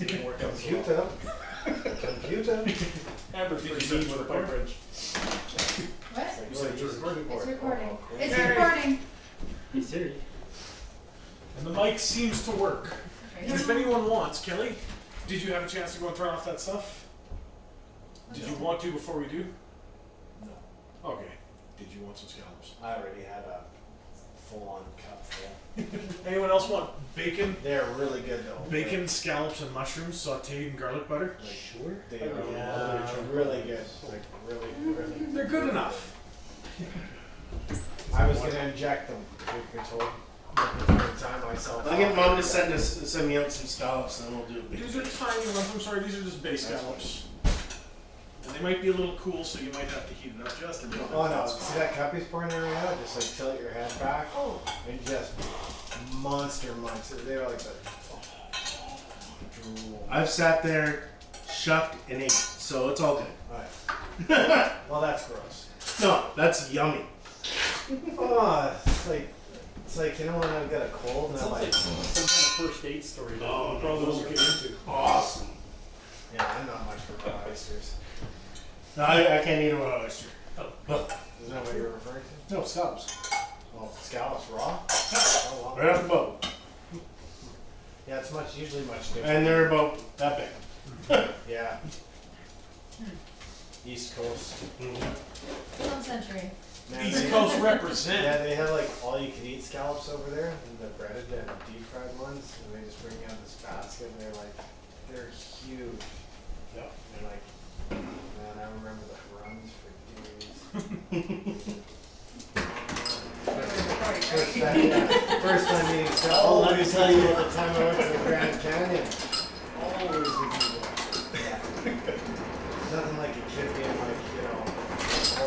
Didn't work out so Computer. well. Computer. Amber's pretty good with a pipe wrench. What? You said you're recording for It's it. recording. Oh, cool. It's Hey. recording. Hey Siri. And the mic seems to work. And if anyone wants, Kelly, did you have a chance to go and turn off that stuff? Did you want to before we do? No. Okay. Did you want some scallops? I already had a full-on cup full. Anyone else want bacon? They're really good though. Bacon, scallops, and mushrooms sauteed in garlic butter? Like, Sure. they are really good. Like really. They're good enough. I was gonna inject them. Truth be told. Every time myself. I'll get Mom to send me out some scallops and then we'll do it. These are tiny ones. I'm sorry, these are just base scallops. And they might be a little cool, so you might have to heat it up just a little bit. Oh no! See that cup he's pouring there right now? Just like tilt your head back and just monster munch. They were like the drool. I've sat there, shucked, and ate, so it's all good. Alright. Well, that's gross. No, that's yummy. Oh, it's like you know when I've got a cold and I'm Sounds like, like some kind of first date story that Oh, we probably won't get into. Awesome. yeah, I'm not much for raw oysters. No, I can't eat a raw oyster. Isn't that what you're referring to? No, scallops. Well, scallops raw. Oh, well. Right off the boat. Yeah, it's usually much different. And they're about that big. Yeah. East Coast. Film Century. Man, East they- Coast represent. Yeah, they have like all you can eat scallops over there, and the breaded and deep fried ones, and they just bring you out this basket, and they're huge. Yep. They're like, man, I remember the runs for days. First time eating scallops. Oh, let me tell you about the time I went to the Grand Canyon. Always would do that. Nothing like a kid being like, you know,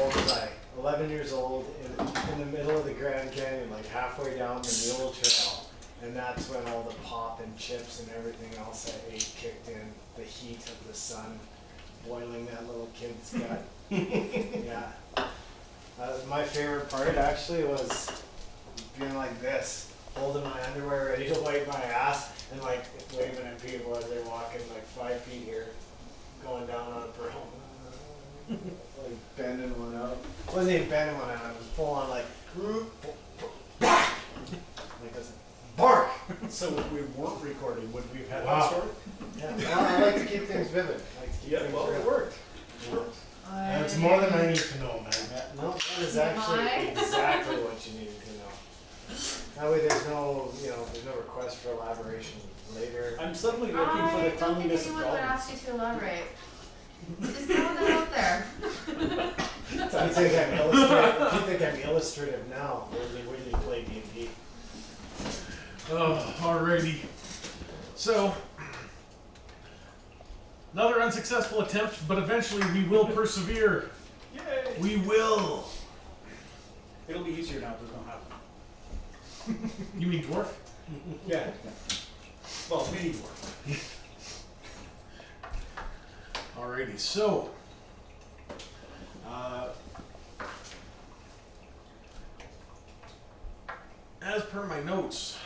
old as 11 years old in the middle of the Grand Canyon, like halfway down the Mule Trail. And that's when all the pop and chips and everything else I ate kicked in. The heat of the sun boiling that little kid's gut. Yeah. My favorite part actually was being like this, holding my underwear ready to wipe my ass, and like waving at people as they're walking like 5 feet here, going down on a pearl. Like bending one out. It wasn't even bending one out, it was full on like this. Bark! So if we weren't recording, would we have had Wow. that story? Yeah, well, I like to keep things vivid. I like to keep Yeah, things well, it real. worked. It works. That's more than I need to know, man. No, that is actually exactly what you need to know. That way there's no, there's no request for elaboration later. I'm suddenly looking for the I don't think cleanliness of anyone would God. ask you to elaborate. Just throw that out there. You think I'm illustrative now, when you play D&D. Oh, alrighty. So, another unsuccessful attempt, but eventually we will persevere. Yay! We will. It'll be easier now if there's no happen. You mean dwarf? Yeah. Well, mini dwarf. Alrighty, so as per my notes,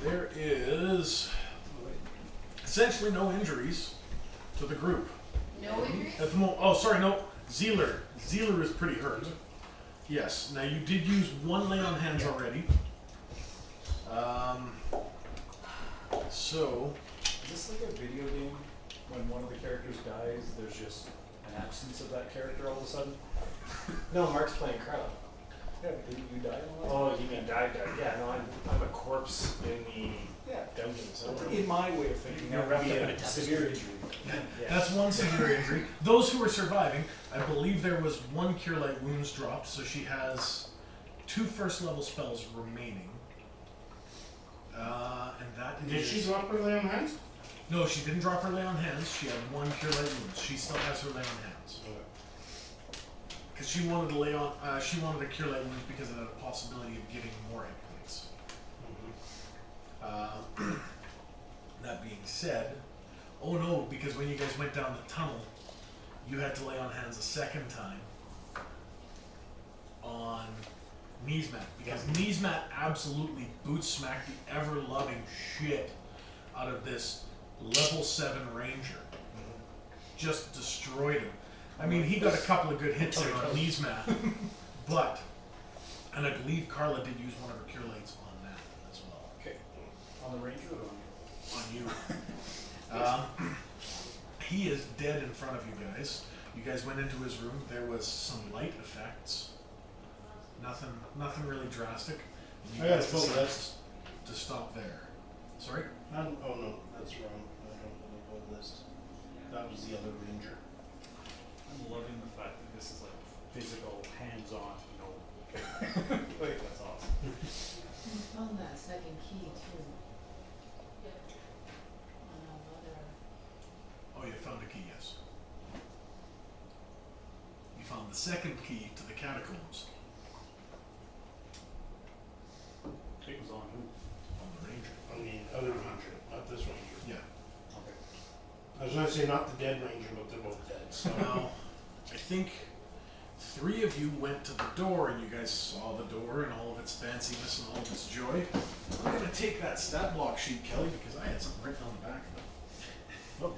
there is essentially no injuries to the group. No injuries? At the moment, oh sorry, no, Zeeler. Zeeler is pretty hurt. Yes, now you did use one lay on hands already. So, Is this like a video game? When one of the characters dies, there's just an absence of that character all of a sudden? No, Mark's playing Carlo. Yeah, but didn't you die on Oh, you mean died? Yeah, no, I'm a corpse in the Yeah. dungeon somewhere. In my way of thinking, that would be a severe injury. Yeah. that's one severe injury. Those who are surviving, I believe there was one Cure Light Wounds dropped, so she has 2 first level spells remaining. And that Did is... she drop her lay on hands? No, she didn't drop her lay on hands. She had 1 Cure Light Wounds. She still has her lay on hands. Because she wanted to lay on, she wanted a Cure Light Wounds because it had a possibility of giving more hit points. That being said, oh no, because when you guys went down the tunnel, you had to lay on hands a second time on Niesmat, because Niesmat absolutely boot smacked the ever-loving shit out of this level 7 ranger. Just destroyed him. I mean, he got a couple of good hits in on Niesmat, but, and I believe Carla did use one of her cure lights on that as well. Okay. On the ranger or on you? On you. He is dead in front of you guys. You guys went into his room. There was some light effects. Nothing really drastic. And you I got guys a full decided list. to stop there. Sorry? Oh no, that's wrong. I don't have a full list. That was the other ranger. I'm loving the fact that this is like physical, hands-on, like, that's awesome. We found that second key too. On our other. Oh, you found a key, yes. You found the second key to the catacombs It was on who? on the ranger. I mean, other ranger, not this ranger. Yeah. Okay. I was gonna say not the dead ranger, but they're both dead. So Now, I think 3 of you went to the door and you guys saw the door and all of its fanciness and all of its joy. I'm gonna take that stat block sheet, Kelly, because I had something written on the back of it. Oh,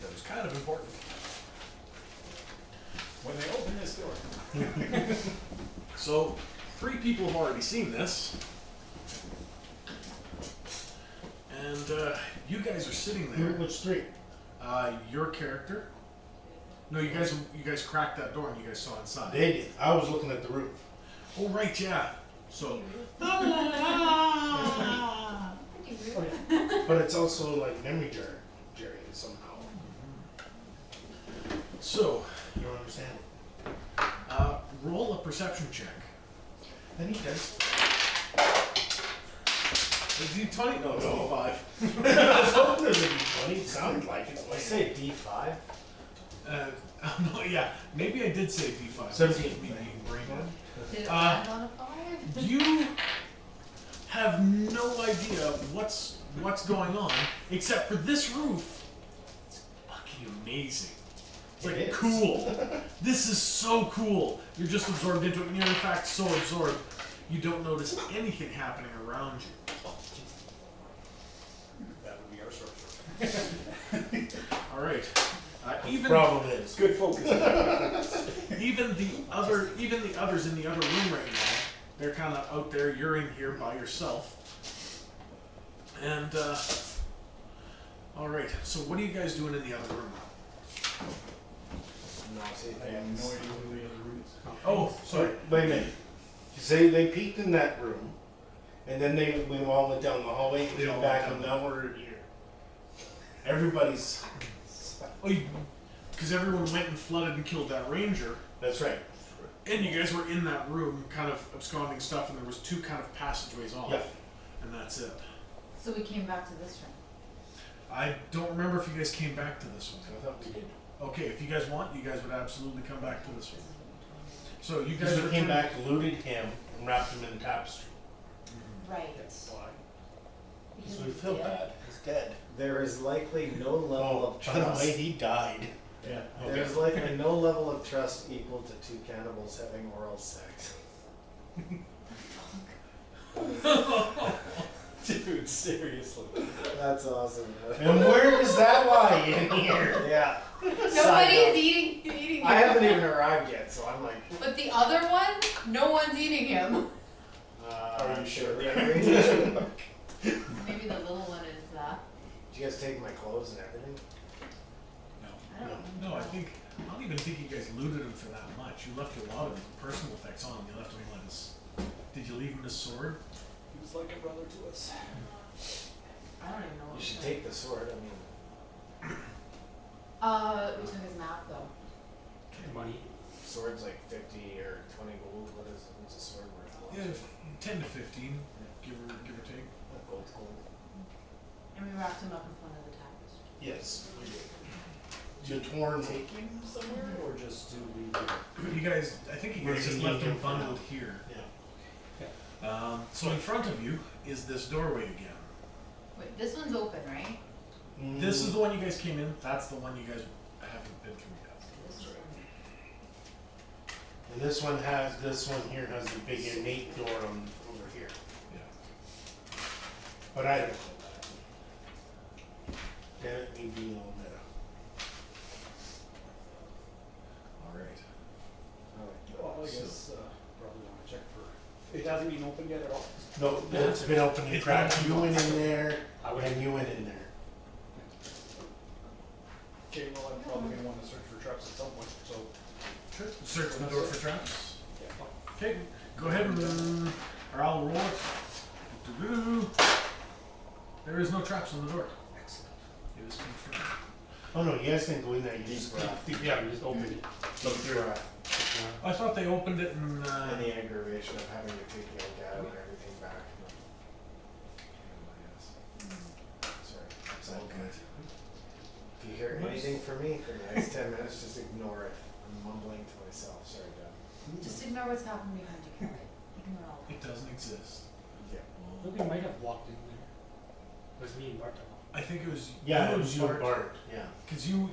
That was kind of important. when they open this door. So, 3 people have already seen this. And you guys are sitting there. which 3? Your character. No, you guys cracked that door and you guys saw inside. They did. I was looking at the roof. Oh right, yeah. So Pretty weird. But it's also like memory Jerry somehow. so You don't understand it. roll a perception check. And he does. Is it 20? No, it's No. 5. I was hoping there's a D20. It sounded like it. I say D5. No, yeah, maybe I did say D5. 17. Me being brain dead. Did it Uh, land on a 5? You have no idea what's going on, except for this roof. It's fucking amazing. It's like It is. cool. This is so cool. You're just absorbed into it, and you're in fact so absorbed you don't notice anything happening around you. That would be our structure. All right. Even Problem is. Good focus. even the others in the other room right now, they're kind of out there. You're in here by yourself. And all right. So what are you guys doing in the other room? Naughty I have things. no idea who the other room is. Oh, sorry. Wait a minute. You they peeked in that room, and then we all went down the hallway and They all came went back, down. and now we're here. Everybody's. Oh, because everyone went and flooded and killed that ranger, That's right. and you guys were in that room, kind of absconding stuff, and there was 2 kind of passageways off, Yeah. and that's it. So we came back to this room. I don't remember if you guys came back to this one. I thought we did. Okay, if you guys want, you guys would absolutely come back to this one. So you guys Because we came returned- back, looted him, and wrapped him in the tapestry. Right. Why? Because So we he's feel dead. bad. He's dead. There is likely no level of by the trust. way, he died. Yeah. There's likely no level of trust equal to 2 cannibals having oral sex. Dude, seriously. That's awesome. And where does that lie in here? Yeah. Nobody's Side note. eating him. I haven't even arrived yet, so I'm like, But the other one, no one's eating him. are you sure? Maybe the little one is that. Did you guys take my clothes and everything? I don't know. No, I don't even think you guys looted him for that much. You left a lot of his personal effects on him. You left him like his. Did you leave him his sword? He was like a brother to us. I don't even know what You should it's take the sword. I mean, we took his map though. Money. sword's like 50 or 20 gold. What's a sword worth? Yeah, 10 to 15, give or take. Gold's gold. And we wrapped him up in front of the tapestry. Yes, we did. You torn. Take him somewhere or just to leave him? You guys, I think you Where guys is just he left him leaving from bundled now? here. Yeah. So in front of you is this doorway again. Wait, this one's open, right? This is the one you guys came in. That's the one you guys haven't been through yet. This is And this one here has the big innate door on over here. Yeah. But I don't know that. Damn it, me being all meta. All right. Well, I guess, probably wanna check for, it hasn't been opened yet at all? No, it's been open and It's cracked. been You open. went in there, I would- and you went in there. Okay, well, I'm probably gonna wanna search for traps at some point, so. Sure. Search the door for traps. Yeah. Okay, go ahead and, or I'll roll it. Doo-doo. There is no traps on the door. Excellent. It is confirmed. Oh no, you guys didn't go in there. You Deep just breath. Yeah, we just opened it. Deep breath. I thought they opened it and, And the aggravation of having to take the gather and everything back. Sorry. it's all good. If you hear anything from me for the next 10 minutes, just ignore it. I'm mumbling to myself. Sorry, Dad. Just ignore what's happening behind you, Kelly. Ignore all of It doesn't exist. Yeah. I think we might have walked in there. It was me and Bart. I think it was Yeah, you it was you and Bart. Bart. Yeah. Cause you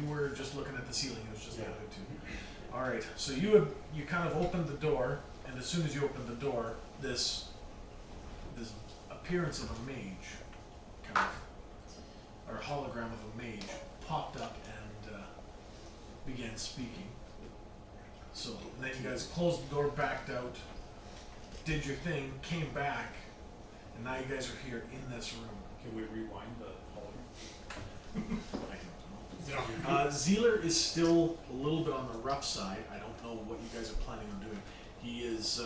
were just looking at the ceiling. It was just Yeah. the other two. All right, so you kind of opened the door, and as soon as you opened the door, this appearance of a mage, kind of, or hologram of a mage, popped up and began speaking. So then you guys closed the door, backed out, did your thing, came back, and now you guys are here in this room. Can we rewind the hologram? I don't know. Zeeler is still a little bit on the rough side. I don't know what you guys are planning on doing. He is,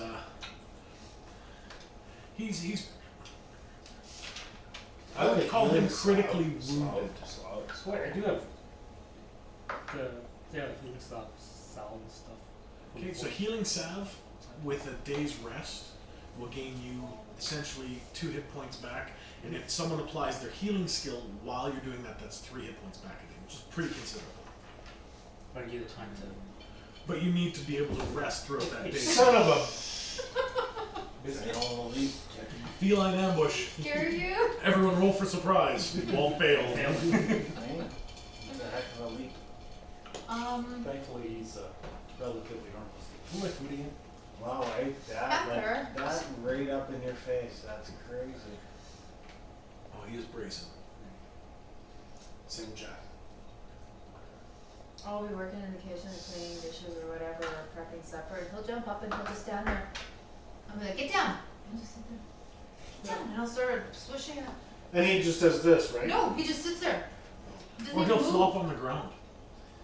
he's I would call him critically wounded. Wait, I do have the healing stuff, salve and stuff. Okay, so healing salve with a day's rest will gain you essentially 2 hit points back. And if someone applies their healing skill while you're doing that, that's 3 hit points back again, which is pretty considerable. I give it time to. But you need to be able to rest throughout that day. Son of a. Feline ambush. Scare you? Everyone roll for surprise. Won't fail. It's a heck of a leap. Thankfully, he's, relatively harmless. Who am I fooding in? Wow, that Pepper. right up in your face. That's crazy. Oh, he is brazen. Same Jack. I'll be working in the kitchen and cleaning dishes or whatever, or prepping supper, and he'll jump up and he'll just stand there. I'll be like, get down! He'll just sit there. Get down, and I'll start swishing up. And he just does this, right? No, he just sits there. Doesn't Or even he'll move. flop on the ground.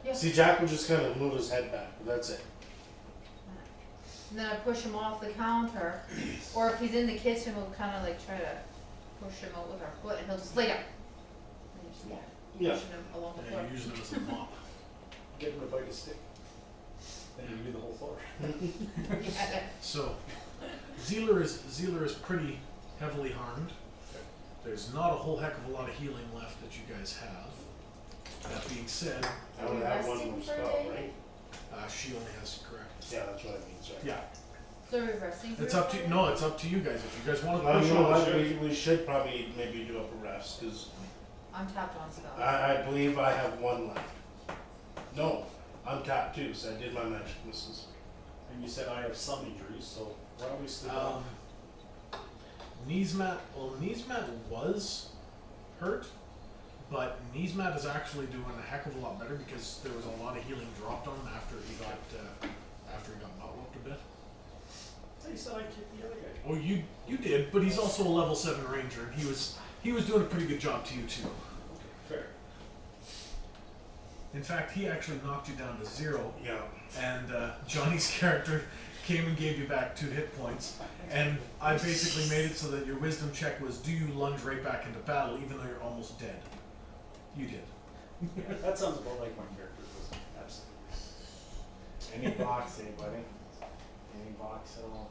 Yeah. See, Jack will just kind of move his head back, but that's it. And then I push him off the counter, or if he's in the kitchen, we'll kind of like try to push him out with our foot, and he'll just lay down. And just, Yeah. pushing him along the Yeah, floor. you're using it as a mop. Get him to bite a stick. Then you do the whole floor. Yeah. So, Zeeler is pretty heavily harmed. There's not a whole heck of a lot of healing left that you guys have. That being said, I only have one Resting more for a spell, day? right? she only has to correct. Yeah, that's what I mean, sorry. Yeah, So are we resting for it's a up to day? no, it's up to you guys. If you guys want to Well, push you know on, what, sure. we should probably maybe do up a rest, because I'm tapped on spells. I believe I have one left. No, I'm tapped too, so I did my magic missiles. And you said I have some injuries, so why don't we sleep on? Neesmat was hurt, but Neesmat is actually doing a heck of a lot better because there was a lot of healing dropped on him after he got butt whooped a bit. You said I kicked the other guy. Oh, you did, but he's also a level 7 ranger, and he was doing a pretty good job to you too. Fair. In fact, he actually knocked you down to 0, Yeah. and Johnny's character came and gave you back 2 hit points. And I basically made it so that your wisdom check was, do you lunge right back into battle even though you're almost dead? You did. That sounds about like my character was. Absolutely. Any box, anybody? Any box at all?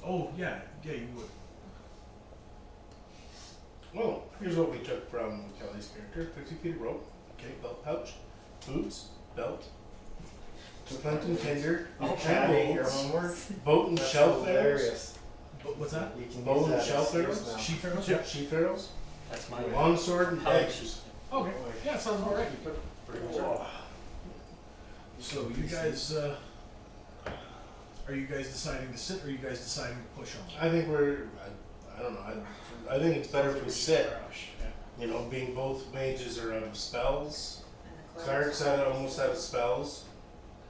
Oh, yeah, you would. Well, here's what we took from Kelly's character. 50 feet of rope, okay, belt pouch, boots, belt, flint and tinder, Okay, your homework. boat and That's shelf arrows, hilarious. But what's that? You can Bow use and that shelf excuse arrows? now. Sheep arrows? yeah, sheep arrows, That's my long sword and How much daggers. Okay, yeah, sounds about right. You took pretty much all. So you guys, are you guys deciding to sit or are you guys deciding to push on? I think I don't know. I think it's better if we sit. You know, being both mages are out of spells. And the Clark's almost out of spells.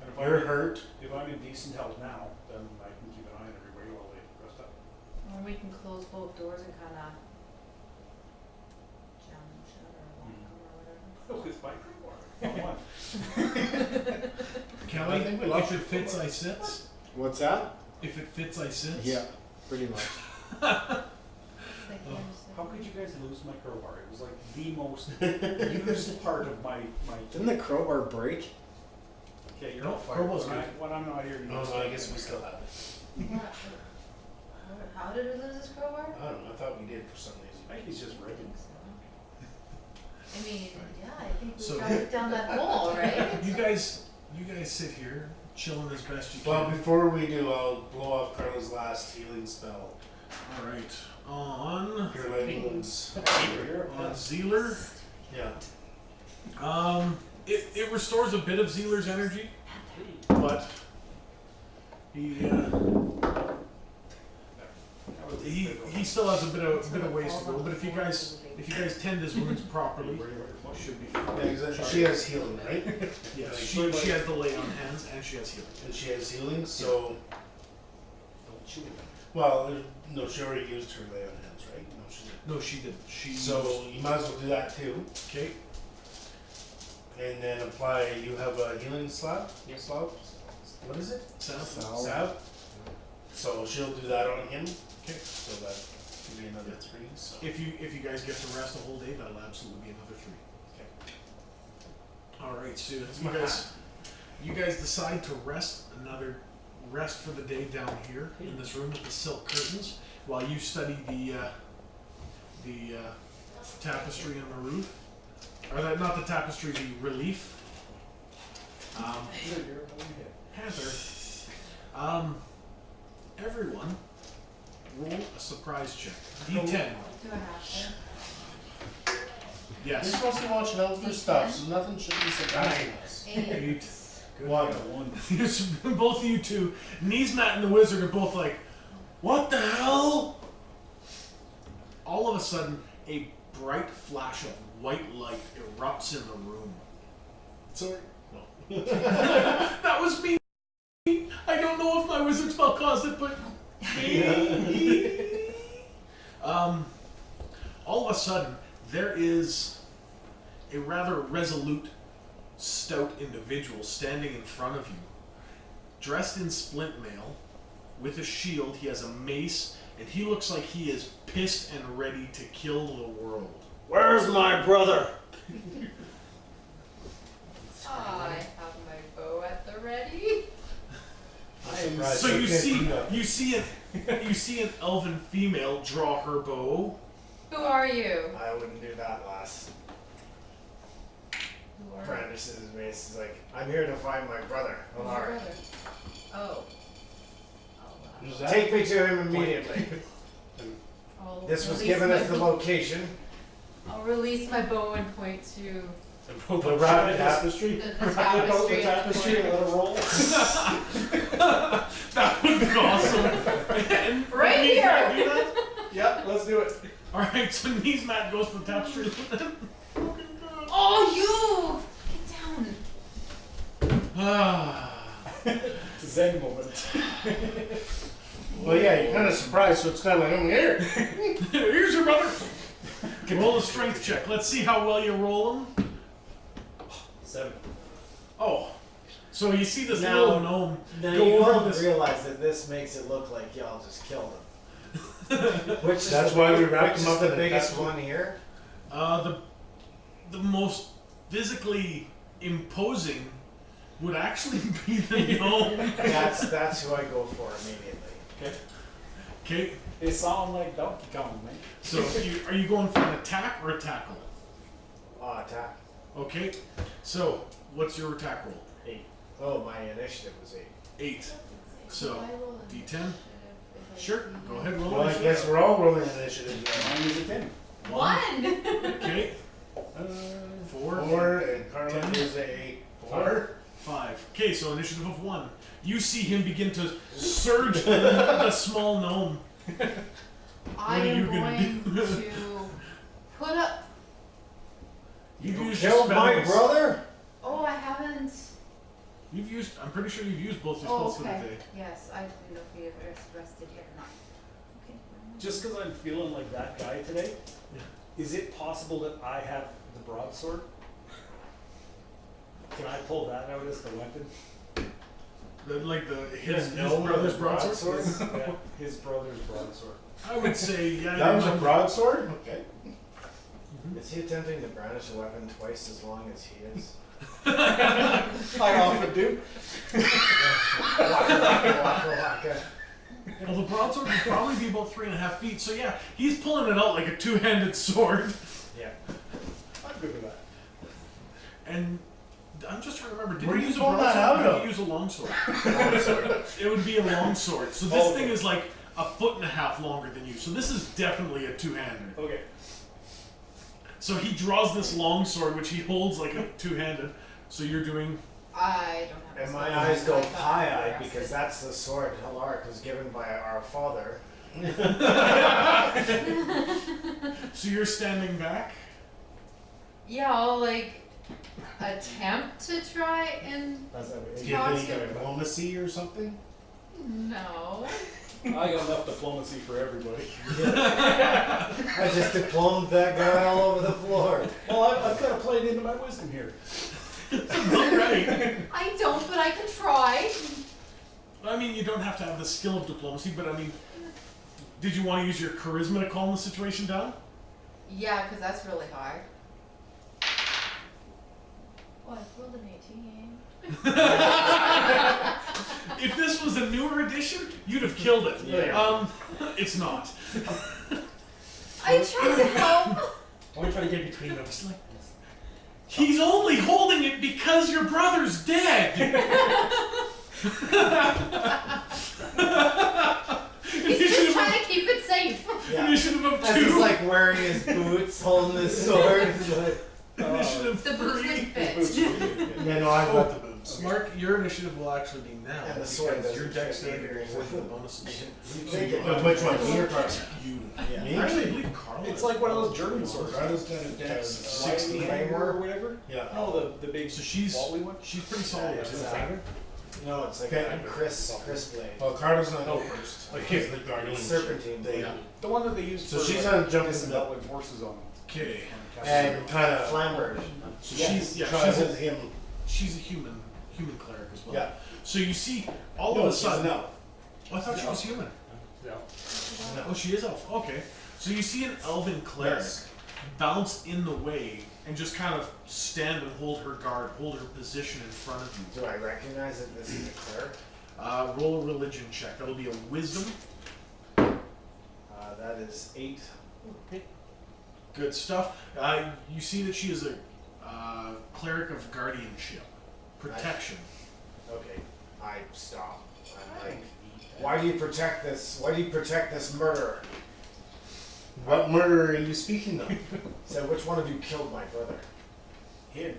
And if You're I'm, hurt. if I'm in decent health now, then I can keep an eye on everybody while they rest up. Or we can close both doors and kinda jam them shut or lock them or whatever. With my crowbar. On one. Kelly, I think we if lost it your fits, crowbar. I sits. What's that? If it fits, I sits. Yeah, pretty much. It's like Oh. How could you guys lose my crowbar? It was like the most used part of my Didn't the crowbar break? Okay, you're No, not fired. crowbar's When, good. when I'm not here, you No, just I take guess it. we still have it. How did we lose his crowbar? I don't know. I thought we did for some I reason. think he's just I ready. think so. I mean, yeah, I think we So- tracked down that hole, right? You guys sit here, chilling as best you can. Well, before we do, I'll blow off Carla's last healing spell. All right. On Your leg wounds. Zealer, Yeah. it restores a bit of Zealer's energy, but he still has a bit of ways to go. But if you guys tend his wounds properly, should be fine. Yeah, exactly. She has healing, right? Yes, she has the lay on hands and she has healing. And she has healing, so. Don't chew it. Well, no, she already used her lay on hands, right? No, she didn't. No, she didn't. She So you might as well do that too. okay. And then apply, you have a healing slab? Yep. Slab? What is it? Salve. Salve? So she'll do that on him. Okay. So that could be another 3, so. If you guys get to rest a whole day, that'll absolutely be another 3. Okay. All right, so my you guys decide to rest for the day down here in this room with the silk curtains while you study the tapestry on the roof, or not the tapestry, the relief. Panther. Everyone, roll a surprise check. D10. Do I have to? You're Yes. supposed to be watching out for stuff, so nothing should be surprising us. 8. 8. Good. One. Both of you two, Neesmat and the wizard are both like, what the hell? All of a sudden, a bright flash of white light erupts in the room. Sorry. No. That was me. I don't know if my wizard spell caused it, but all of a sudden, there is a rather resolute, stout individual standing in front of you, dressed in splint mail, with a shield. He has a mace, and he looks like he is pissed and ready to kill the world. Where's my brother? I have my bow at the ready. I'm surprised So she you can't see, do that. you see an elven female draw her bow. Who are you? I wouldn't do that, lass. Who are Brandishes his mace. He's like, I'm here to find my brother. Who's your Alright. brother? Oh. Who's that? Take me to him immediately. I'll This was release given my us the location. I'll release my bow and point to The rabbit tapestry. the The tapestry. tapestry and let it roll. That would be awesome. And Right Neesmat here. do that? Yep, let's do it. All right, so Neesmat goes for the tapestry. Oh, you! Get down. Ah. Zen moment. Well, yeah, you're kind of surprised, so it's kind of like, I'm here. Here's your brother. Roll a strength check. Let's see how well you roll them. 7. Oh, so you see this Now- little gnome Now go you over don't this. realize that this makes it look like y'all just killed him. Which is That's the, why we wrapped which him is up the in a biggest tapestry. one here. The most physically imposing would actually be the gnome. That's who I go for immediately. Okay. Okay, They sound like Donkey Kong, man. so are you going for an attack or a tackle? Attack. Okay, so what's your attack roll? 8. Oh, my initiative was 8. 8. So, Do I roll an D10? initiative if I Sure, see- go ahead, roll Well, I initiative. guess we're all rolling initiative now. Mine is a 10. 1! Okay, 4. 4, and Carla 10. is a 4. 5. Okay, so initiative of 1. You see him begin to surge through the small gnome. I are am you gonna going do? to put up. You've used Killed your my spells. brother? Oh, I haven't. You've used. I'm pretty sure you've used both your Oh, spells for the okay. day. Yes, I didn't know if you ever rested yet or not. Okay. Just because I'm feeling like that guy today, is it possible that I have the broadsword? Can I pull that out as the weapon? Like his gnome brother's with a broadsword. Yeah, his brother's broadsword. I would say yeah. That was a you- broadsword? Okay. Is he attempting to brandish a weapon twice as long as he is? I often do. Waka. Well, the broadsword would probably be about 3.5 feet. So yeah, he's pulling it out like a 2-handed sword. Yeah. I'm good with that. And I'm just trying to remember, did Where you you use a pull that broadsword or out did of? you use a longsword? It would be a longsword. So this Okay. thing is like 1.5 feet longer than you. So this is definitely a 2-hander. Okay. So he draws this longsword, which he holds like a 2-handed. So you're doing. I don't have. a And my spell, eyes so go I thought I pie-eyed rested. because that's the sword Hilaric was given by our father. So you're standing back. Yeah, I'll like attempt to try and That's what Do you Talk have any to- diplomacy or something? no. I got enough diplomacy for everybody. I just diplomed that guy all over the floor. Well, I've got to play it into my wisdom here. Right. I don't, but I can try. I mean, you don't have to have the skill of diplomacy, but I mean, did you want to use your charisma to calm the situation down? Yeah, because that's really high. Oh, I rolled an 18. If this was a newer edition, you'd have killed it. Yeah. It's not. I tried to help. I want to try to get between them. Just like this. He's only holding it because your brother's dead. He's just trying to keep it safe. Yeah. Initiative of As he's 2. like wearing his boots, holding his sword. He's like, Initiative The boots 3. would fit. Yeah, no, I've got the boots. Mark, your initiative will actually be now. And the sword because your doesn't dex fit saving either. rolls with the bonuses. you take it. Which one? Me or Carl? You. Yeah. Me? Actually, I believe Carl. It's is. like one of those German swords. Carlos got a dex of 60 60. or whatever. Yeah. No, the big So she's Wally one. she's pretty solid Yeah, too. it's, no, it's like Okay. a Chris blade. Well, Carlos not go first. Like he's the guardian. Serpentine blade. Yeah. The one that they used So for she's like, gonna jump kissing into the- up with horses on them. Okay. And kind of Flamberge. So yeah, she's tries she's a, him. she's a human cleric as well. Yeah. So you see all No, of a she's sudden. no. Oh, I thought she was human. Yeah. Oh, she is elf. Okay. So you see an elven cleric Yes. bounce in the way and just kind of stand and hold her guard, hold her position in front of you. Do I recognize that this is a cleric? Roll a religion check. That'll be a wisdom. That is 8. Good stuff. You see that she is a cleric of guardianship, protection. Okay, I stop. I'm like, why do you protect this? Why do you protect this murderer? What murder are you speaking of? So which one of you killed my brother? Him.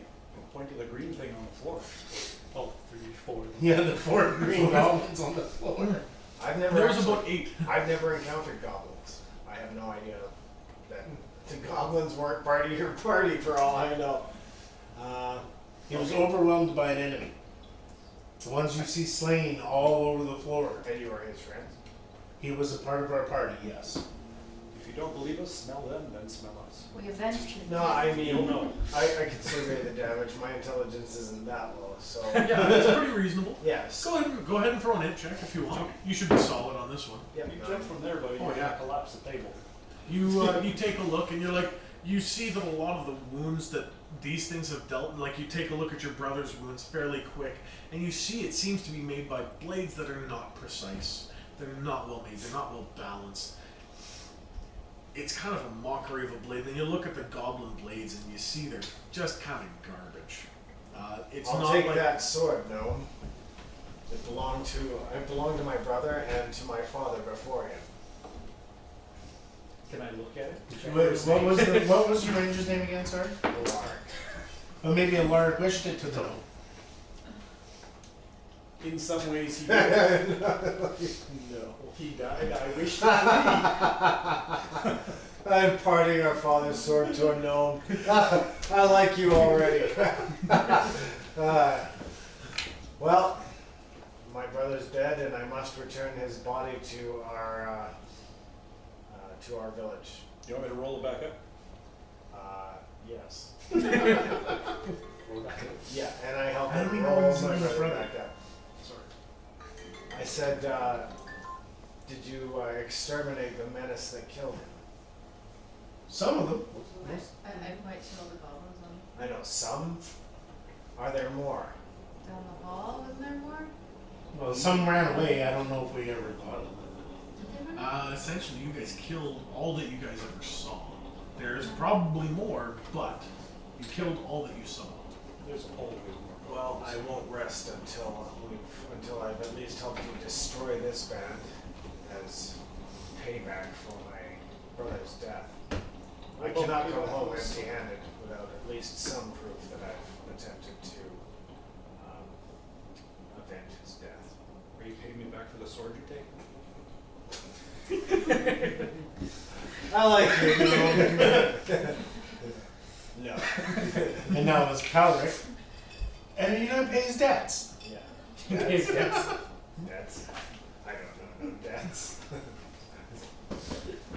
Point to the green thing on the floor. Oh, 3, 4. Yeah, the 4 green goblins on the floor. I've never There was actually- about 8. I've never encountered goblins. I have no idea that the goblins weren't part of your party for all I know. He was overwhelmed by an enemy. The ones you see slain all over the floor. And you were his friends? He was a part of our party, yes. If you don't believe us, smell them, then smell us. We avenged him. No, I mean, You'll know. I could survey the damage. My intelligence isn't that low, so Yeah, that's pretty reasonable. yes. Go ahead and throw an int check if you want. You should be solid on this one. Yep. You jump from there, buddy. Oh, You're yeah. gonna collapse the table. You take a look and you're like, you see that a lot of the wounds that these things have dealt, and like you take a look at your brother's wounds fairly quick, and you see it seems to be made by blades that are not precise. They're not well made. They're not well balanced. It's kind of a mockery of a blade. Then you look at the goblin blades and you see they're just kind of garbage. It's I'll not take like that sword, no. It belonged to my brother and to my father before him. Can I look at it? What was your ranger's name again, sorry? Lark. Well, maybe a lark wished it to know. In some ways, he did. No, he died. I wish he free. I'm parting our father's sword to a gnome. I like you already. Well, my brother's dead, and I must return his body to our village. You want me to roll it back up? Yes. Roll back up. Yeah, and I help How do him we know roll he's my not his brother brother? back up. Sorry. I said, did you exterminate the menace that killed him? Some of them. I point to all the goblins on I know some. Are there more? down the hall. Wasn't there more? Well, some ran away. I don't know if we ever got them. Did they run? Essentially, you guys killed all that you guys ever saw. There's probably more, but you killed all that you saw. There's always more. Well, I won't rest until I've at least helped you destroy this band as payback for my brother's death. I cannot go home empty-handed without at least some proof that I've attempted to avenge his death. Are you paying me back for the sword you take? I like you, No. And now it's Calric. And he didn't pay his debts. Yeah. His debts. Debts. I don't know no debts.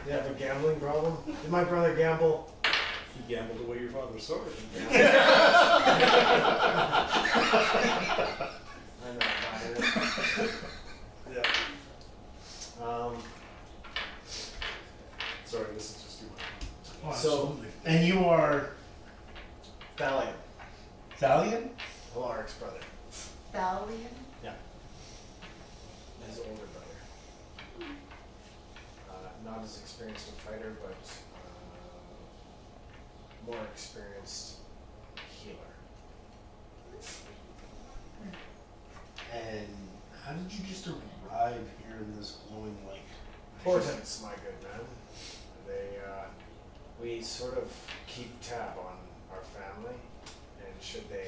You have a gambling problem? Did my brother gamble? He gambled away your father's sword. I know about it. Yeah. Sorry, this is just too much. Oh, So- absolutely. And you are Thalion, Thalion? Alaric's brother. Thalion? Yeah. His older brother. Not as experienced a fighter, but more experienced healer. And how did you just arrive here in this glowing light? Portents, my good man. We sort of keep tab on our family, and should they,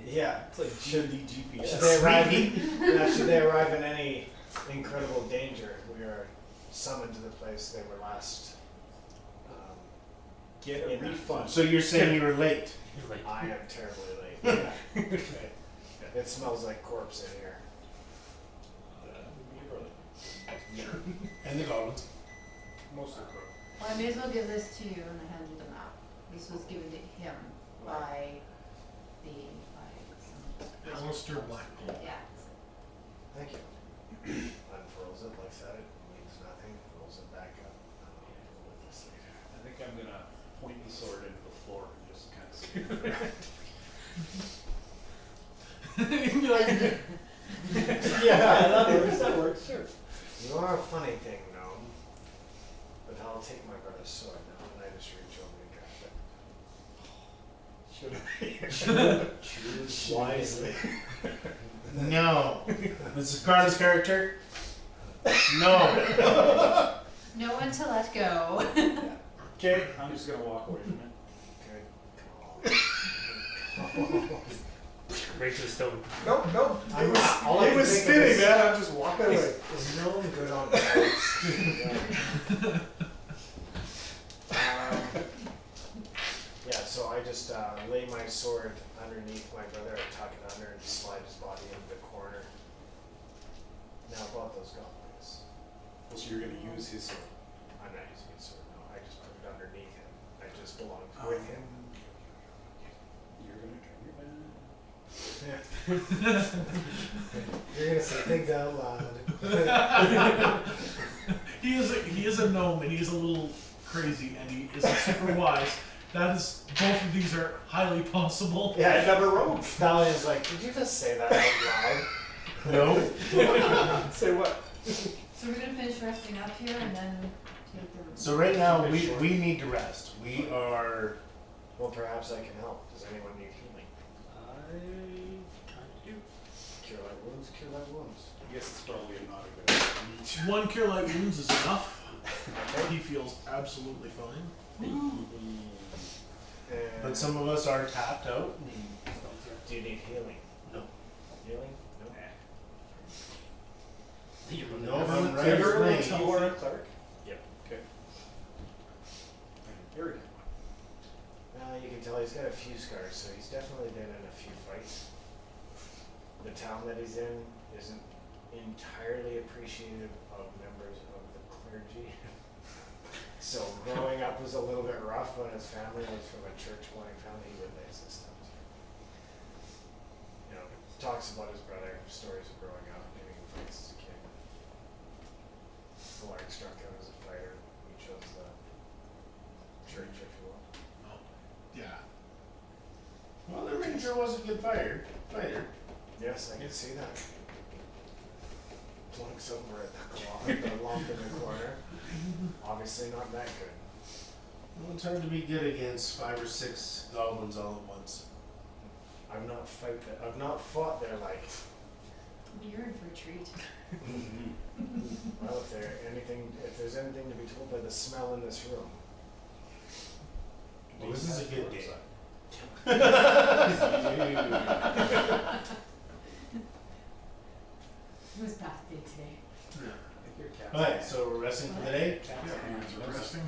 yeah, It's like should GPS. should they arrive in any incredible danger, we are summoned to the place they were last. Get a in that. refund. So you're saying you were late? He's like, I am terribly late. Yeah. It smells like corpse in here. That would be your brother. And the goblins. Mostly brother. Well, I may as well give this to you and hand you the map. This was given to him by some. Alistair Blackpool. Yeah. Thank you. Unfurls it, looks at it, means nothing, rolls it back up. With this later. I think I'm gonna point the sword into the floor and just kind of spin it around. You'd be like, Yeah, That works, sure. You are a funny thing, gnome. But I'll take my brother's sword now, and I just reach over and grab it. Should Choose wisely. No. This is Carla's character? No. Know when to let go. Okay, I'm just gonna walk away from it. Good call. right to the stone. Nope. It was spinning, man. I'm just walking away. Is gnome good on cards? Yeah, so I just lay my sword underneath my brother, I tuck it under and slide his body into the corner. Now about those goblins. Well, so you're gonna use his sword. I'm not using his sword, no, I just put it underneath him. I just belong with him. You're gonna turn your back. You're gonna say things out loud. he is a gnome and he is a little crazy and he isn't super wise. That is, both of these are highly possible. Yeah, I never wrote. Stallion's like, did you just say that out loud? No. Say what? So we're gonna finish resting up here and then take the. So right now we need to rest. We are Well, perhaps I can help. Does anyone need healing? I kind of do. Cure light wounds, cure light wounds. I guess it's probably not a good idea. One cure light wounds is enough. Okay. He feels absolutely fine. And but some of us are tapped out. do you need healing? No. Healing? No. No, I'm Everyone- right. everyone's Snake. You are a healthy. cleric? Yep. Okay. Very good. You can tell he's got a few scars, so he's definitely been in a few fights. The town that he's in isn't entirely appreciative of members of the clergy. So growing up was a little bit rough when his family was from a church-going family. He relays this stuff to. You know, talks about his brother, stories of growing up, getting in fights as a kid. Flag struck him as a fighter. He chose the church, if you will. Oh, yeah. Well, the ranger was a good fighter. Yes, I can see that. Plunks over at the lump in the corner. Obviously not that good. Well, it's hard to be good against 5 or 6 goblins all at once. I've not fought there like. You're in for a treat. Well, if there's anything to be told by the smell in this room. Well, this is a good day. It was bath day today. Your cat's Alright, so we're resting for the day? Cat's Yeah, on. you guys are resting.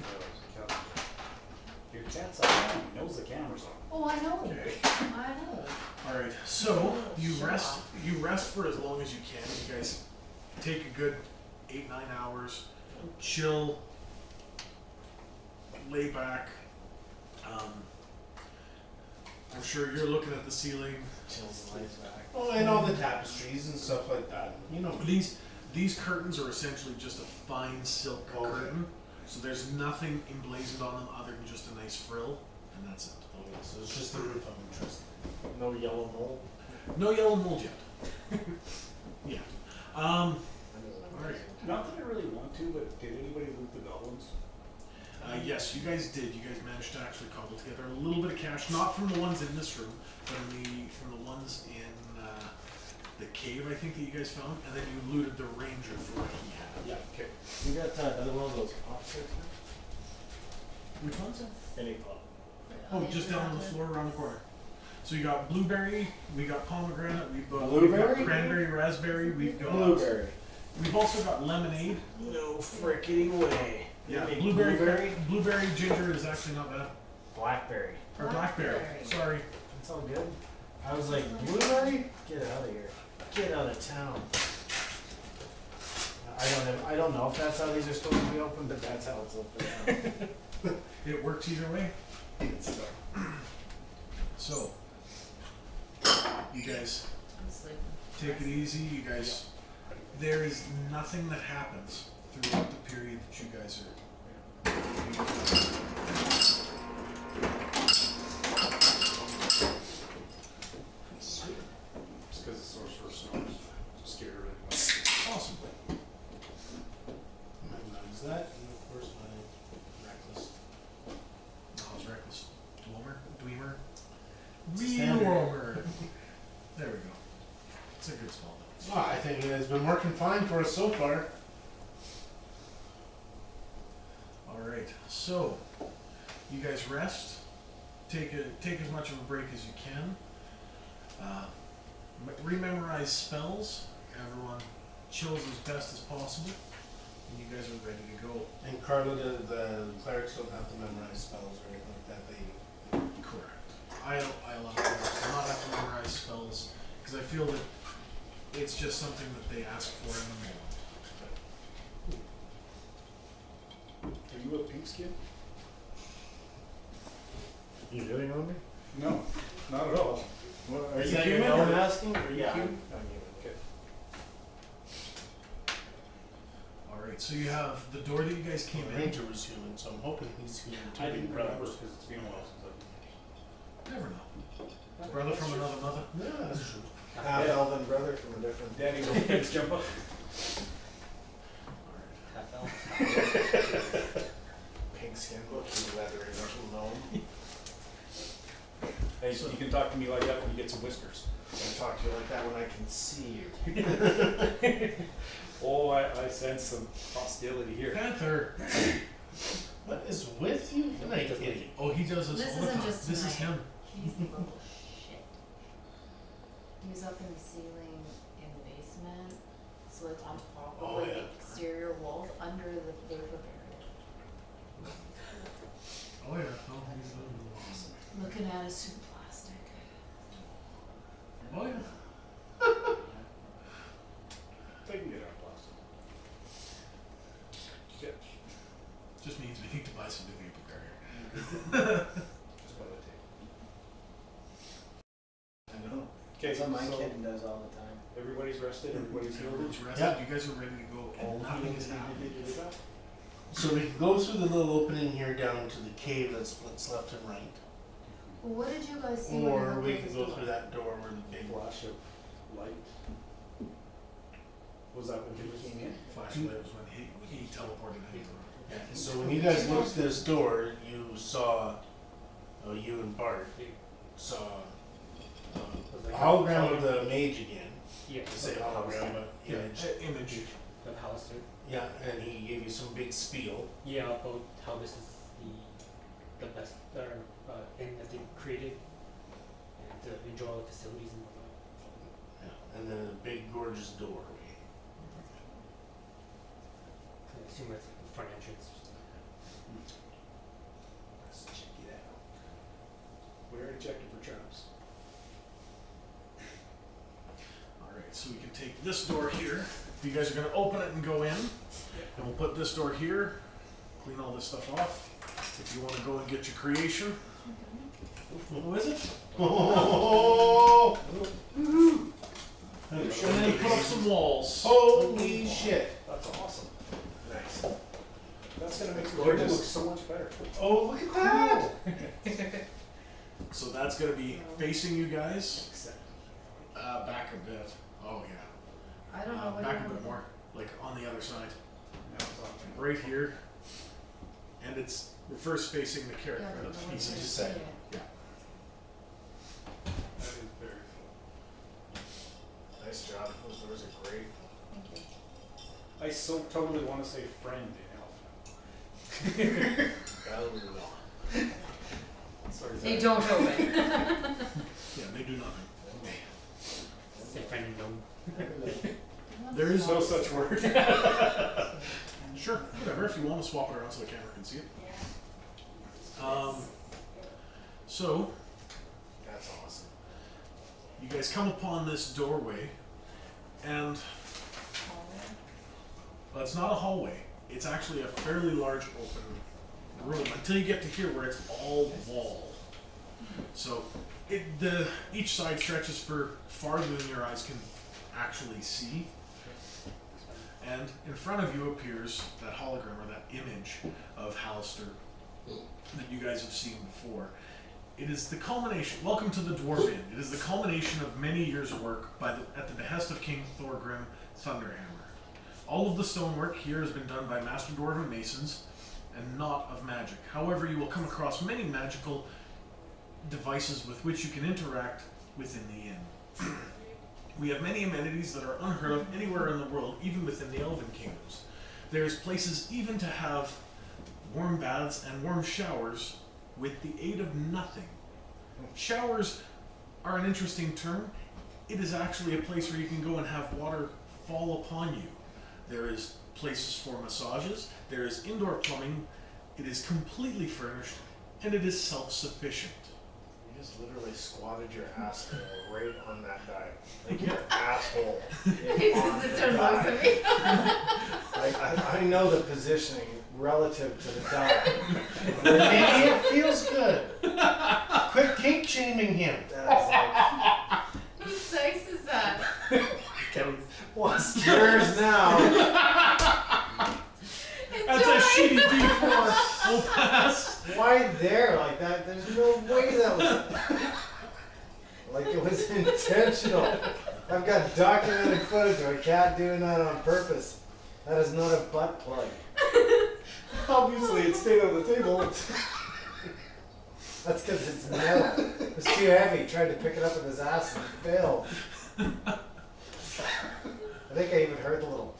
Your cat's on. He knows the camera's on. Oh, I know. Okay. I know. All right. So you rest. You rest for as long as you can. You guys take a good 8-9 hours. Chill. Lay back. I'm sure you're looking at the ceiling. Chills and lays back. Oh, and all the tapestries and stuff like that. You know. These curtains are essentially just a fine silk Okay. curtain. So there's nothing emblazoned on them other than just a nice frill, and that's it. Okay, so it's just the roof I'm interested No yellow mold. No yellow mold yet. Yeah. That is Alright. amazing. Not that I really want to, but did anybody loot the goblins? Yes, you guys did. You guys managed to actually cobble together a little bit of cash, not from the ones in this room, but from the ones in the cave, I think, that you guys found, and then you looted the ranger for what he had. Yeah, okay. You got another one of those pops there too? Which ones? Any pop? Oh, just down on the floor around the corner. So you got blueberry, we got pomegranate, we've got Blueberry? cranberry, raspberry, we've got Blueberry. We've also got lemonade. No frickin' way. Yeah, You mean blueberry ginger is actually not bad. Blackberry. Or blackberry. Blackberry. Sorry. That's all good. I was like, blueberry? Get out of here. Get out of town. I don't know if that's how these are supposed to be open, but that's how it's open now. It works either way. So, you guys I'm sleeping. take it easy. You guys, there is nothing that happens throughout the period that you guys are. Sweet. Just because the sorcerer's snores scare everything. Possibly. My nose that, and of course my reckless. How's reckless? Dweemer? Standard. Dweemer. There we go. It's a good spell though. Well, I think it has been working fine for us so far. Alright, so you guys rest. Take as much of a break as you can. Rememorize spells. Everyone chills as best as possible. And you guys are ready to go. And Carla, the clerics don't have to memorize spells or anything like that. They Correct. I allow players to not have to memorize spells because I feel that it's just something that they ask for in the moment. Are you a pink skin? You really know me? No, not at all. What, Are is you that your human? own asking? Are you Yeah, human? I'm human. Okay. Alright, so you have the door that you guys came the in. ranger was human, so I'm hoping he's human too. I didn't Brother. remember because it's been a while since Never know. Brother from another mother. Yeah, that's true. Half elven brother from a different. Daddy, go fix jump up. Pink skin, look, he's leathery little gnome. Hey, you can talk to me like that when you get some whiskers. I talk to you like that when I can see you. Oh, I sense some hostility here. Panther! What is with you? You're not kidding. Oh, he does this This all the isn't time. just This is tonight. him. He's a little shit. He was up in the ceiling So like on top of Oh, like yeah. the exterior walls under the vapor barrier. Oh yeah, no, he's awesome. Looking at is super plastic. Oh yeah. They can get out plastic. Yeah, Just means we need to buy some new vapor barrier. just by the tape. I know. Okay, That's what my so kitten does all the time. everybody's rested, everybody's healed. Everyone's rested. Yeah. You guys are ready to go, and nothing is happening. So we can go through the little opening here down to the cave that splits left and right. Well, what did you guys see when you Or looked we at can this go door? through that door where the big Flash of light. Was that when he came in? Flashlight was when he teleported in. Yeah, so when you guys looked at this door, you saw, you and Bart saw Was a like hologram of the mage again. Yeah. I say hologram, but Yeah, image. image. The Halister. Yeah, and he gave you some big spiel. Yeah, about how this is the best inn that they created, and to enjoy all the facilities and whatnot. Yeah, and then a big gorgeous doorway. I assume that's like the front entrance. Let's check it out. We already checked it for traps. Alright, so we can take this door here. If you guys are gonna open it and go in, and we'll put this door here, clean all this stuff off. If you wanna go and get your creation. What was it? Oh! And then you put up some walls. Holy shit! That's awesome. Nice. That's gonna make the Gorgeous. table look so much better. Oh, look at that! So that's gonna be facing you guys, Except back a bit. Oh yeah. I don't know what Back you a bit want. more, like on the other side. now it's off. Right here. And it's reverse facing the carrot, Yeah, right up but the the piece ones of that just say said. it. That is very Nice job. Those doors are great. Thank you. cool. I so totally want to say friend in elf. Sorry. They don't open. Yeah, they do nothing. Say friend and gnome. There is No such word. Sure, whatever, if you want to swap it around so the camera can see it. So, That's awesome. you guys come upon this doorway, and well, it's not a hallway. It's actually a fairly large open room until you get to here where it's all wall. So, each side stretches for farther than your eyes can actually see. And in front of you appears that hologram or that image of Halister that you guys have seen before. It is the culmination. Welcome to the Dwarf Inn. It is the culmination of many years' work at the behest of King Thorgrim Thunderhammer. All of the stonework here has been done by Master Dwarven masons and not of magic. However, you will come across many magical devices with which you can interact within the inn. We have many amenities that are unheard of anywhere in the world, even within the Elven kingdoms. There's places even to have warm baths and warm showers with the aid of nothing. Showers are an interesting term. It is actually a place where you can go and have water fall upon you. There is places for massages, there is indoor plumbing, it is completely furnished, and it is self-sufficient. You just literally squatted your ass right on that dive. Like your asshole. He just sits there and looks at me. Like I know the positioning relative to the dive. Maybe it feels good. Quit kink shaming him. That's like, Whose dice is that? Kelly's. what's yours now? That's a shitty D4. We'll pass. Why there? Like that? There's no way that was. Like it was intentional. I've got documented footage of a cat doing that on purpose. That is not a butt plug. Obviously, it stayed on the table. That's because it's metal. It was too heavy. He tried to pick it up with his ass and failed. I think I even heard the little.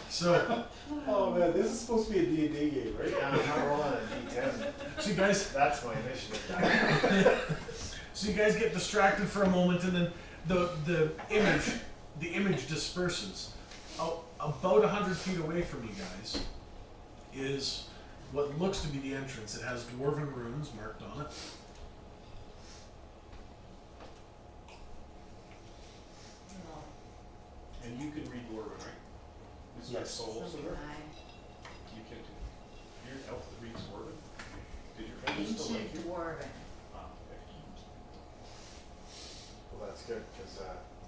So, Oh man, this is supposed to be a D&D game, right? Yeah, I'm not rolling a D10. so you guys That's my initiative. So you guys get distracted for a moment, and then the image disperses. About 100 feet away from you guys is what looks to be the entrance. It has dwarven runes marked on it. Oh, And you can read Dwarven, right? It's got Yes. souls so in can there. I. You can too. Your elf that reads Dwarven? Did your family still like Ancient you? dwarven. Ah, okay. Well, that's good, because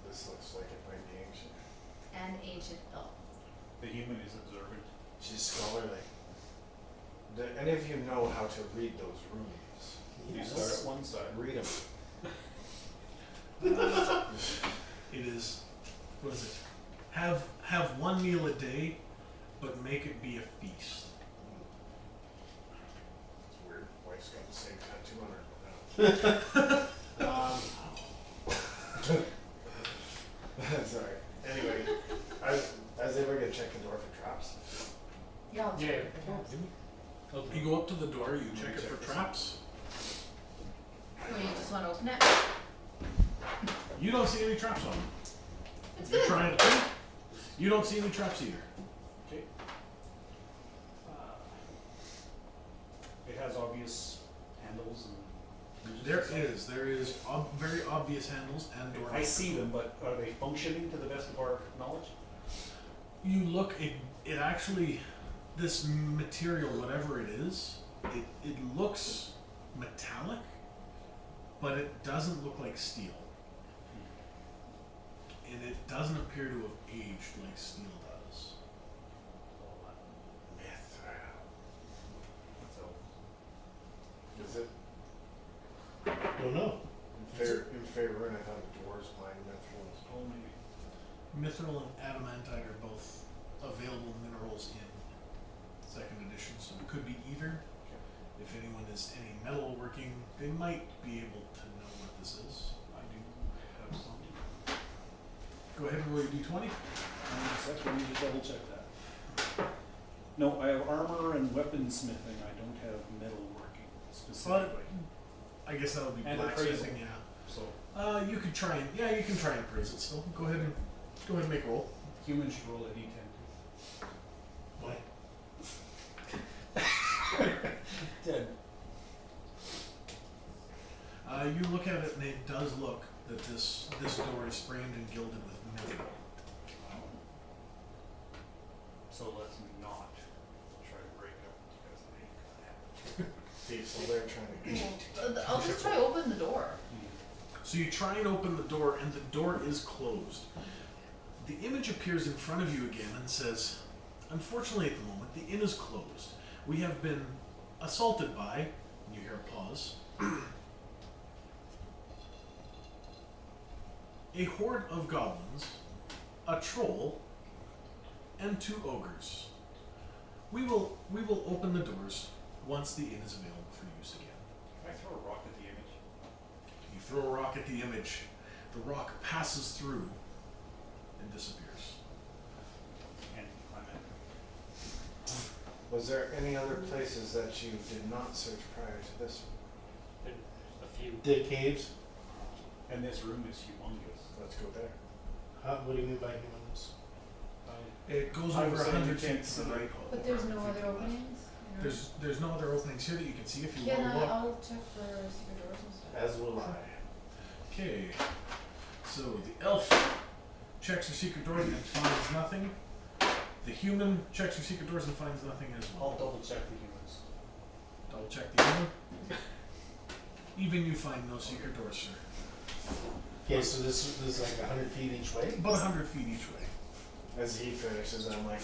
this looks like it might be ancient. And ancient elf. The human is observant. She's scholarly. Do any of you know how to read those runes? You start at one side. Read them. It is, what is it? Have one meal a day, but make it be a feast. It's weird. Wife's got the same tattoo on her. Sorry. Anyway, as they were gonna check the door for traps. Yeah, I'll check Yeah. it for traps. Okay. You go up to the door, you check it for traps. Oh, you just wanna open it? You don't see any traps on it. It's You're good. trying to think. You don't see any traps either. Okay. It has obvious handles and. hinges and There is very obvious handles and door. stuff. I see them, but are they functioning to the best of our knowledge? You look, it actually, this material, whatever it is, it looks metallic, but it doesn't look like steel. And it doesn't appear to have aged like steel does. Mithril. So, Is it? Don't know. In favor, and I thought the dwarves mine mithril. oh, maybe. Mithril and adamantite are both available minerals in second edition, so it could be either. If anyone is any metalworking, they might be able to know what this is. I do have some. Go ahead and roll your d20. Second, let me just double check that. No, I have armor and weaponsmithing. I don't have metalworking specifically. I guess that would be And blacksmithing, appraisal. yeah. So You could try and you can try and appraise it still. Go ahead and make a roll. humans should roll a d10. Why? 10. You look at it and it does look that this door is framed and gilded with mithril. So let's not try to break it up because it ain't gonna happen. See, so they're trying to. I'll just try to open the door. So you try and open the door and the door is closed. The image appears in front of you again and says, unfortunately at the moment, the inn is closed. We have been assaulted by, and you hear a pause, a horde of goblins, a troll, and 2 ogres. We will open the doors once the inn is available for use again. Can I throw a rock at the image? You throw a rock at the image, the rock passes through and disappears. And climb in. Was there any other places that you did not search prior to this? There's a few. The caves? And this room is humongous. Let's go there. What do you mean by humans? It goes I over was saying 100 you can't feet to the see. right. But there's no other openings? There's no other openings here that you can see if you Can want to look. I'll check for secret doors and stuff. As will I. Okay, so the elf checks her secret doors and finds nothing. The human checks her secret doors and finds nothing as I'll well. double check the humans. Double check the human. Even you find no secret doors, sir. Okay, so this is like 100 feet each way? About 100 feet each way. As he finishes, I'm like,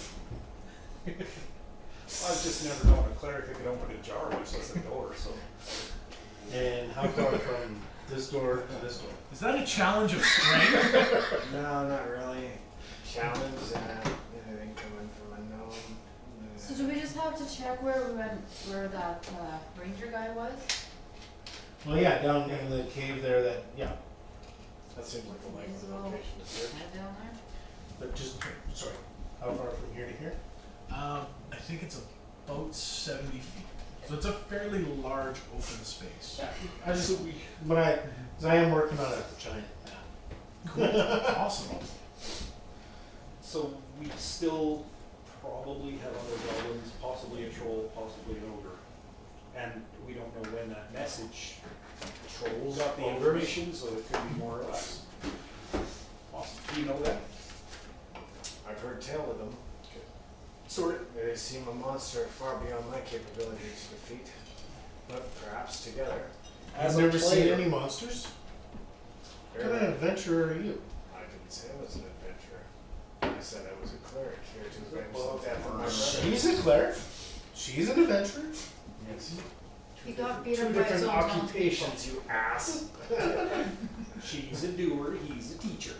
I've just never known a cleric that could open a jar, much less a door, so. And how far from this door to this door? Is that a challenge of strength? no, not really. Challenge, anything coming from unknown. So do we just have to check where we went, where that ranger guy was? Well, yeah, down in the cave there that, yeah. That seems like a likely Is it all- location to search. Head down there? But just, sorry, how far from here to here? I think it's about 70 feet. So it's a fairly large open space. I just, when I am working on a giant map. Cool. Awesome. So we still probably have other goblins, possibly a troll, possibly an ogre. And we don't know when that message Trolls, got the ogres. information, so it could be more or less. Awesome. Do you know that? I've heard tell of them. Sort of. They seem a monster far beyond my capabilities to defeat. But perhaps together. I've a never seen player- any monsters. What kind of adventurer are you? I didn't say I was an adventurer. I said I was a cleric here to avenge the death of my brother. She's a cleric. She's an adventurer. Yes. He got beat Two up by his different own townspeople. occupations, you ass. She's a doer, he's a teacher.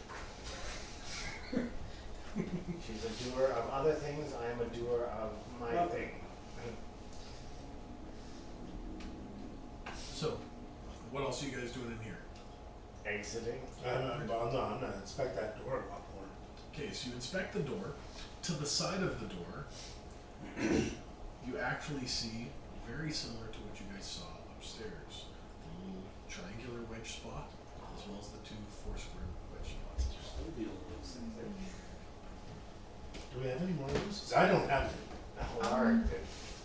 She's a doer of other things, I am a doer of my thing. So, what else are you guys doing in here? Exiting. I'm gonna inspect that door a lot more. Okay, so you inspect the door. To the side of the door, you actually see, very similar to what you guys saw upstairs, the little triangular wedge spot, as well as the 2 4-square wedge spots. Still dealing with those things there. Do we have any more of those? 'Cause I don't have any. Lark.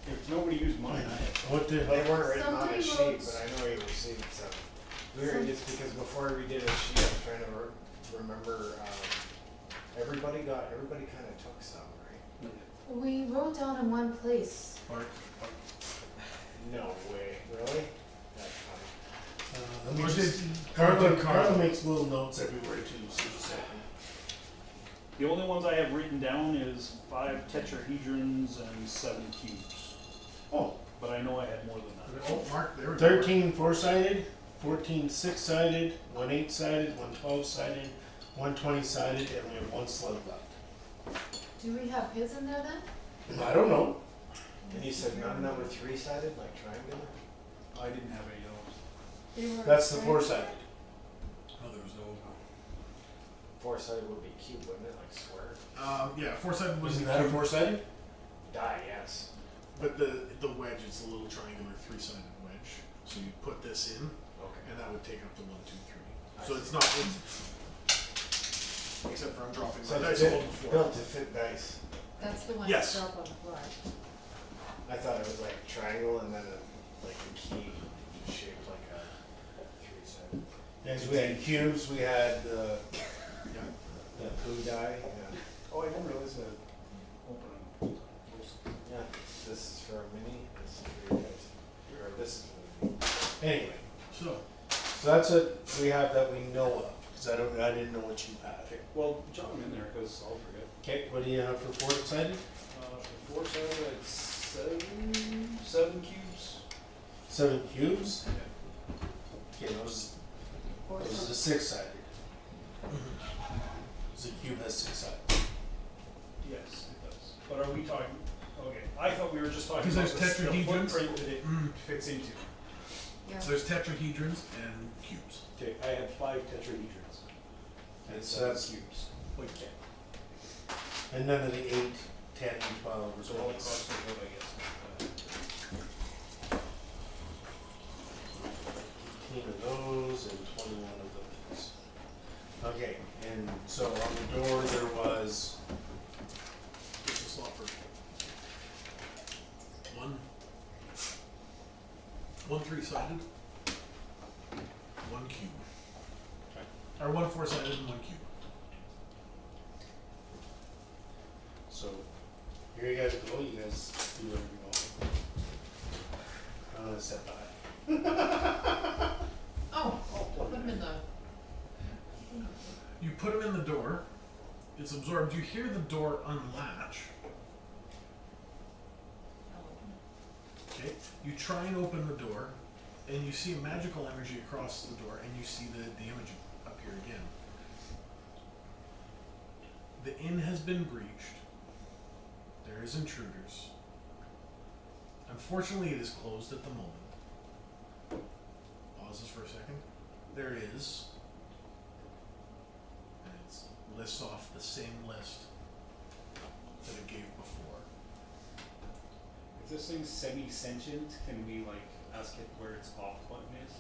If nobody used mine, I have. What the They hell? weren't written on a Somebody sheet, wrote- but I know you received some. Weird, it's because before we did a sheet, I was trying to remember, everybody kind of took some, right? We wrote down in one place. Bart, No way, really? That's funny. Let me Or just. did- Carla, or did Carla- Carla makes little notes everywhere too, so just The only ones I have written down is 5 tetrahedrons and 7 cubes. Oh, But I know I had more than that. oh, Mark, there we go. 13 4-sided, 14 6-sided, 1 8-sided, 1 12-sided, 1 20-sided, and we have 1 slug left. Do we have his in there then? I don't know. And you said none that were 3-sided, like triangular? I didn't have any of They were That's the right? 4-sided. Oh, there was no. 4-sided would be cube, wouldn't it, like square? Yeah, 4-sided was Wasn't that a 4-sided? Die, yes. but the wedge is a little triangular 3-sided wedge. So you put this in, Okay. and that would take up to 1, 2, 3. I So see. it's not. Except for I'm dropping So my it's dice a little before. built to fit dice. That's the one Yes. that's up on the floor. I thought it was like triangle and then like a key shaped like a 3-sided. Yes, we had cubes, we had Yeah. The poo die, yeah. Oh, I didn't realize that. Open and close. Yeah, this is for a mini, this is for your dice. Or this is for the mini. anyway. So, So that's what we have that we know of, because I didn't know what you had. Okay, well, jot them in there, because I'll forget. Okay, what do you have for 4-sided? For 4-sided, I had 7 cubes. 7 cubes? Yeah. Okay, those Or is a something. 6-sided. The cube has 6 sides. Yes, it does. But are we talking, okay, I thought we were just talking Because about there's the tetrahedrons. footprint that it fits into. Yeah. so there's tetrahedrons and cubes. Okay, I had 5 tetrahedrons. And so 7 that's, cubes. Okay. and none of the 8, 10, and 12 or So all so. across the board, I guess. 18 of those and 21 of those. Okay, and so on the door there was, Just a slot for one 3-sided, 1 cube. Or 1 4-sided and 1 cube. so here you guys go, you guys do whatever you want. I'm gonna step by. Oh, put him in the. You put them in the door. It's absorbed. You hear the door unlatch. Okay. You try and open the door, and you see a magical energy across the door, and you see the image appear again. The inn has been breached. There is intruders. Unfortunately, it is closed at the moment. Pauses for a second. There is, and it lists off the same list that it gave before. If this thing's semi-sentient, can we like ask it where its off button is?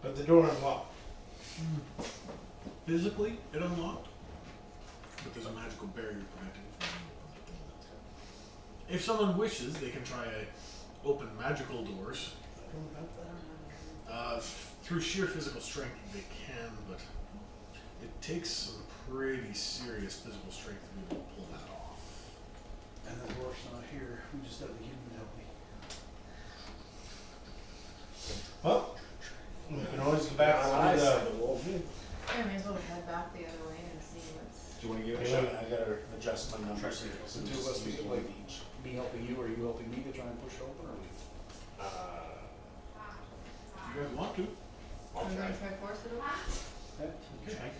But the door unlocked. Physically, it unlocked, but there's a magical barrier preventing it from being opened at the moment. If someone wishes, they can try open magical doors. Through sheer physical strength, they can, but it takes some pretty serious physical strength to be able to pull that off. And the dwarf's not here. We just have the human help me. Well, we can always go back I to said the. the wolf. I may as well head back the other way and see what's. Do you want to give it a Hang on, shot? I gotta adjust my numbers here. So two of us, we could, like, me helping you, or you helping me to try and push it open, or we? If you guys want to. I'll Are we try. gonna try force it open? Okay.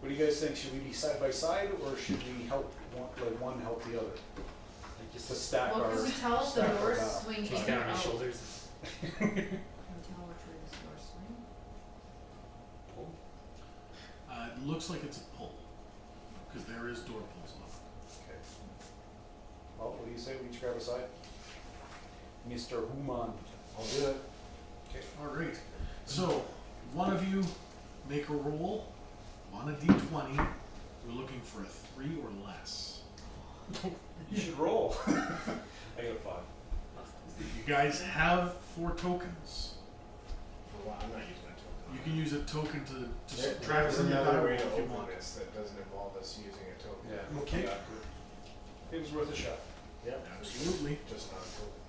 What do you guys think? Should we be side by side, or should we help one help the other Like just to stack Well, our? can we tell if the stack our doors battle? swing in just or down on his out? shoulders. Can we tell which way the doors swing? Pull. It looks like it's a pull, because there is door pulls on it. Okay. Well, what do you say? We each grab a side. Mr. Human. I'll do it. Okay. All right. So, one of you make a roll on a d20. We're looking for a 3 or less. You should roll. I got a 5. You guys have 4 tokens. For what? I'm not using my token. You can use a token to There- subtract There's from your die another roll way to if you open want. this that doesn't involve us using a token. Yeah. Okay. It was worth a shot. Yep. Absolutely. Just not a token.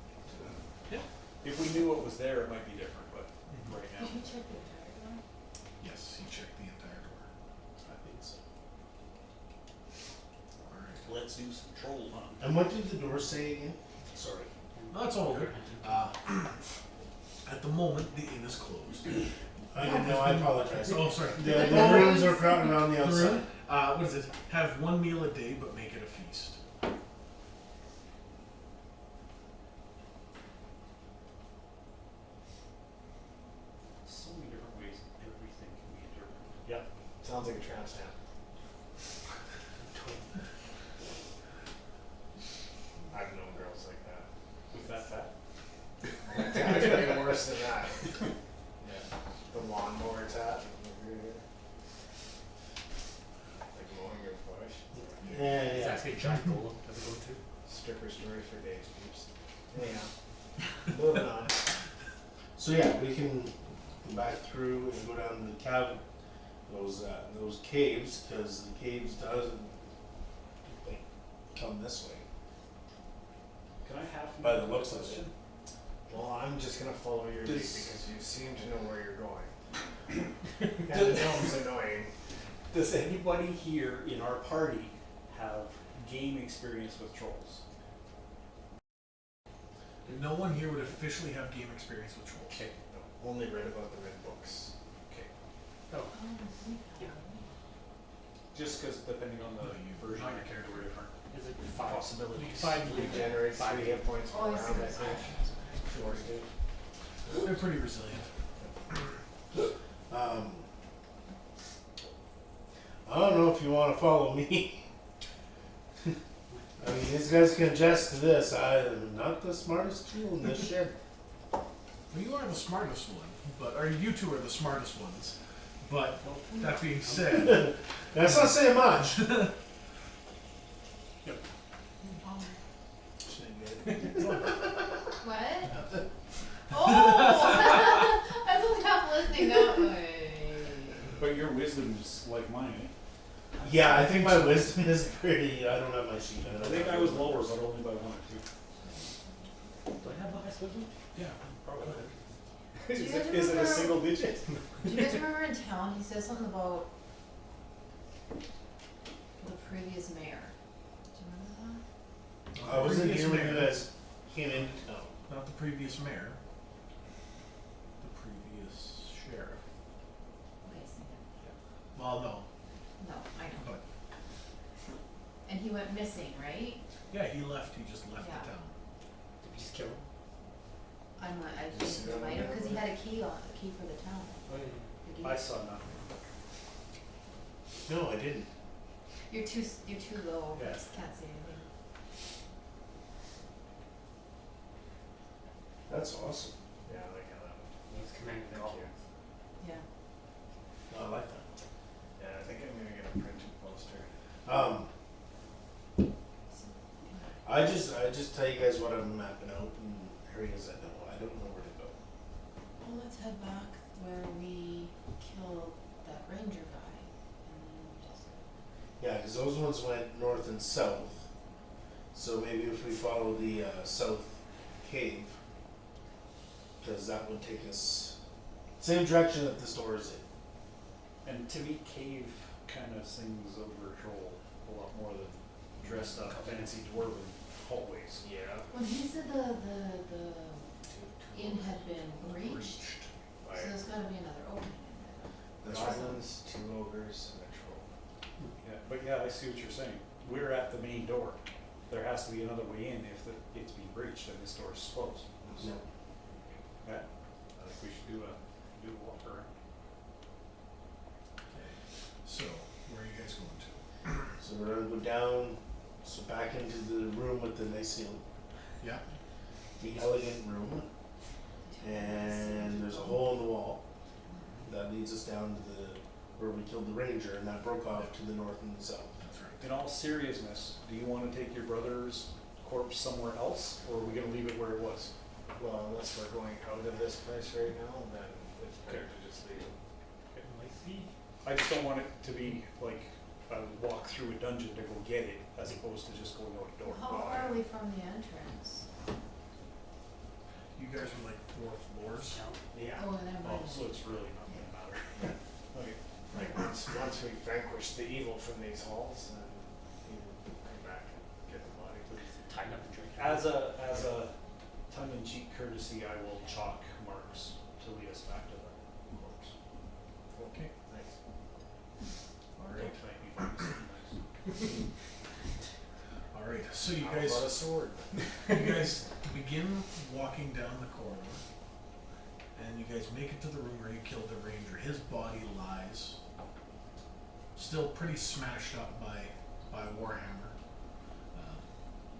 If we knew what was there, it might be different, but right now, Did you check the entire door? Yes, he checked the entire door. I think so. All right. Let's do some troll hunt. And what did the door say again? Sorry. No, that's all good. At the moment, the inn is closed. I didn't know, I apologize. Oh, sorry. The Oh, rooms it's- are crowded around the The outside. room, what is it? Have 1 meal a day, but make it a feast. So many different ways everything can be interpreted. Yeah. Sounds like a tramp stamp. I've known girls like that. With that fat? It's way worse than that. Yeah. The lawnmower tat over here. Like mowing your bush. Yeah, It's yeah. actually a giant golem that we go through. Stripper story for days, peeps. Yeah. Moving on. So yeah, we can go back through and go down to the cabin, those caves, because the caves doesn't like come this way. Can I have By the looks of question? Well, I'm just gonna follow your lead Does- because you seem to know where you're going. And the gnome's annoying. Does anybody here in our party have game experience with trolls? No one here would officially have game experience with trolls. Okay. No, only read about them in books. Okay. Oh, Yeah. Just because depending on the No, you- version not of your your character, we're different is it 5? possibilities. 5 Regenerates 3 hit points per Oh, I round, see. I think. Force do. They're pretty resilient. I don't know if you want to follow me. I mean, these guys can adjust to this. I am not the smartest tool in this shed. Well, you are the smartest one, but or you two are the smartest ones. But that being said, That's not saying much. What? Oh! I was only half listening that way. But your wisdom is like mine, eh? Yeah, I think my wisdom is pretty. I don't have my sheet. I think I was lower, but only by 1 or 2. Do I have the highest wisdom? yeah. Probably. Do you Is guys it a remember- single digit? Do you guys remember in town, he said something about the previous mayor? Do you remember that? I wasn't Previous here when you mayor. guys came into town. Not the previous mayor. The previous sheriff. Okay, so Well, no, no, I know. but And he went missing, right? yeah, he left. He just left Yeah. the town. Did we just kill him? I You see think that he might on have, there? because he had a key for the town. Oh, yeah. The gate. I saw nothing. No, I didn't. You're too low, Yeah. just can't see anything. That's awesome. Yeah, I like how that one. He's commanding the Thank call. you. Yeah. I like that. Yeah, I think I'm gonna get a printed poster. I just tell you guys what I'm mapping out and areas I don't know where to go. Well, let's head back where we killed that ranger guy, and then just. Yeah, because those ones went north and south. So maybe if we follow the south cave, because that would take us same direction that this door is in. And to me, cave kind of sings over troll a lot more than dressed up fancy dwarven hallways. Yeah. When he said the inn had been breached, so there's gotta be another opening in there. That's right. Goblins, 2 ogres, and a troll. Yeah, but yeah, I see what you're saying. We're at the main door. There has to be another way in if it's been breached and this door is closed. No. Yeah, I think we should do a walk around. So, where are you guys going to? So we're gonna go down, so back into the room with the nice ceiling, Yeah, the elegant room, and there's a hole in the wall that leads us down to the where we killed the ranger, and that broke off to the north and the south. that's right. In all seriousness, do you want to take your brother's corpse somewhere else, or are we gonna leave it where it was? Well, unless we're going out of this place right now, then it's better to just leave it. It might be. I just don't want it to be like a walk through a dungeon to go get it, as opposed to just going out a door. How far are we from the entrance? You guys are like 4 floors. Yeah. Oh, never Oh, mind. so it's really not gonna matter. Okay. Like once we vanquish the evil from these halls, then you can come back and get the body. Tighten up the drink. As a tongue-in-cheek courtesy, I will chalk marks to lead us back to the corpse. Okay. Nice. Alright. Don't thank me for this, nice. Alright, so you How guys, about a sword? you guys begin walking down the corridor, and you guys make it to the room where you killed the ranger. His body lies, still pretty smashed up by Warhammer,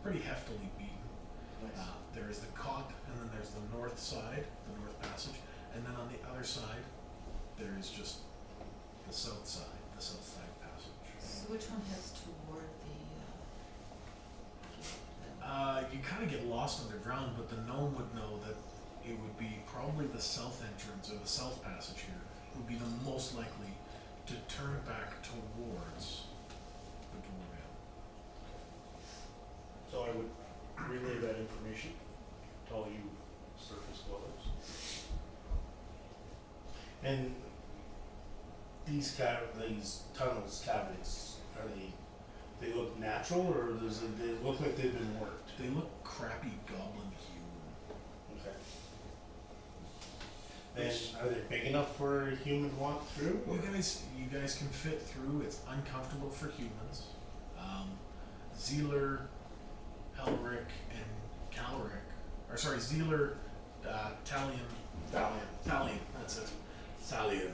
pretty heftily beaten. Nice. There is the cot, and then there's the north side, the north passage, and then on the other side, there is just the south side passage. So which one heads toward You kind of get lost underground, but the gnome would know that it would be probably the south entrance or the south passage here would be the most likely to turn back towards the dwarven. So I would relay that information to all you surface dwellers. And these tunnels, cavities, are they look natural, or they look like they've been worked? They look crappy goblin hewn. Okay. And are they big enough for a human to walk through? or- You guys can fit through. It's uncomfortable for humans. Zealer, Helric, and Calric, or sorry, Zealer, Talion, Thalion, that's it. Thalion.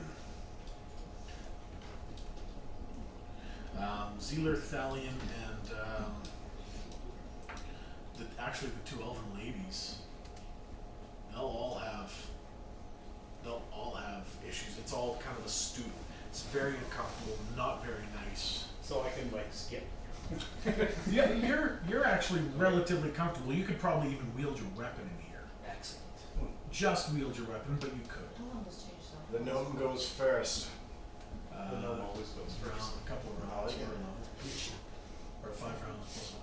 Zealer, Thalion, and actually the 2 elven ladies, they'll all have issues. It's all kind of a stew. It's very uncomfortable, not very nice. So I can like skip. Yeah, you're actually relatively comfortable. You could probably even wield your weapon in here. Excellent. Just wield your weapon, but you could. How long does change that? The gnome goes first. The gnome always goes round, first. a couple of rounds per round. Or 5 rounds plus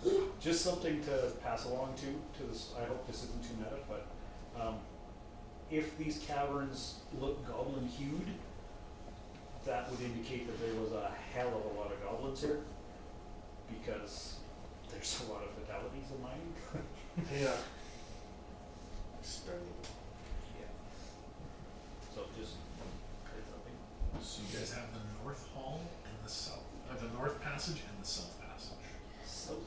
1 round. Just something to pass along to this. I hope this isn't too meta, but if these caverns look goblin hued, that would indicate that there was a hell of a lot of goblins here, because there's a lot of fatalities in mining. Yeah. So just something. So you guys have the north hall and the south, or the north passage and the south passage. South.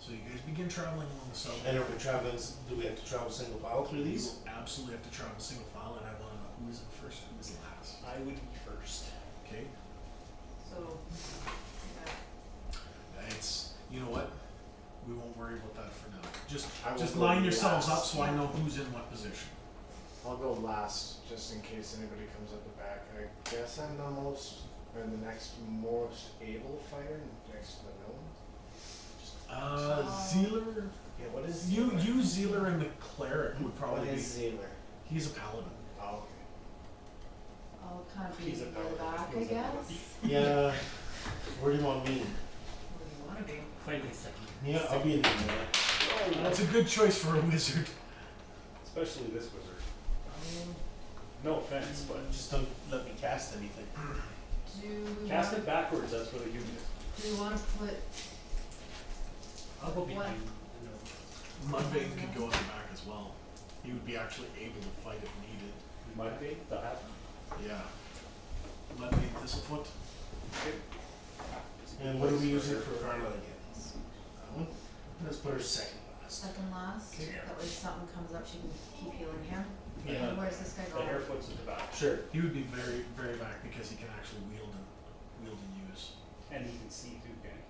So you guys begin traveling along the south. And are we traveling, do we have to travel single file through You these? will absolutely have to travel single file, and I want to know who is in first, who is last. I would be first. Okay? So, It's, you know what? We won't worry about that for now. I will Just go line yourselves up last. so I know who's in what position. I'll go last, just in case anybody comes up the back. I guess I'm the most, or the next most able fighter next to the gnome. Zealer. Yeah, what is You, Zealer? Zealer and the cleric would probably What be. is Zealer? He's a paladin. Oh, okay. I'll kind of be He's a in the paladin. back, I He's a guess. Yeah. Where do you want me? Where do you wanna be? Find me second. Yeah, I'll be in the middle. That's a good choice for a wizard. Especially this wizard. No offense, but Just don't let me cast anything. Do we cast wanna, it backwards, that's really you. do we wanna put, I'll go What? behind. Mudvayne could go in the back as well. He would be actually able to fight if needed. Might be, the half. Yeah. Mudvayne Thistlefoot. And what do we use it for Carla again? That one? Let's put her second last. second last? Okay. That way if something comes up, she can keep healing him. Yeah. Where's this guy The going? hairfoot's at the back, Sure. He would be very, very back because he can actually wield and use. and he can see too, can he?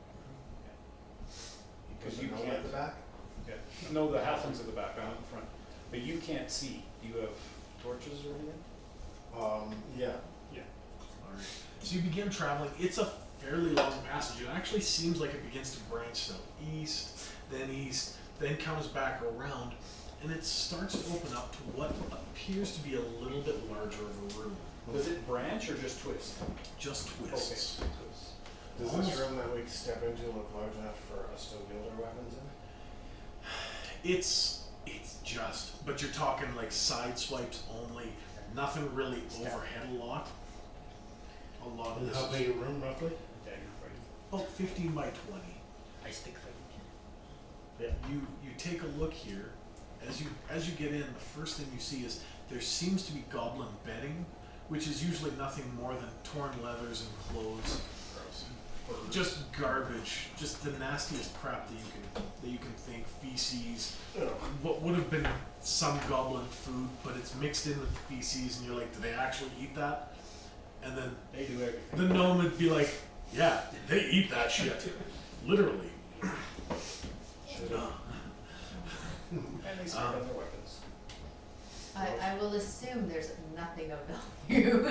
Because Put you the gnome can't. at the back? Yeah. No, the halfling's at the back, I'm at the front. But you can't see. Do you have torches or anything? Yeah. Alright. So you begin traveling. It's a fairly long passage. It actually seems like it begins to branch east, then comes back around, and it starts to open up to what appears to be a little bit larger of a room. Does it branch or just twist? Just twists. Okay. Does Almost- this room that we step into look large enough for us to wield our weapons in? It's just, but you're talking like side swipes only, nothing really overhead a lot. A lot of And this how is big a room roughly? Dagger fighting. about 15 by 20. I stick fighting. You take a look here. As you get in, the first thing you see is there seems to be goblin bedding, which is usually nothing more than torn leathers and clothes. Just garbage, just the nastiest crap that you can think. Feces, what would have been some goblin food, but it's mixed in with the feces, and you're like, do they actually eat that? And then They do everything. the gnome would be like, yeah, they eat that shit, literally. And they spend on their weapons. I will assume there's nothing of value.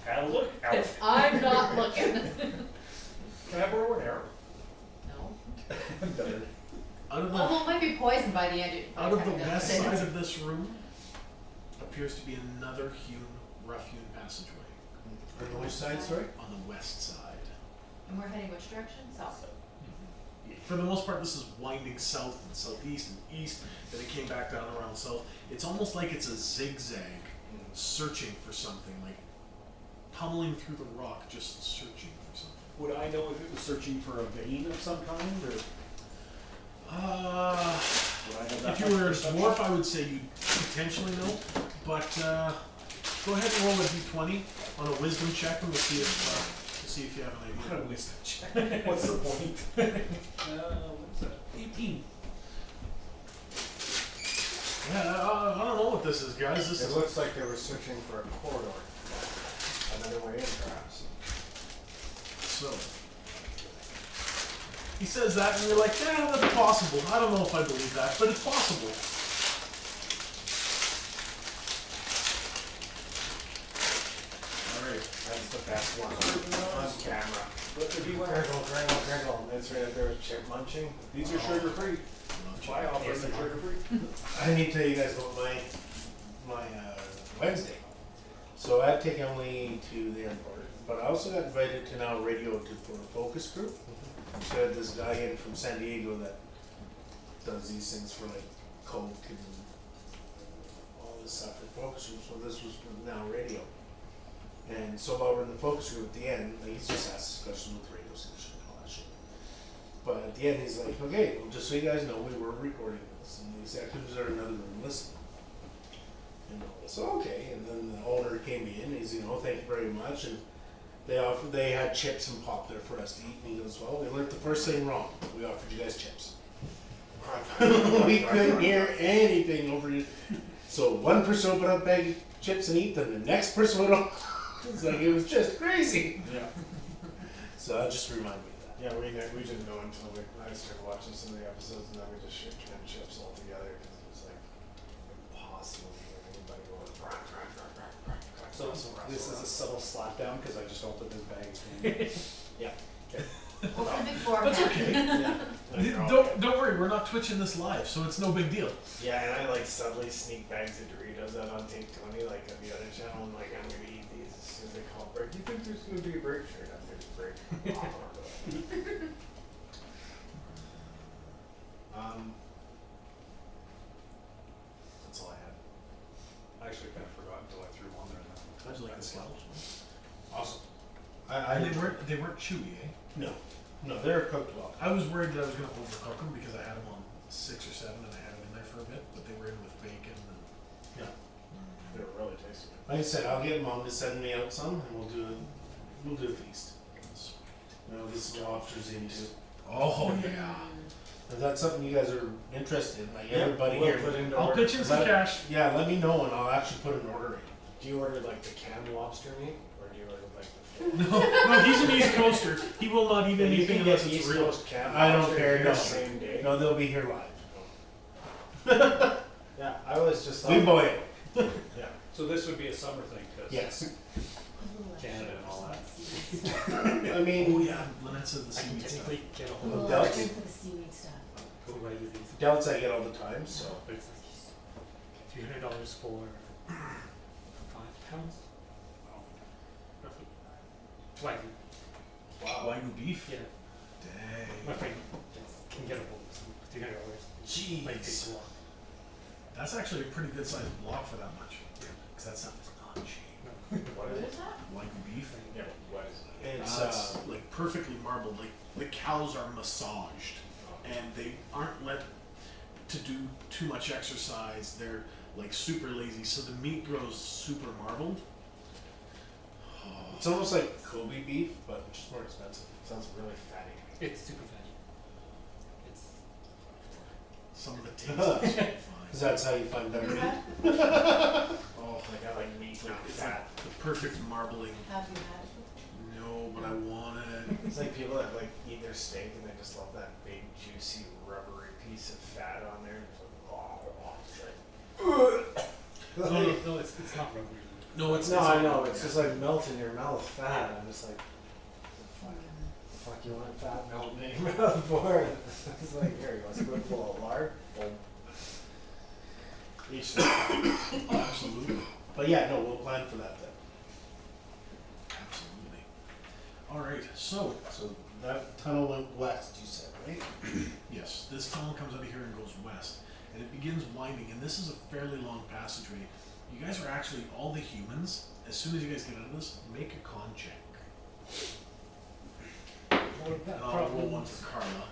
Have a look, If Alf. I'm not looking. Can I borrow an arrow? No. Better. Out of the Although it might be poisoned by the end. Out of the west side of this room appears to be another rough hewn passageway On the which side, sorry? on the west side. And we're heading which direction? South. For the most part, this is winding south and southeast and east, then it came back down around south. It's almost like it's a zigzag, searching for something, like pummeling through the rock, just searching for something. Would I know if it was searching for a vein of some kind, or would I know that If you much were a perception? dwarf, I would say you potentially know, but go ahead and roll a d20 on a wisdom check and we'll see if you have an What idea. kind of wisdom check? What's the point? What's that? 18. Yeah, I don't know what this is, guys. This It is looks like they were searching for a corridor. Another way in, perhaps. so. He says that, and you're like, yeah, that's possible. I don't know if I believe that, but it's possible. All right. That's the best one on camera. Let there be one. Gurgle, gurgle, gurgle. It's right up there with chip munching. These are sugar free. Why offer them sugar free? I need to tell you guys about my Wednesday. So I've taken only to the airport, but I also got invited to now radio for a focus group. So I had this guy in from San Diego that does these things for like Coke and all this stuff for focus group. So this was for now radio. And so while we're in the focus group at the end, like, he's just asked questions with radio station and all that shit. But at the end, he's like, okay, well, just so you guys know, we were recording this. And he's like, is there another room listening? And I said, okay. And then the owner came in, he's, thank you very much. And they had chips and pop there for us to eat. And he goes, well, we learned the first thing wrong. We offered you guys chips. We couldn't hear anything over it. So one person opened up a bag of chips and eat them. The next person would open. It's like, it was just crazy. Yeah. So that just reminded me of that. Yeah, we didn't know until I started watching some of the episodes, and then we just shit canned chips all together because it was like impossible to hear anybody going. So Russell, this is a Russell. subtle slap down because I just opened this bag again. Yeah. Open beforehand. That's okay. Yeah. Don't worry, we're not twitching this live, so it's no big deal. Yeah, and I like suddenly sneak bags of Doritos out on take 20, like on the other channel. I'm like, I'm gonna eat these as soon as they call break. You think there's gonna be a break? Sure enough, there's a break. That's all I had. I actually kind of forgot until I threw one there. And then How'd you like the scallops? Awesome. And they weren't chewy, eh? No, no, they're cooked well. I was worried that I was gonna overcook them because I had them on 6 or 7 and I had them in there for a bit, but they were in with bacon and. Yeah. They were really tasty. Like I said, I'll get Mom to send me out some, and we'll do a feast. You know, get some lobsters in too. Oh yeah. If that's something you guys are interested in, like Yeah, everybody we'll here. put into I'll order. pitch in some cash. Yeah, let me know, and I'll actually put an order in. Do you order like the canned lobster meat, or do you order like the full? No, he's an East Coaster. He will not eat Yeah, you anything can unless get it's East real. Coast canned I don't lobster care, here no. Same day. No, they'll be here live. Yeah, I was just We thought. boy it. Yeah. So this would be a summer thing, cause Yes. Canada and all that. I mean, Oh yeah, Lynette said the I can seaweed stuff. technically get a We'll hold of Delta. look for the seaweed stuff. who I use these, doubts I get all the time, so. but it's like $300 for 5 pounds. Roughly. Wagyu. Wow. Wagyu beef? Yeah. My Dang. friend can get a hold of some $300. Jeez. Like takes a lot. That's actually a pretty good sized block for that much. Yeah. Because that stuff is not cheap. What is it? that? Wagyu beef? Yeah, what is it? It's It's like perfectly marbled. Like the cows are massaged and they aren't let to do too much exercise. They're like super lazy, so the meat grows super marbled. it's almost like Kobe beef, but just more expensive. Sounds really fatty. It's super fatty. It's Some of the taste is fine. Because that's how you find better You meat. had? Oh, like I like meat, It's not like, it's fat. like the perfect marbling. Have you had it? No, but I want it. It's like people that like eat their steak and they just love that big, juicy, rubbery piece of fat on there. It's like, oh, it's like, no, it's not rubbery. No, it's no, it's I know. It's just like melt in your mouth fat. I'm just like, fuck, Mm. fuck you want fat melting in your mouth for? It's like, here you go, a spoonful of lard. Boom. Each their own. Absolutely. But yeah, no, we'll plan for that then. Absolutely. All right. So So that tunnel went west, you said, right? yes, this tunnel comes out of here and goes west, and it begins winding. And this is a fairly long passageway. You guys are actually all the humans. As soon as you guys get out of this, make a con check. And I'll roll one for Carla.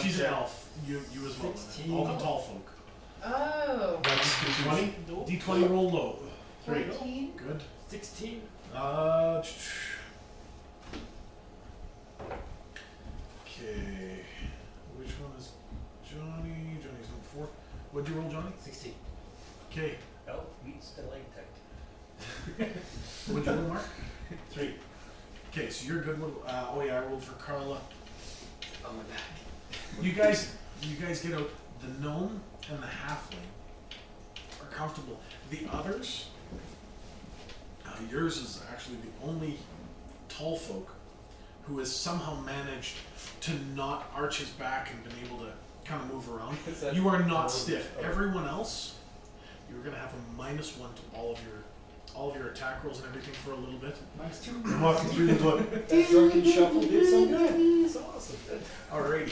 She's an elf. You as well. Lynette. 16. All the tall folk. Oh. That's D20? D20 roll low. 14? Good. 16. Okay. Which one is Johnny? Johnny's number 4. What'd you roll, Johnny? 16. Okay. Elf meets stalactite. What'd you roll, Mark? 3. Okay, so you're good. Oh yeah, I rolled for Carla. On my back. You guys get out. The gnome and the halfling are comfortable. The others, yours is actually the only tall folk who has somehow managed to not arch his back and been able to kind of move around. Is that- You are not stiff. Everyone else, you're gonna have a -1 to all of your attack rolls and everything for a little bit. -2. I'm walking through the door. That drunken shuffle did some good. It's awesome. Alrighty,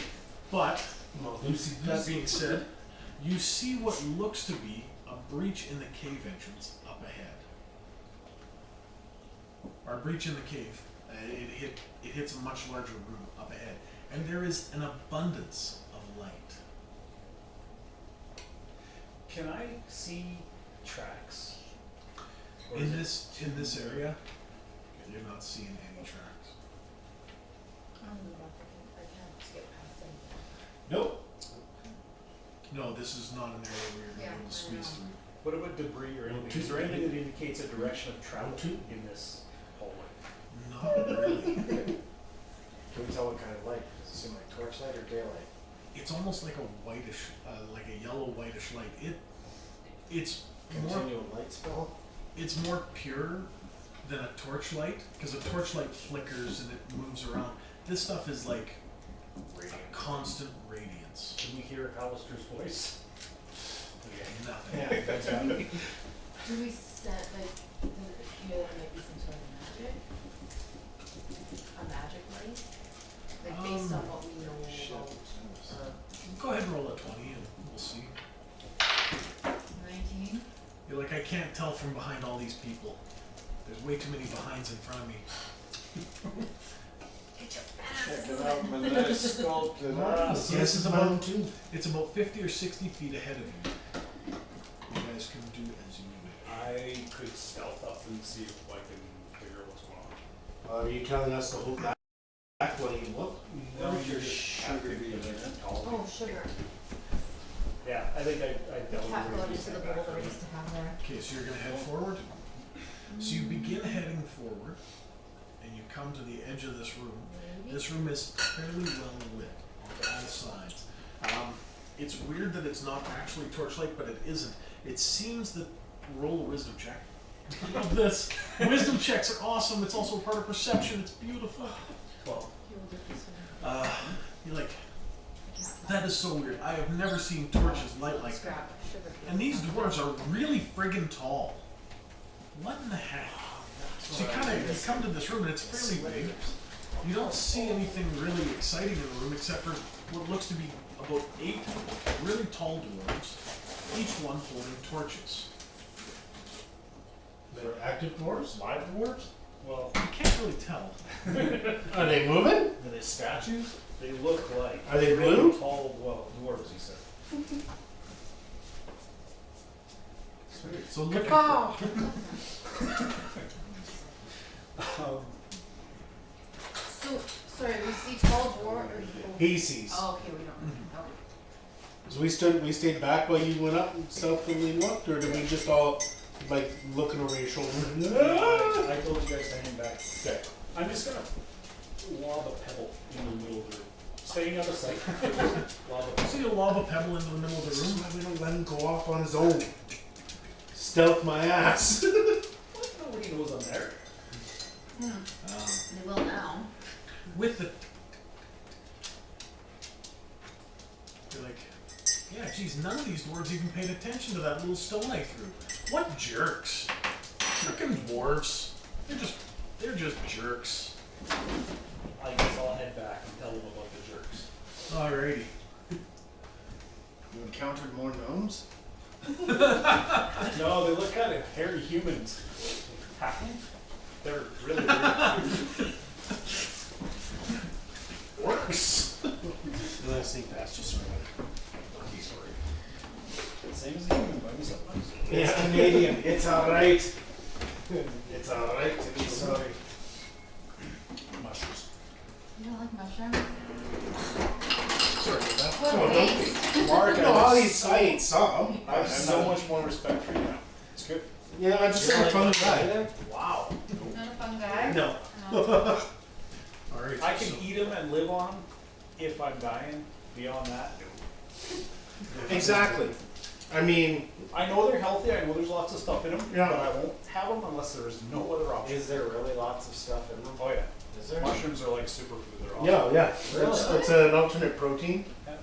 but Well, Lucy, that being said, you see what looks to be a breach in the cave entrance up ahead. Or a breach in the cave. It hits a much larger room up ahead, and there is an abundance of light. Can I see tracks? Or is In it this area, you're not seeing any tracks. I don't know. I can't skip past anything. nope. No, this is not an area where you're gonna be Yeah, able to I squeeze know. through. What about debris or anything? Is there anything that indicates a direction of travel in this hallway? Not really. Can we tell what kind of light? Does it seem like torchlight or daylight? It's almost like a whitish, like a yellow whitish light. It's more. Continuum light spell? it's more pure than a torchlight, because a torchlight flickers and it moves around. This stuff is like constant radiance. Can we hear Alistair's voice? Nothing. Yeah, that's right. Do we set, like, does it appear that might be some sort of magic? A magic light? Like, based on what we know about, Go ahead and roll a 20 and we'll see. 19? You're like, I can't tell from behind all these people. There's way too many behinds in front of me. Get your ass Check it moving. out, my nice sculpted ass. Yes, it's mine about too. It's about 50 or 60 feet ahead of you. You guys can do as you wish. I could stealth up and see if I can figure out what's going on. Are you telling us to hold back when you look? No, Where's you're your just sugar happy to be beet? tall. Oh, sugar. Yeah, I think I dealt Cat with going it. into the bowl that we used to have there. Okay, so you're gonna head forward. So you begin heading forward, and you come to the edge of this room. Maybe? This room is fairly well lit on all sides. It's weird that it's not actually torchlight, but it isn't. It seems that roll a wisdom check. I love this. Wisdom checks are awesome. It's also part of perception. It's beautiful. 12. You'll do this one. You're like, Cat that is so weird. I have never seen torches light like that. Scrap sugar beet. And these dwarves are really friggin' tall. What in the heck? So you come to this room and it's fairly big. You don't see anything really exciting in the room except for what looks to be about 8 really tall dwarves, each one holding torches. They're active dwarves? Live dwarves? Well, You can't really tell. Are they moving? Are they statues? they look like. Are they really blue? Tall, well, dwarves, he said. So look at So, sorry, we see tall dwarf or? He sees. Oh, okay, we don't, Mm-hmm. okay. So we stayed back while you went up and stealthily looked, or did we just all like looking over your shoulder? I told you guys to hang back. Okay. I'm just gonna lob a pebble in the middle of the room. Staying out of sight. Lob a pebble. see a lava pebble into the middle of the This is room. why we don't let him go off on his own. Stealth my ass. What? Nobody knows I'm there. They will now. With the you're like, yeah, geez, none of these dwarves even paid attention to that little stone I threw. What jerks! Frickin' dwarves. They're just jerks. I guess I'll head back and tell them about the jerks. Alrighty. You encountered more gnomes? No, they look kind of hairy humans. Halfling? They're really weird. Orcs. And I sneak past you, sorry. Okay, sorry. Same as a human, buddy, sometimes. It's Canadian. It's alright. It's alright to be sorry. Mushrooms. You don't like mushrooms? Sorry about that. What taste? Mark, No, I ate some. I have so much more respect for you now. It's good. Yeah, I just had a fun guy. Wow. Not a fun guy? No. No. Alright. I can so- eat them and live on them if I'm dying. Beyond that, no. Exactly. I mean, I know they're healthy. I know there's lots of stuff in them, Yeah. but I won't have them unless there is no other option. Is there really lots of stuff in them? Oh yeah, Is there? mushrooms are like superfood. They're awesome. yeah. Really? It's an alternate protein. That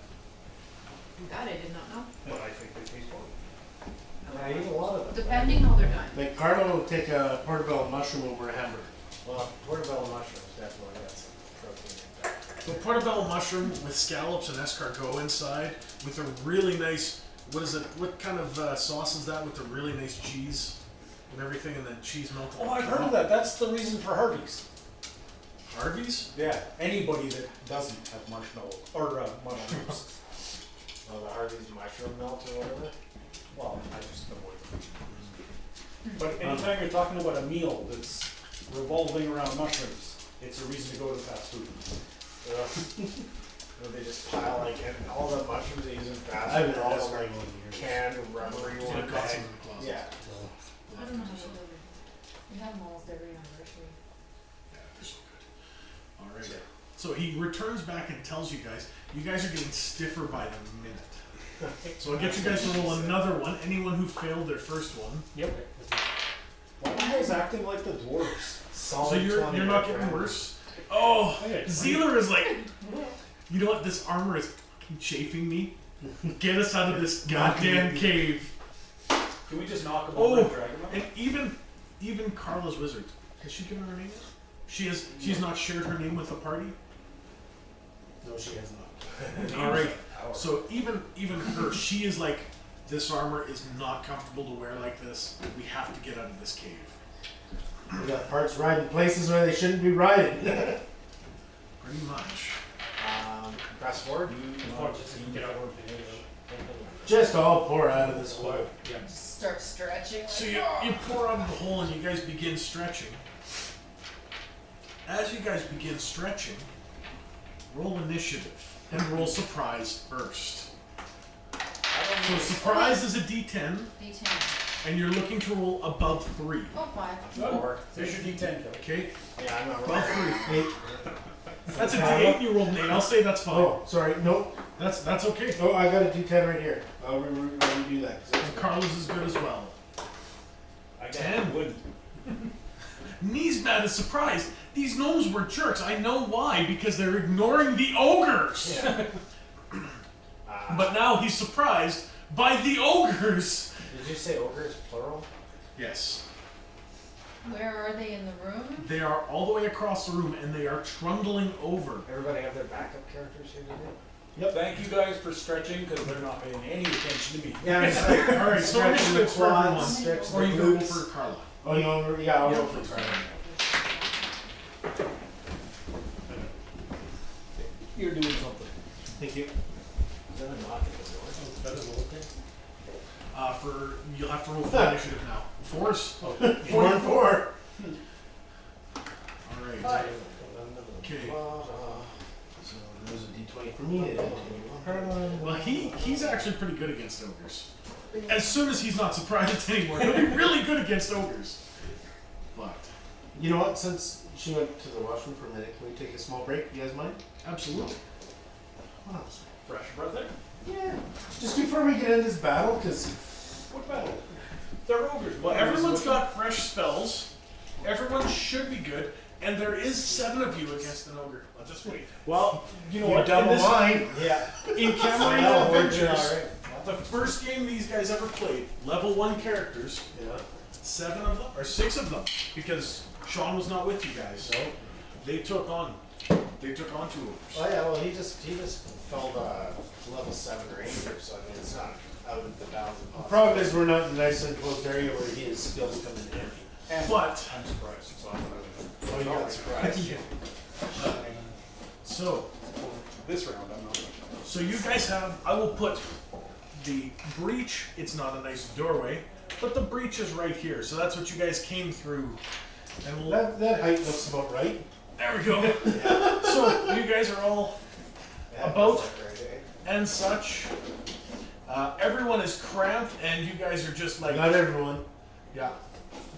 I did not know. But I think they taste good. I eat a lot of them. Depending how they're done. Like Carlo will take a portobello mushroom over a hamburger. Well, portobello mushrooms definitely got some protein in that. So portobello mushroom with scallops and escargot inside, with a really nice, what is it? What kind of sauce is that with the really nice cheese and everything, and then cheese melted? Oh, on I've heard top? of that. That's the reason for Harvey's. Harvey's? Yeah, anybody that doesn't have marshmallow or mushrooms. Well, the Harvey's mushroom melt or whatever. Well, I just avoid them. But anytime you're talking about a meal that's revolving around mushrooms, it's a reason to go to fast food. Where they just pile like all the mushrooms they use in fast I've food are never all like known years. canned rubbery Yeah, one got some bag. in the closet. Yeah. I don't know how she does it. We have them almost every anniversary. Yeah, they're so good. Alright. So he returns back and tells you guys are getting stiffer by the minute. So I'll get you guys to roll another one. Anyone who failed their first one. Yep. guys acting like the dwarves? Solid So you're 20 not my getting friend. worse. Oh, Okay. Zealer is like, you know what? This armor is fucking chafing me. Get us out of this goddamn cave. Can we just knock him Oh, over and drag him out? and even Carla's wizard. Has she given her name yet? She's not shared her name with the party. No, she has not. All right. So even her, she is like, this armor is not comfortable to wear like this. We have to get out of this cave. We got parts riding places where they shouldn't be riding. Pretty much. Press forward. Or just get out. Just all pour out of this hole. Yeah. Just start stretching. Like, So you pour out of the hole and you guys begin stretching. As you guys begin stretching, roll initiative and roll surprise first. So surprise is a D10, D10. and you're looking to roll above 3. Oh, 5. 4. There's your D10, Kelly. Okay? Yeah, I'm not Above rolling. 3. 8. That's a D8. You rolled an 8. I'll say that's fine. Oh, sorry. Nope. That's okay. Oh, I got a D10 right here. I'll redo that. And Carlos is good as well. I got 10. wood. Neesmat is surprised. These gnomes were jerks. I know why, because they're ignoring the ogres. Yeah. But now he's surprised by the ogres. Did you say ogre is plural? Yes. Where are they in the room? They are all the way across the room and they are trundling over. Everybody have their backup characters here today? Thank you guys for stretching because they're not paying any attention to me. Yeah, I'm just like, Alright, so stretch the initiatives for everyone. quads, stretch Or the you can roll glutes. for Carla. Oh, you want to? Yeah, I'll Yeah, roll for please. Friday. You're doing something. Thank you. Is that a knock at the door? That is one thing. You'll have to roll for initiative now. Force. Oh, 4 and 4. Alright. Okay. So there's a D20 for me. Well, he's actually pretty good against ogres. As soon as he's not surprised anymore, he'll be really good against ogres. But You know what? Since she went to the washroom for a minute, can we take a small break? You guys mind? absolutely. Fresh breath air. Yeah. Just before we get into this battle, because What battle? They're ogres. Well, everyone's got fresh spells. Everyone should be good. And there is 7 of you against an ogre. I'll just wait. Well, you know you what? double In this- mine. Yeah. In I Camerina know, we're doing Adventures, alright. the first game these guys ever played, level 1 characters, Yeah. 7 of them, or 6 of them, because Sean was not with you guys. No. They took on 2 ogres. Oh yeah, well he just filled level 7 ranger, so I mean it's not out of the bounds of The possibility. problem is we're not in a nice enclosed area where his skills come in handy. And But, I'm surprised. So I'm Oh, you got surprised. so this round, I'm not. So you guys have, I will put the breach, it's not a nice doorway, but the breach is right here. So that's what you guys came through. And we'll, That height looks about right. there we go. So you guys are all Yeah, About- that's like right, eh? and such. Everyone is cramped and you guys are just like, Not everyone. yeah.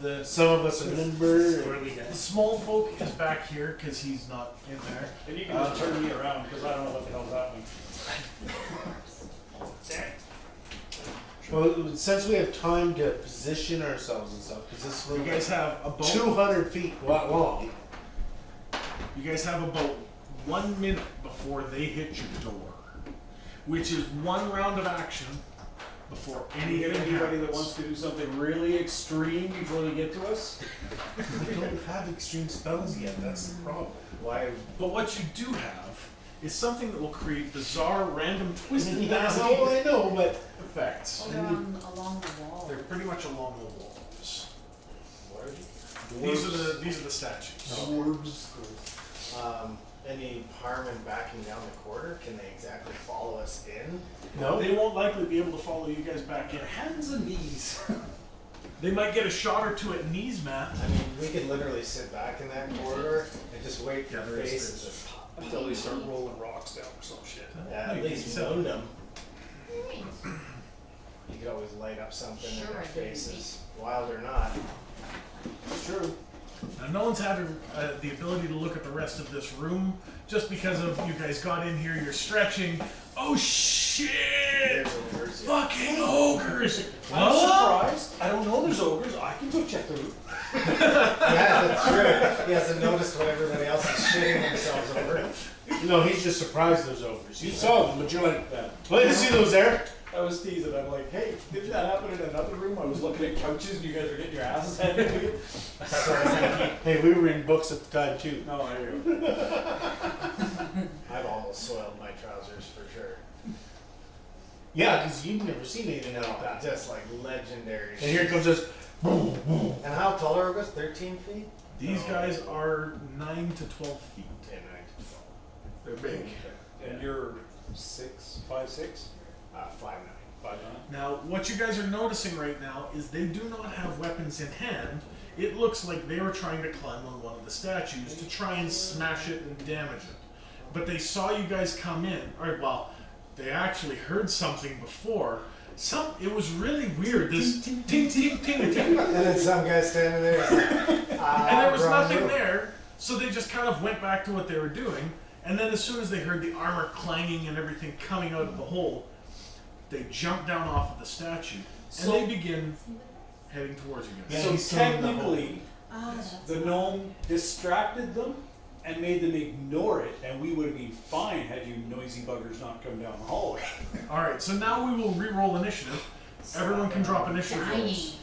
The Some of us are limber. Squirrely The guys. small folk is back here because he's not in there. And you can just turn me around because I don't know what the hell's happening. Well, since we have time to position ourselves and stuff, because this You room guys is have about 200 feet long. You guys have about 1 minute before they hit your door, which is 1 round of action before Can you anything get anybody that happens. wants to do something really extreme before they get to us? We don't have extreme spells yet. That's the problem. Why? But what you do have is something that will create bizarre, random, twisted, Yeah, nasty I know, but effects. Oh, they're along the wall. They're pretty much along the walls. What are These are the statues. Dwarves. Any harm in backing down the quarter? Can they exactly follow us in? no. They won't likely be able to follow you guys back in. Hands and knees. They might get a shot or two at knees, Matt. I mean, we could literally sit back in that corridor and just wait for Yeah, there is- faces to pop. Until they start rolling rocks down or some shit. Yeah, No, at you least can wound them. What do you mean? You could always light up something in Sure, their I didn't faces, wild or not. It's true. Now, no one's had the ability to look at the rest of this room just because of you guys got in here, you're stretching. Oh shit! There's ogres, yeah. Fucking ogres! I'm Huh? surprised. I don't know there's ogres. I can go check the room. Yeah, that's true. He hasn't noticed what everybody else is shitting themselves over. No, he's just surprised there's ogres. You saw them, but you're like, Yeah. well, you see those there? I was teasing. I'm like, hey, didn't that happen in another room? I was looking at couches and you guys were getting your asses handed to you. Hey, we were reading books at the time too. No, there you go. I've almost soiled my trousers for sure. Yeah, because you've never seen anything like No, that. just like legendary. And here comes this. Boom, boom. And how tall are ogres? 13 feet? These guys are 9 to 12 feet. 10, 9, They're big. And you're 5'6"? 5'9". 5'9"? Now, what you guys are noticing right now is they do not have weapons in hand. It looks like they were trying to climb on one of the statues to try and smash it and damage it. But they saw you guys come in, or well, they actually heard something before. It was really weird. This ting ting ting ting ting. And then some guy standing there. And there was wrong nothing room. there, so they just kind of went back to what they were doing. And then as soon as they heard the armor clanging and everything coming out of the hole, they jump down off of the statue and they begin heading towards you guys. Yeah, he's So still in the technically, the gnome distracted them and made them ignore it, and we would have been fine had you noisy buggers not come down the hallway. All right, so now we will re-roll initiative. Everyone can drop initiative Dying. rolls.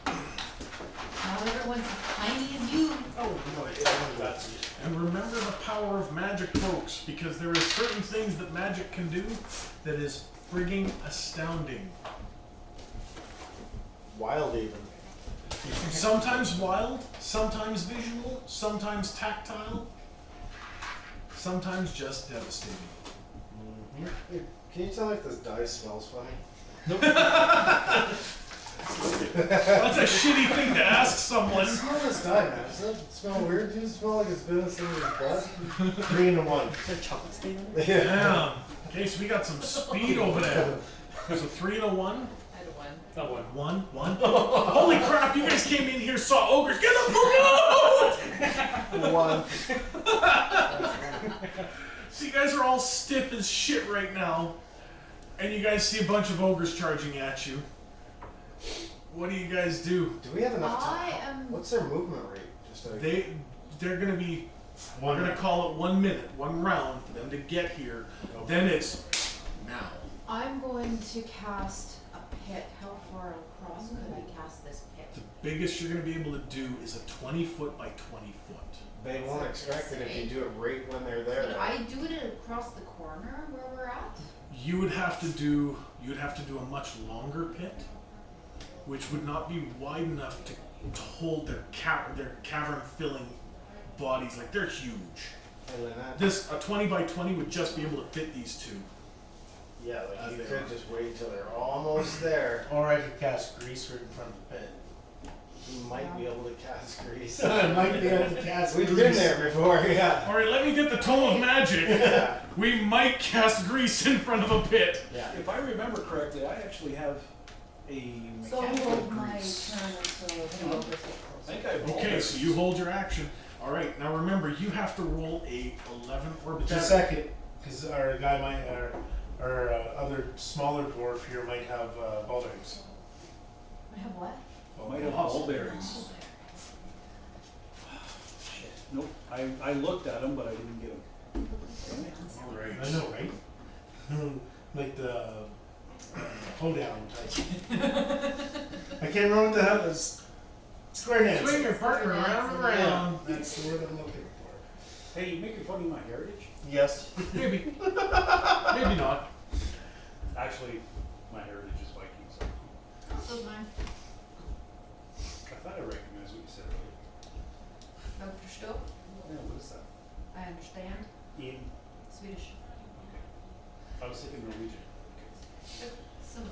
Not everyone's as tiny as you. Oh, no, that's And remember the power of magic, folks, because there are certain things that magic can do that is frigging astounding. Wild even. Sometimes wild, sometimes visual, sometimes tactile, sometimes just devastating. Hey, can you tell if this dye smells funny? That's a shitty thing to ask someone. Smell this dye, man. Does that smell weird? Does it smell like it's been in somebody's blood? 3 and a 1. Is there chocolate stain on it? Yeah. Damn. Okay, so we got some speed over there. So 3 and a 1. I had one. Not one. 1. Holy crap, you guys came in here, saw ogres. Get the fuck out! One. So you guys are all stiff as shit right now. And you guys see a bunch of ogres charging at you. What do you guys do? Do we have enough I time? am. What's their movement rate? Just like, They're gonna be, we're gonna call it 1 minute, 1 round for them to get here. Then it's now. I'm going to cast a pit. How far across could I cast this pit? The biggest you're gonna be able to do is a 20 foot by 20 foot. they won't expect it if you do it right when they're there. Could I do it across the corner where we're at? You would have to do a much longer pit, which would not be wide enough to hold their cavern filling bodies. Like, they're huge. Hey, Lynette. A 20 by 20 would just be able to fit these two. Yeah, like As you they could are. just wait till they're almost there. Or I could cast grease right in front of the pit. You might be able to cast grease. I might be able to cast We've grease. been there before, yeah. All right, let me get the tome of magic. Yeah. We might cast grease in front of a pit. Yeah. If I remember correctly, I actually have a So I'll mechanical hold my grease. turn until the ogres get I closer. think I rolled Okay, it. so you hold your action. All right, now remember, you have to roll a 11 or better. Just a second, because our guy might, our other smaller dwarf here might have ball bearings. I have what? Might have ball bearings. Shit. Nope, I looked at them, but I didn't get them. All right. I know, right? Like the hoedown type. I can't remember what the hell is. Square dance. Swing your partner around and around. That's the word I'm looking for. Hey, you making fun of my heritage? Yes. Maybe. Maybe not. Actually, my heritage is Viking, so So mine. I thought I recognized what you said earlier. Oh, förstå? Yeah, what is that? I understand. In, Swedish. I was thinking Norwegian. Similar.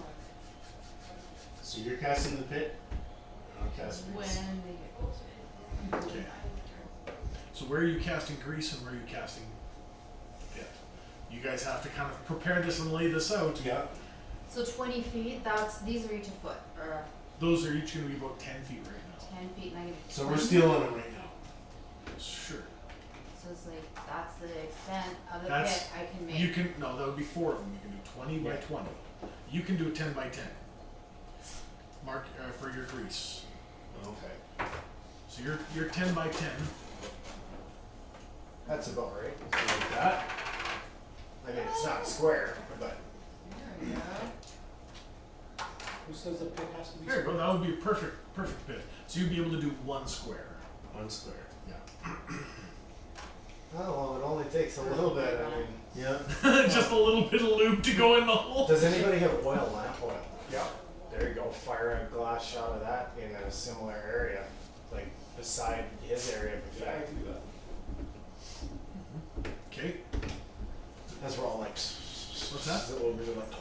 So you're casting the pit? I'll cast When grease. they get closer. Okay. So where are you casting grease and where are you casting pit? You guys have to kind of prepare this and lay this out. Yeah. So 20 feet, these are each a foot, or Those are each going to be about 10 feet right now. 10 feet, and I get So 20. we're stealing them right now. Sure. So it's like, that's the extent of the That's- pit I can make. You can, no, that would be 4 of them. You can do 20 by 20. You can do a 10 by 10. Mark for your grease. Okay. So you're 10 by 10. That's about right. Something like that. I mean, it's not square, but There we go. Who says the pit has to be There you go. square? That would be a perfect pit. So you'd be able to do one square. One square. Yeah. oh well, it only takes a little bit. I mean, Yeah. Just a little bit of lube to go in the hole. does anybody have oil lamp oil? Yeah. There you go. Fire a glass shot of that in a similar area, like beside his area of Yeah, I effect. can do that. Okay. As we're all like, What's that? Over the like,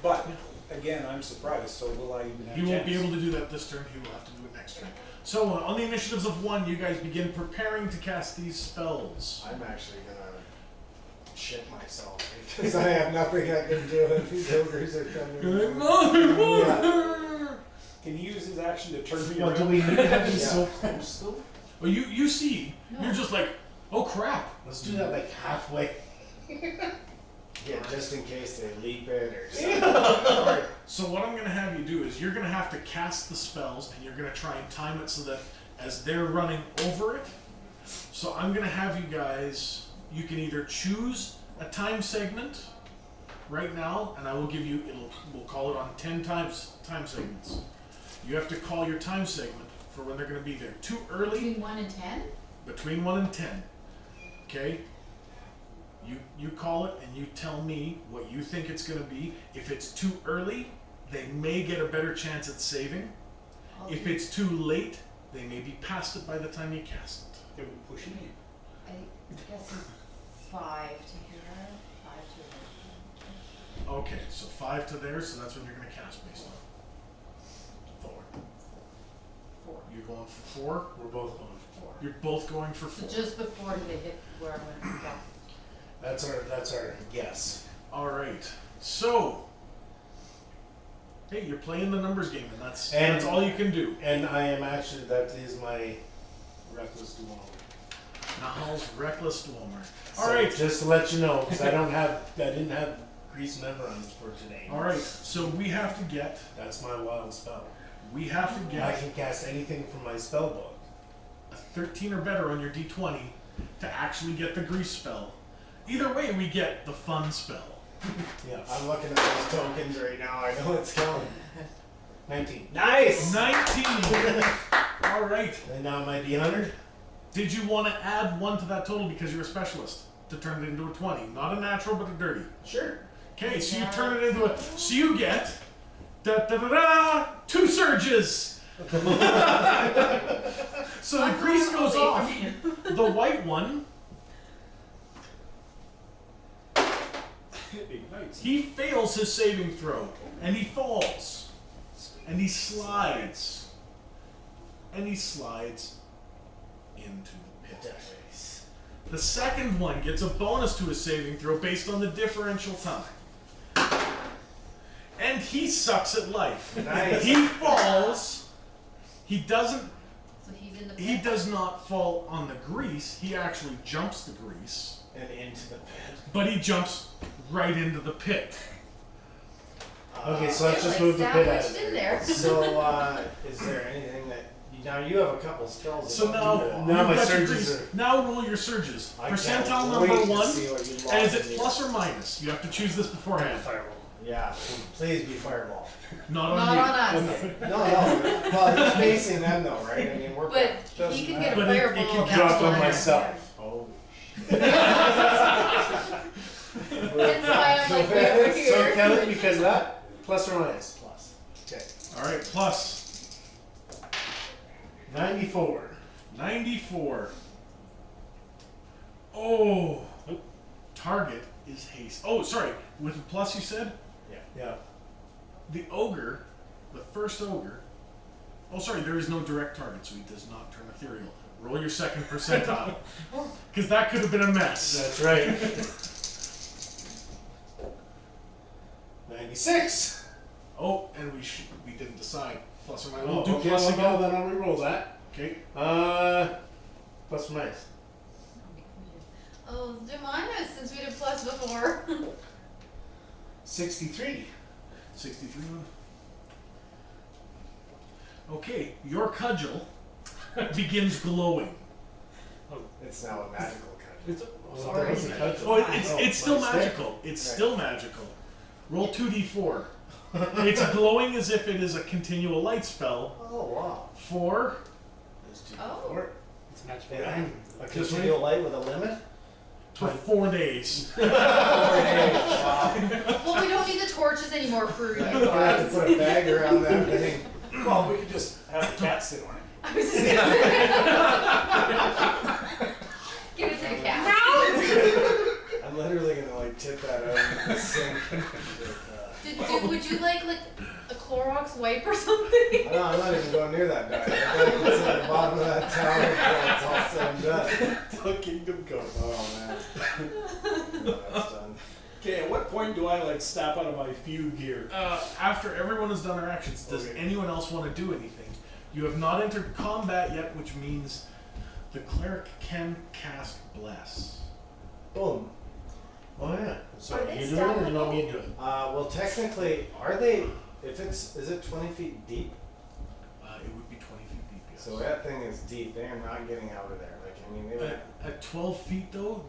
But, again, I'm surprised, so will I even have He won't be chance? able to do that this turn. He will have to do it next turn. So on the initiatives of 1, you guys begin preparing to cast these spells. I'm actually gonna shit myself because I have nothing I can do if these ogres are coming. Yeah. Can he use his action to turn me Well, around? do we need to have these Yeah. so close though? Well, you see, No. you're just like, oh crap. Let's do that like halfway. Yeah, just in case they leap it or something. Alright, so what I'm gonna have you do is you're gonna have to cast the spells and you're gonna try and time it so that as they're running over it. So I'm gonna have you guys, you can either choose a time segment right now, and I will give you, we'll call it on 10 time segments. You have to call your time segment for when they're gonna be there. Too early, Between 1 and 10? between 1 and 10. Okay? You call it and you tell me what you think it's going to be. If it's too early, they may get a better chance at saving. I'll If do- it's too late, they may be past it by the time you cast it. They were pushing me. I guess it's 5 to here, 5 to Okay, so 5 to there, so that's what you're going to cast based on. 4. 4. You're going for 4. We're both going for 4. You're both going for So 4. just before they hit where I'm gonna go. That's our guess. All right. So, hey, you're playing the numbers game, and that's And- all you can do. And I am actually, that is my reckless duel. Niles Reckless Dwemer. So All right. just to let you know, because I didn't have Grease memorized for today. All right. So we have to get. That's my wild spell. We have to I get can cast anything from my spell book. a 13 or better on your d20 to actually get the grease spell. Either way, we get the fun spell. Yeah. I'm looking at those tokens right now. I know it's coming. 19. Nice. 19. All right. And now my D100. Did you want to add 1 to that total because you're a specialist to turn it into a 20? Not a natural, but a dirty. Sure. Okay, so you turn it into a. So you get. Da da da da! 2 surges! So the grease goes off. The white one, Ignites. he fails his saving throw. And he falls. And he slides. And he slides into the pit. Nice. The second one gets a bonus to his saving throw based on the differential time. And he sucks at life. Nice. He falls. He doesn't. So he's in the He pit. does not fall on the grease. He actually jumps the grease. And into the pit. But he jumps right into the pit. Okay, so let's Yeah, just like move the pit out of sandwiched in there. there. So, is there anything that now you have a couple spells? So that now, do that. Now you've my got your surges grease. Now roll your surges. I can't Percentile wait number to 1. see what you And is lost it in plus or minus? You have to choose this beforehand. Fireball. Yeah, please be fireball. Not on Not you. on us. No, well, he's facing them though, right? I mean, we're. But doesn't he can matter. get a But it fireball. can that's drop on fine. myself. Oh. That's why I'm like way over So here. Kelly, because of that, plus or minus? Plus. Okay. All right, plus 94. 94. Oh. Target is haste. Oh, sorry. With a plus, you said? Yeah. The ogre, the first ogre. Oh, sorry, there is no direct target, so he does not turn ethereal. Roll your second percentile. Because that could have been a mess. That's right. 96. Oh, and we didn't decide. Plus or minus. Oh, We'll do okay, plus well, again. no, then I'll reroll that. Okay. Plus or minus. Oh, do minus since we did plus before. 63. 63 one. Okay, your cudgel begins glowing. It's now a magical kind. It's Well, that was a cudgel. Oh, it's still my stick. magical. It's Right. still magical. Roll 2d4. It's glowing as if it is a continual light spell. Oh wow. For There's two Oh. before. it's magical. Yeah. A continual light with a limit? for 4 days. Wow. Well, we don't need the torches anymore for you I have to guys. put a bag around that thing. Well, we could just have the cat sit on it. I was just gonna say. Give it to the cat. I'm literally gonna like tip that out in the sink. Would you like a Clorox wipe or something? No, I'm not even going near that guy. I'm gonna sit at the bottom of that tower until it's all said and done. Till Kingdom Come. Oh man. No, that's done. Okay, at what point do I like snap out of my fugue here? After everyone has done their actions, does Okay. anyone else want to do anything? You have not entered combat yet, which means the cleric can cast Bless. Boom. Oh yeah. So Are they you do it or you want me to do it? Well, technically, are they? If it's, is it 20 feet deep? It would be 20 feet deep, yes. So that thing is deep. They are not getting out of there. Like I mean, they would. At 12 feet though,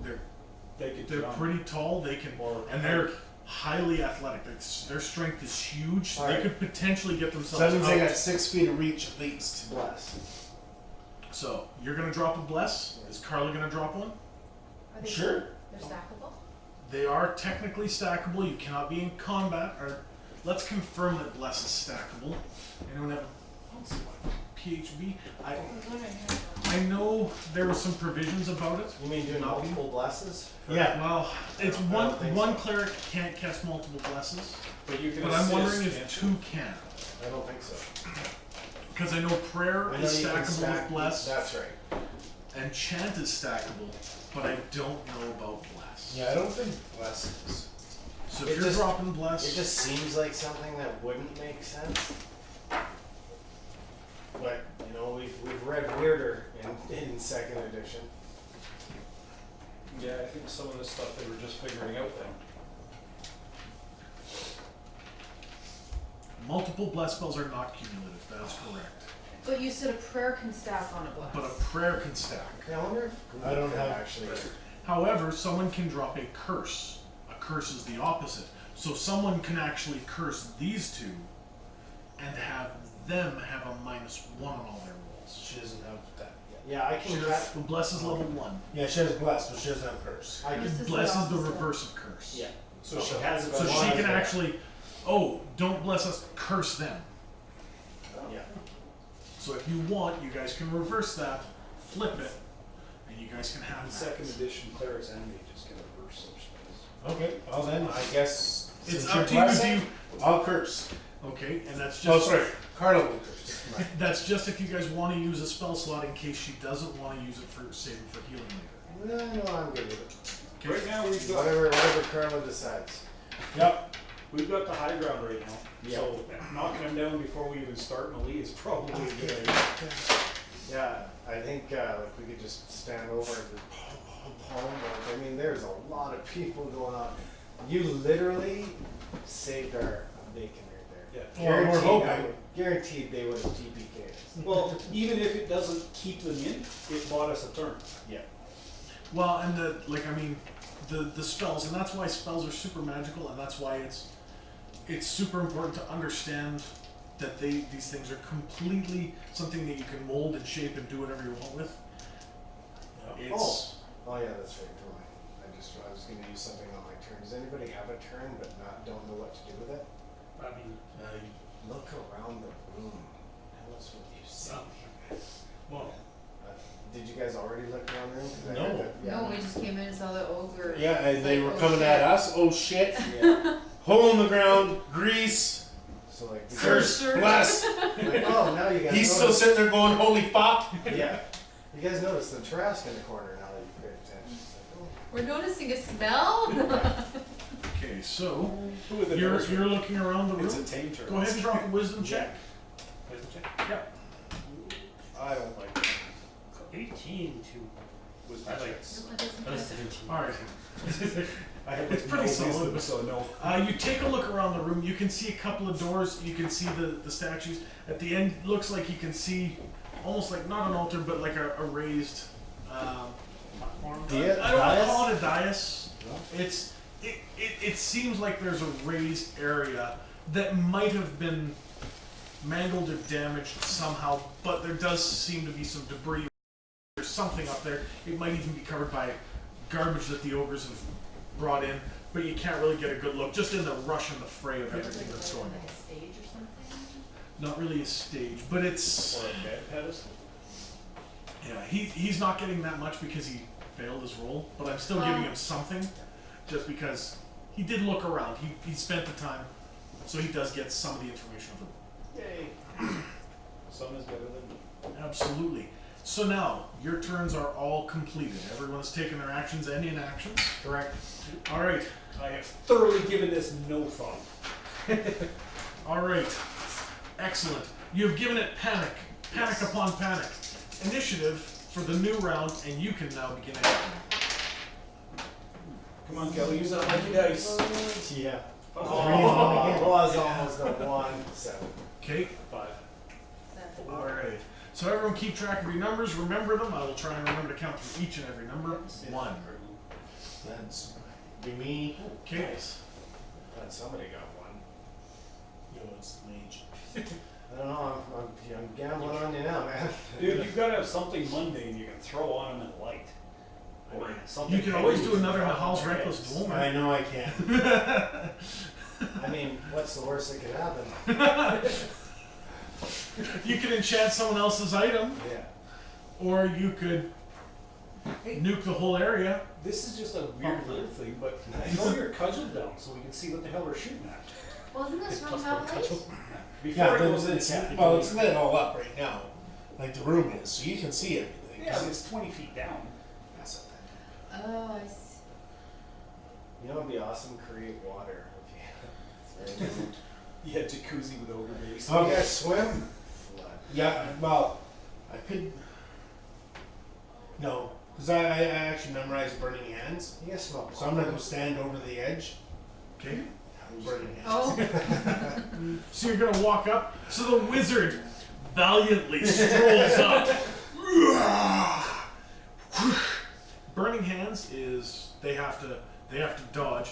They could they're jump. pretty tall. They can, Or- and they're highly athletic. Their strength is huge. So they Alright. could potentially get So themselves that means I out. got 6 feet of reach at least. Bless. So you're gonna drop a Bless. Is Carla gonna drop one? Are they Sure. They're stackable? They are technically stackable. You cannot be in combat. Or let's confirm that Bless is stackable. Anyone have a PHB? I know there were some provisions about it. You mean doing Not multiple blesses? Yeah. Well, it's I don't one think one so. clerik can't cast multiple blesses, But you can but I'm assist, wondering if can't 2 can. I don't think so. Because I know prayer I know is you can stackable stack. with bless, That's right. and chant is stackable, but I don't know about bless. Yeah, I don't think bless is. So It if you're just- dropping bless, It just seems like something that wouldn't make sense. But you know, we've read weirder in second edition. Yeah, I think some of this stuff they were just figuring out then. multiple bless spells are not cumulative. That is correct. But you said a prayer can stack on a bless. But a prayer can stack. Yeah, I wonder if I don't could have- actually. However, someone can drop a curse. A curse is the opposite. So someone can actually curse these two and have them have a -1 on all their rolls. She doesn't have that yet. Yeah, I can. Well, bless is level 1. Yeah, she has bless, but she doesn't have curse. I This can. is Bless is the opposite. reverse of curse. Yeah. So she has it. So on she one can hand. actually, oh, don't bless us, curse them. Yeah. So if you want, you guys can reverse that, flip it, and you guys can have In that. second edition, clerics and mages can reverse their spells. Okay, well then, I guess. It's since up you're to you if blessing, I'll curse. Okay, and that's Oh, just sorry, Carla will curse. that's just if you guys want to use a spell slot in case she doesn't want to use it for saving for healing later. No, I'm good with it. Okay. Right now we've got Whatever Carla decides. Yep. we've got the high ground right now. Yeah. So knocking them down before we even start melee is probably a good idea. Yeah, I think like we could just stand over and palm. I mean, there's a lot of people going on. You literally saved our bacon right there. Yeah. Well, we're hoping. Guaranteed they would have TPK'd us. Well, even if it doesn't keep them in, it bought us a turn. Yeah. Well, and the spells, and that's why spells are super magical, and that's why it's super important to understand that these things are completely something that you can mold and shape and do whatever you want with. It's Oh yeah, that's right. Totally. I was going to use something on my turn. Does anybody have a turn but don't know what to do with it? I mean, Look around the room. Tell us what you see. well, Did you guys already look around the room? 'Cause I No. heard that- yeah. No, we just came in and saw the ogre. Yeah, and they were Like, oh, coming at shit. us. Oh shit. Yeah. Hole in the ground, grease, So like, curse, bless. like, oh, now you guys. He's still notice. sitting there going, holy fuck. Yeah. You guys notice the trash in the corner now that you paid attention. It's like, oh. We're noticing a smell? okay. So Who with the you're nose? looking around the It's a room. tame turn. Go ahead and drop a wisdom check. where's the check? I don't like it. 18 to. With I like- checks. That was 17. All right. I have It's pretty no solid. wisdom, so no. You take a look around the room. You can see a couple of doors. You can see the statues. At the end, looks like you can see almost like not an altar, but like a raised. Platform. I don't want to call it a dais. No? It seems like there's a raised area that might have been mangled or damaged somehow, but there does seem to be some debris. There's something up there. It might even be covered by garbage that the ogres have brought in, but you can't really get a good look just in the rush and the fray of everything that's going Like on. a stage or something? Not really a stage, but it's Or a bed pedestal. yeah. He's not getting that much because he failed his roll, but I'm still giving him something, just because he did look around. He spent the time, so he does get some of the information of it. Yay. Some is better than none. Absolutely. So now, your turns are all completed. Everyone has taken their actions and inactions. Correct. All right. I have thoroughly given this no thought. All right. Excellent. You have given it panic. Panic upon panic. Initiative for the new round, and you can now begin acting. Come on, Kelly, use that lucky dice. Yeah. Oh. It was almost a 1, so. Okay. 5. Seven. All right. So everyone keep track of your numbers. Remember them. I will try and remember to count through each and every number. 1. That's be me. Okay. Glad somebody got 1. You know, it's the mage. I don't know, I'm gambling on you now, man. Dude, you've got to have something mundane you can throw on them in light. Or something You can always heavy do another drop Nahal's on their Reckless heads. Duel, man. I know I can. I mean, what's the worst that could happen? You could enchant someone else's item, Yeah. or you could nuke the whole area. This is just a weird little thing, but throw your cudgel down so we can see what the hell we're shooting at. Well, isn't this from Hellblade? Before Yeah, it goes into it's captivity. well, it's lit all up right now, like the room is, so you can see everything. Yeah, but it's 20 feet down. That's not that Oh, I see. You know what would be awesome? Create water. If you Yeah, jacuzzi with ogre base. you guys swim? Flood. bad. Yeah, well, I could. No, because I actually memorized Burning Hands, You guys smell so I'm gonna go stand over the edge. Okay. Burning Hands. Oh, So you're gonna walk up. So the wizard valiantly strolls up. Burning Hands is they have to dodge.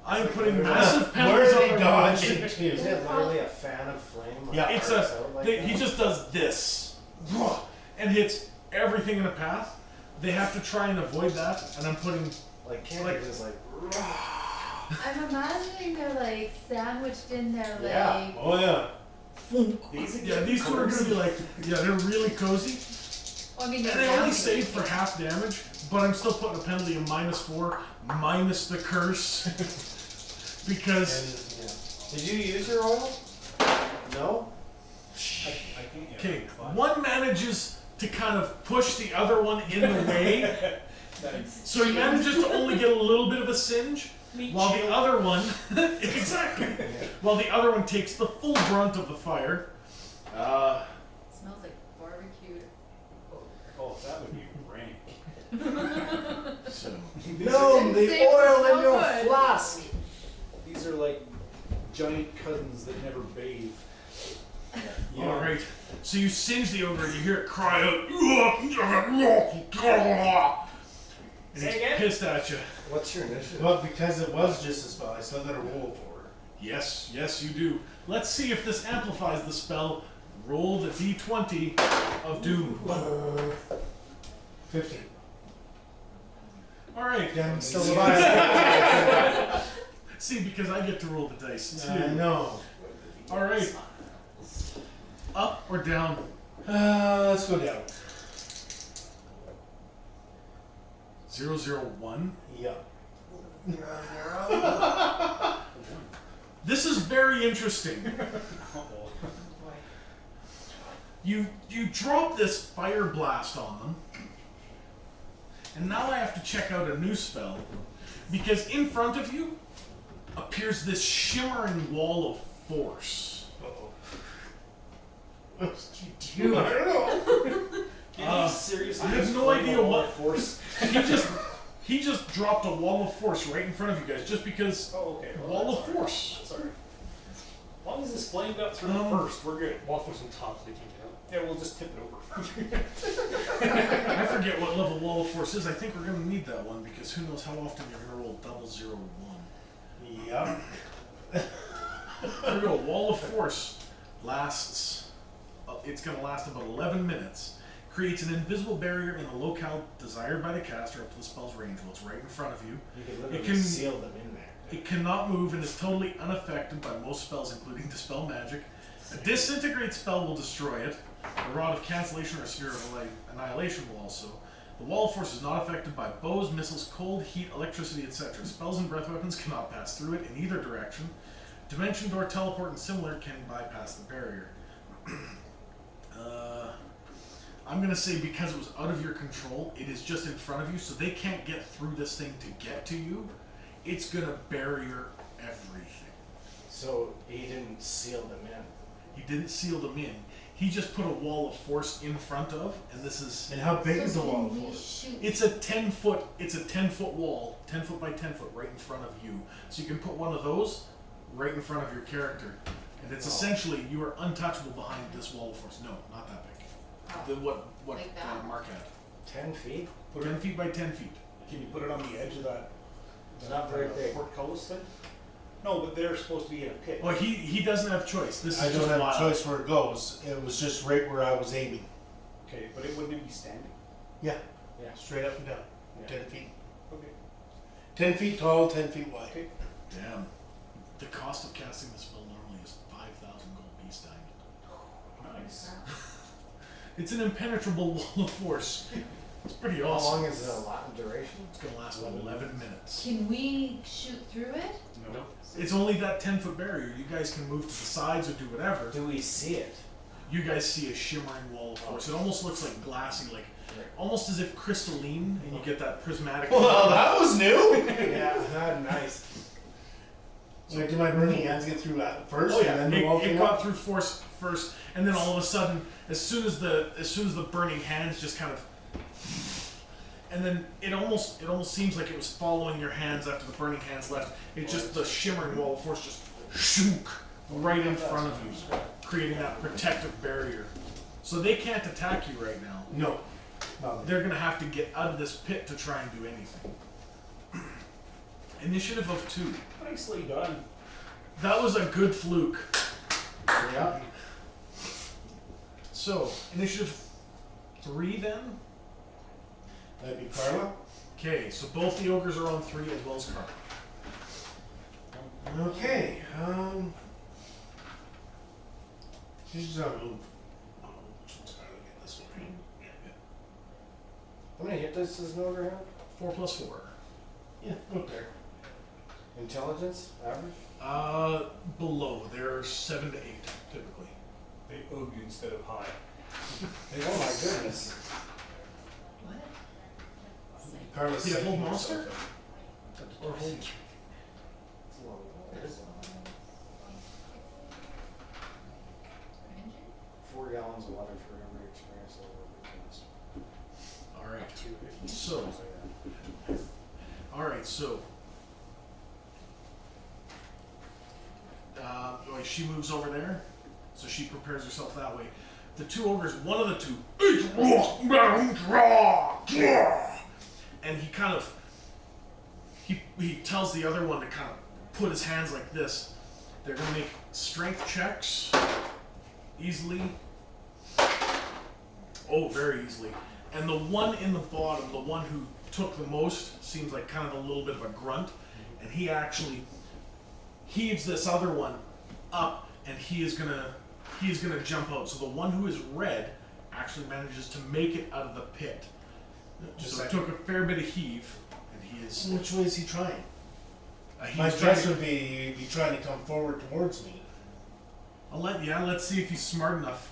I'm putting massive penalties Where on are they their dodging dodge. to? Is it literally a fan of flame? Like Yeah. It's darts a out like he that? just does this and hits everything in a path. They have to try and avoid that, and I'm putting Like, can't like- you just like. I'm imagining they're like sandwiched in there, like. Yeah. Oh yeah. these two are gonna be like they're really cozy. Well, I mean, And they're they only down. save for half damage, but I'm still putting a penalty of -4 minus the curse because Did you use your oil? No? I can't yet. okay, Fine. one manages to kind of push the other one in the way, Nice. so he manages to only get a little bit of a singe, while the other one exactly, while the other one takes the full brunt of the fire. Smells like barbecued. Oh, that would be rank. So No, Didn't the say it oil was in your so good. flask! These are like giant cousins that never bathe. Yeah. all right, so you singe the ogre and you hear it cry out, and Say he's again? pissed at you. What's your initiative? Well, because it was just a spell, I still got to roll for it. Yes, yes, you do. Let's see if this amplifies the spell. Roll the d20 of doom. 15. All right. Damn, Still still alive. See, because I get to roll the dice too. I know. All right. Up or down? Let's go down. 001. Yeah. This is very interesting. Uh-oh. Boy. You drop this fire blast on them, and now I have to check out a new spell because in front of you appears this shimmering wall of force. Uh-oh. Dude, I don't know. Can you seriously I have just no flame idea a wall what- of force? he just dropped a wall of force right in front of you guys just because Oh, okay. wall of that's all right. force. Sorry. As long as it's flamed up through Um, first, we're good. Waffles on top so they can't get out. Yeah, we'll just tip it over. I forget what level wall of force is. I think we're gonna need that one because who knows how often you're gonna roll 001. Yep. There we go. Wall of force lasts. It's gonna last about 11 minutes. Creates an invisible barrier in the locale desired by the caster up to the spell's range. Well, it's right in front of you. You could literally can- seal them in there. It cannot move and is totally unaffected by most spells, including Dispel Magic. A disintegrate spell will destroy it. A Rod of Cancellation or Sphere of Annihilation will also. The Wall of Force is not affected by bows, missiles, cold, heat, electricity, etc. Spells and breath weapons cannot pass through it in either direction. Dimension Door, Teleport, and similar can bypass the barrier. I'm gonna say because it was out of your control, it is just in front of you, so they can't get through this thing to get to you. It's gonna barrier everything. So he didn't seal them in. He didn't seal them in. He just put a wall of force in front of, and this is. And how big is the So wall of can we force? shoot- It's a 10 foot. It's a 10 foot wall, 10 foot by 10 foot, right in front of you. So you can put one of those right in front of your character, and it's Oh. essentially you are untouchable behind this wall of force. No, not that big. The what Like that? Mark had. 10 feet? 10 feet by 10 feet. Can you put it on the edge of that? It's not very big. Portcullis thing? No, but they're supposed to be in a pit. Well, he doesn't have choice. This is I just don't have wild. a choice where it goes. It was just right where I was aiming. Okay, but it wouldn't be standing. Yeah, Yeah. straight up and down. Yeah. 10 feet. Okay. 10 feet tall, 10 feet wide. Okay. Damn. The cost of casting the spell normally is 5,000 gold piece diamond. Nice. It's an impenetrable wall of force. It's pretty How awesome. long is the allotted duration? It's gonna last 11 minutes. Can we shoot through it? No. It's only that 10 foot barrier. You guys can move to the sides or do whatever. Do we see it? You guys see a shimmering wall of force. It almost looks like glassy, like Right. almost as if crystalline, and you get that prismatic. Well, that was new. Yeah, nice. So did my burning hands get through that first, Oh yeah, and then the wall it came got up? through force first, and then all of a sudden, as soon as the burning hands just kind of, and then it almost seems like it was following your hands after the burning hands left. It just the shimmering wall of force just shook right in front of you, creating that protective barrier. So they can't attack you right now. No. No. They're gonna have to get out of this pit to try and do anything. Initiative of 2. Nicely done. That was a good fluke. Yeah. So, initiative 3 then? That'd be Carla. Okay, so both the ogres are on 3 as well as Carl. Okay. She's just gonna move. Oh, which one's Carla? Get this one. Yeah, How many hit dice does an ogre have? 4 plus 4. yeah. Up there. Intelligence? Average? Below. They're 7 to 8, typically. They ooged instead of high. Oh my goodness. What? Carla's Yeah, psychic hold herself monster? out. Or hold. It's a lot of dice. 4 gallons of water for every experience level of the cast. Alright. 2. So, alright, so. She moves over there, so she prepares herself that way. The 2 ogres, one of the 2, and he kind of, he tells the other one to kind of put his hands like this. They're going to make strength checks easily. Oh, very easily. And the one in the bottom, the one who took the most, seems like kind of a little bit of a grunt, and he actually heaves this other one up, and he is gonna jump out. So the one who is red actually manages to make it out of the pit. Just So it like- took a fair bit of heave, and he is. Which way is he trying? He's My trying guess to- would be he'd be trying to come forward towards me. let's see if he's smart enough,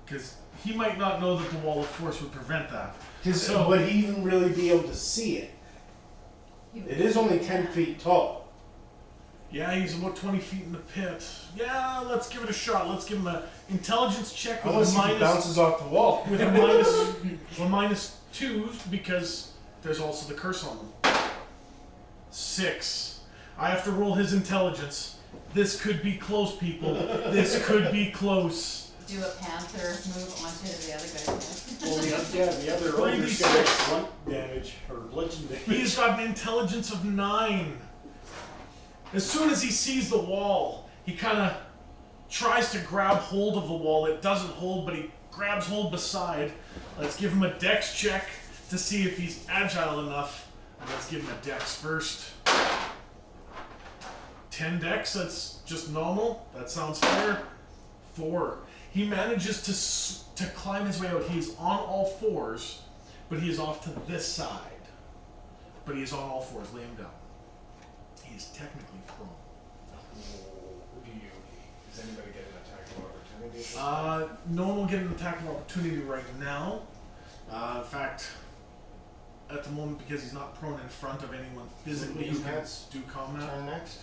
because he might not know that the wall of force would prevent that. Because So- would he even really be able to see it? It is only 10 feet tall. Yeah, he's about 20 feet in the pit. Yeah, let's give it a shot. Let's give him an intelligence check I with want to a see if he minus bounces off the wall. with a -2 because there's also the curse on them. 6. I have to roll his intelligence. This could be close, people. This could be close. do a panther move onto the other guy's head. Well, the other Three ogre's D got six. blunt damage or bludgeon damage. He's got an intelligence of 9. As soon as he sees the wall, he kind of tries to grab hold of the wall. It doesn't hold, but he grabs hold beside. Let's give him a dex check to see if he's agile enough. And let's give him a dex first. 10 dex, that's just normal. That sounds fair. 4. He manages to climb his way out. He's on all fours, but he is off to this side. But he is on all fours. Lay him down. He is technically prone. Does anybody get an attack of opportunity? No one will get an attack of opportunity right now. In fact, at the moment, because he's not prone in front of anyone physically who can do combat, Turn next.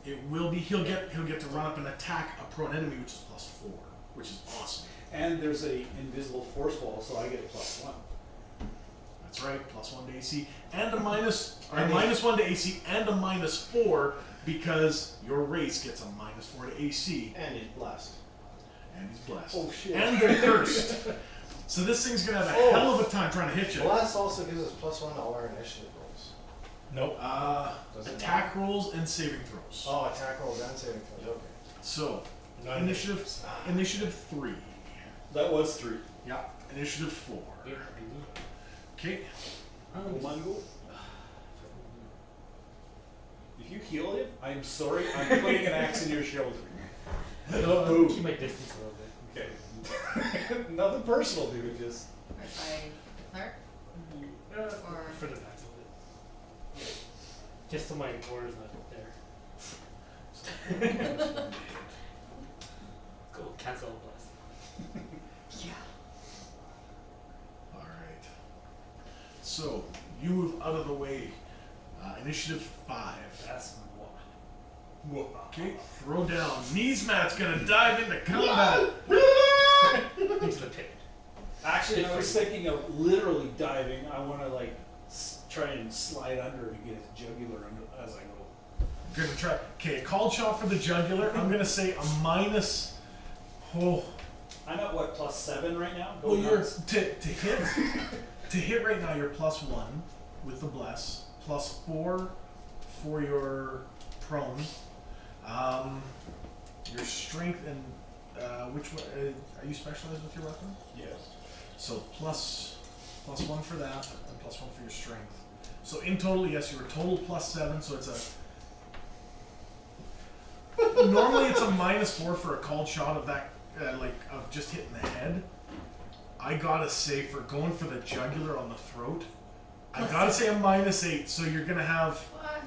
it will be he'll get to run up and attack a prone enemy, which is +4, which is awesome. And there's a invisible force wall, so I get a +1. That's right, +1 to AC and a minus or And -1 to AC and a -4 because your race gets a -4 to AC And he's blessed. and he's blessed. Oh, shit. And they're cursed. So this thing's gonna have a Oh. hell of a time trying to hit you. Bless also gives us +1 to all our initiative rolls. Nope. Does it Attack rolls and saving throws. Oh, attack rolls and saving throws. Okay. So, Nine. initiative 3. That was 3. Yeah. Initiative 4. Okay. One go. If you heal him, I'm sorry, I'm putting an axe in your shoulder. Don't move. Keep my distance a little bit. Okay. Nothing personal, dude. Just. If I declare, or For the back a little bit. Just so my order's not there. Go cancel blast. yeah. Alright. So, you move out of the way. Initiative 5. That's Okay, throw down. Kneesmat's gonna dive into combat. Into the pit. Actually, I was thinking of literally diving. I want to like try and slide under and get his jugular as I go. Gonna try. Okay, a called shot for the jugular. I'm gonna say a minus. Oh, I'm at what, +7 right now? Go well, you're nuts. to hit. To hit right now, you're +1 with the bless. +4 for your prone. Your strength and which one? Are you specialized with your weapon? Yes. So +1 for that, and +1 for your strength. So in total, yes, you were total +7. So it's a. Normally, it's a -4 for a called shot of that, of just hitting the head. I gotta say, for going for the jugular on the throat, I gotta say a -8. So you're gonna have. What?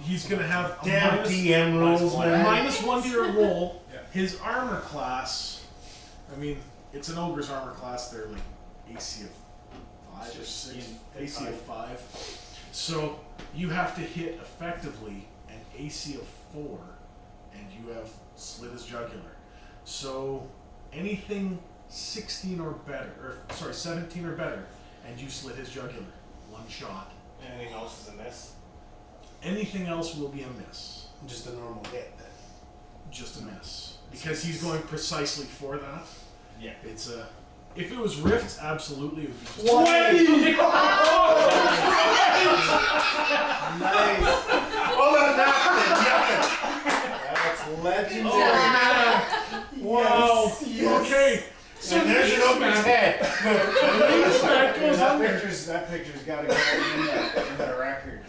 He's gonna have a Damn minus- DM rules, a man. -1 to your roll. Yeah. His armor class, I mean, it's an ogre's armor class. They're like AC of 5 or 6, AC of 5. So you have to hit effectively an AC of 4, and you have slit his jugular. So anything 16 or better, or sorry, 17 or better, and you slit his jugular. One shot. Anything else is a miss? Anything else will be a miss. Just a normal hit then. Just a miss. Because he's going precisely for that. Yeah. It's a. If it was rifts, absolutely it would be just. Nice. Oh, That's legendary. Wow. Okay. So and there's an open head. that goes That under. picture's gotta go in the record.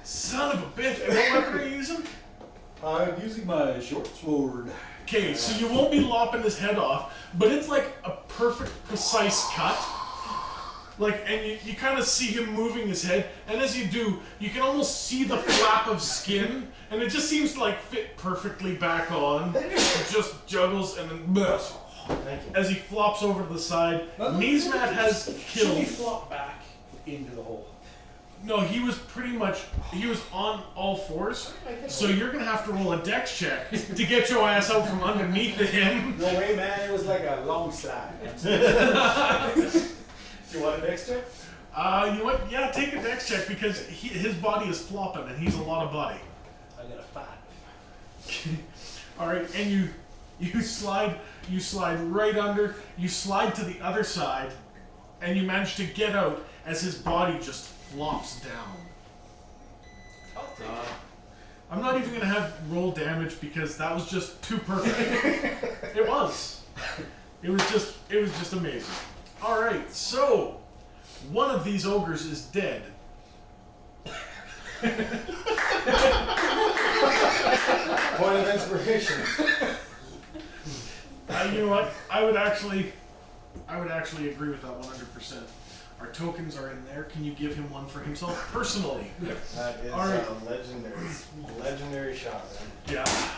Son of a bitch. And what weapon are you using? I'm using my short sword. Okay, so you won't be lopping his head off, but it's like a perfect, precise cut. Like, and you kind of see him moving his head, and as you do, you can almost see the flap of skin, and it just seems to like fit perfectly back on. It just juggles and then bleh, Thank you. as he flops over to the side. Kneesmat has Should we killed. flop back into the hole? No, he was on all fours. So you're gonna have to roll a dex check to get your ass out from underneath him. No way, man. It was like a long slide. You want a dex check? You know what? Yeah, take a dex check because his body is flopping and he's a lot of body. I got a 5. All right, and you You slide right under, you slide to the other side, and you manage to get out as his body just flops down. I'm not even gonna have roll damage because that was just too perfect. It was. It was just amazing. Alright, so one of these ogres is dead. Point of inspiration. You know what? I would actually agree with that 100%. Our tokens are in there. Can you give him one for himself personally? That is Alright. legendary shot, man. Yeah.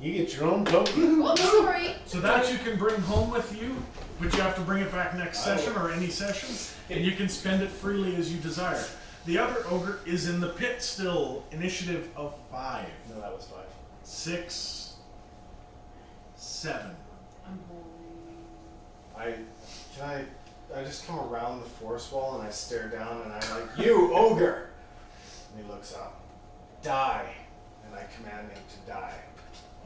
You get your own token. Whoops, sorry. So that you can bring home with you, but you have to bring it back next session or any session, and you can spend it freely as you desire. The other ogre is in the pit still. Initiative of 5. No, that was 5. 6, 7. I'm holding. I just come around the force wall and I stare down and I'm like, you ogre! And he looks up. Die. And I command him to die.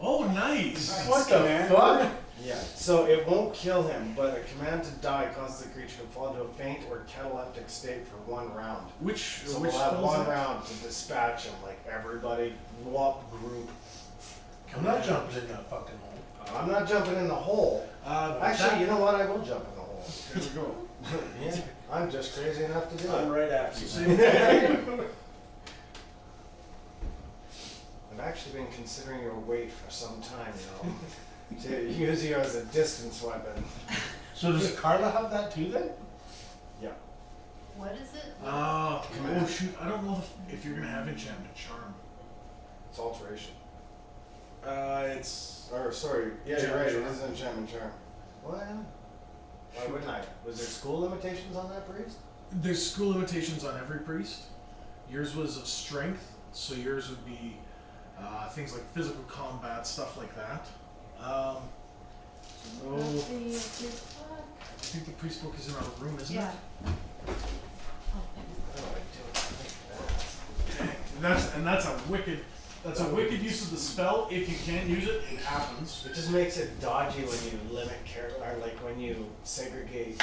Oh, nice. What the fuck? Yeah, so it won't kill him, but a command to die causes the creature to fall into a faint or cataleptic state for 1 round. Which So which we'll have spell is 1 that? round to dispatch him, like everybody, group. I'm not jumping in that fucking hole. I'm not jumping in the hole. Actually, you know what? I will jump in the hole. Here we go. Yeah, I'm just crazy enough to do I'm it. right after you. See? I've actually been considering your weight for some time, you know, to use you as a distance weapon. So does Carla have that too then? Yeah. What is it? Oh shoot! I don't know if you're gonna have enchantment charm. It's alteration. It's Or, sorry, yeah, you're right, it Enchantment is an enchantment charm. Well, yeah. Why wouldn't I? Was there school limitations on that, priest? there's school limitations on every priest. Yours was of strength, so yours would be things like physical combat, stuff like that. Oh, I think the priest book is in our room, isn't Yeah. it? Oh, And that's a wicked use of the spell. If you can't use it, it happens. It just makes it dodgy when you limit or like when you segregate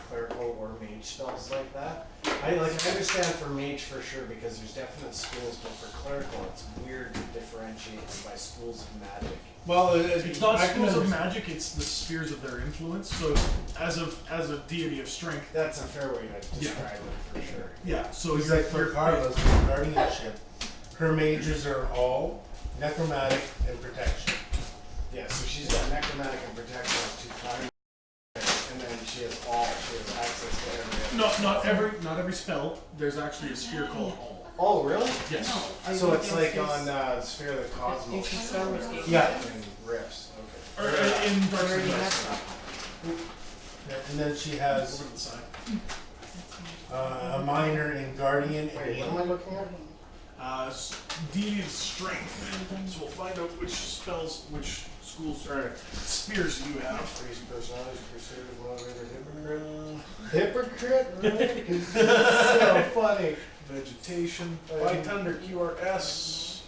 clerical or mage spells like that. I understand for mage for sure because there's definite schools, but for clerical it's weird to differentiate them by schools of magic. Well, It's not I can schools of understand- magic; it's the spheres of their influence. So, as a deity of strength, That's a fair way to describe it for sure. yeah. So It's you're like for Carla's guardianship. Her mages are all necromantic and protection. Yeah, so she's got necromantic and protection as 2 primary, and then she has access to every. not every spell. There's actually a sphere called all. Oh, really? Yes. So it's like on Sphere of the Cosmos. Yeah. And Rifts. Or Okay. in Dark Souls. And then she has Over to the side. a minor in guardian and Wait, what am I looking at? Deity of strength. So we'll find out which spells, which schools or spheres you have. Priest, personality, crusader, motivator, hypocrite. Hypocrite, right? So funny. Vegetation, by thunder, QRS,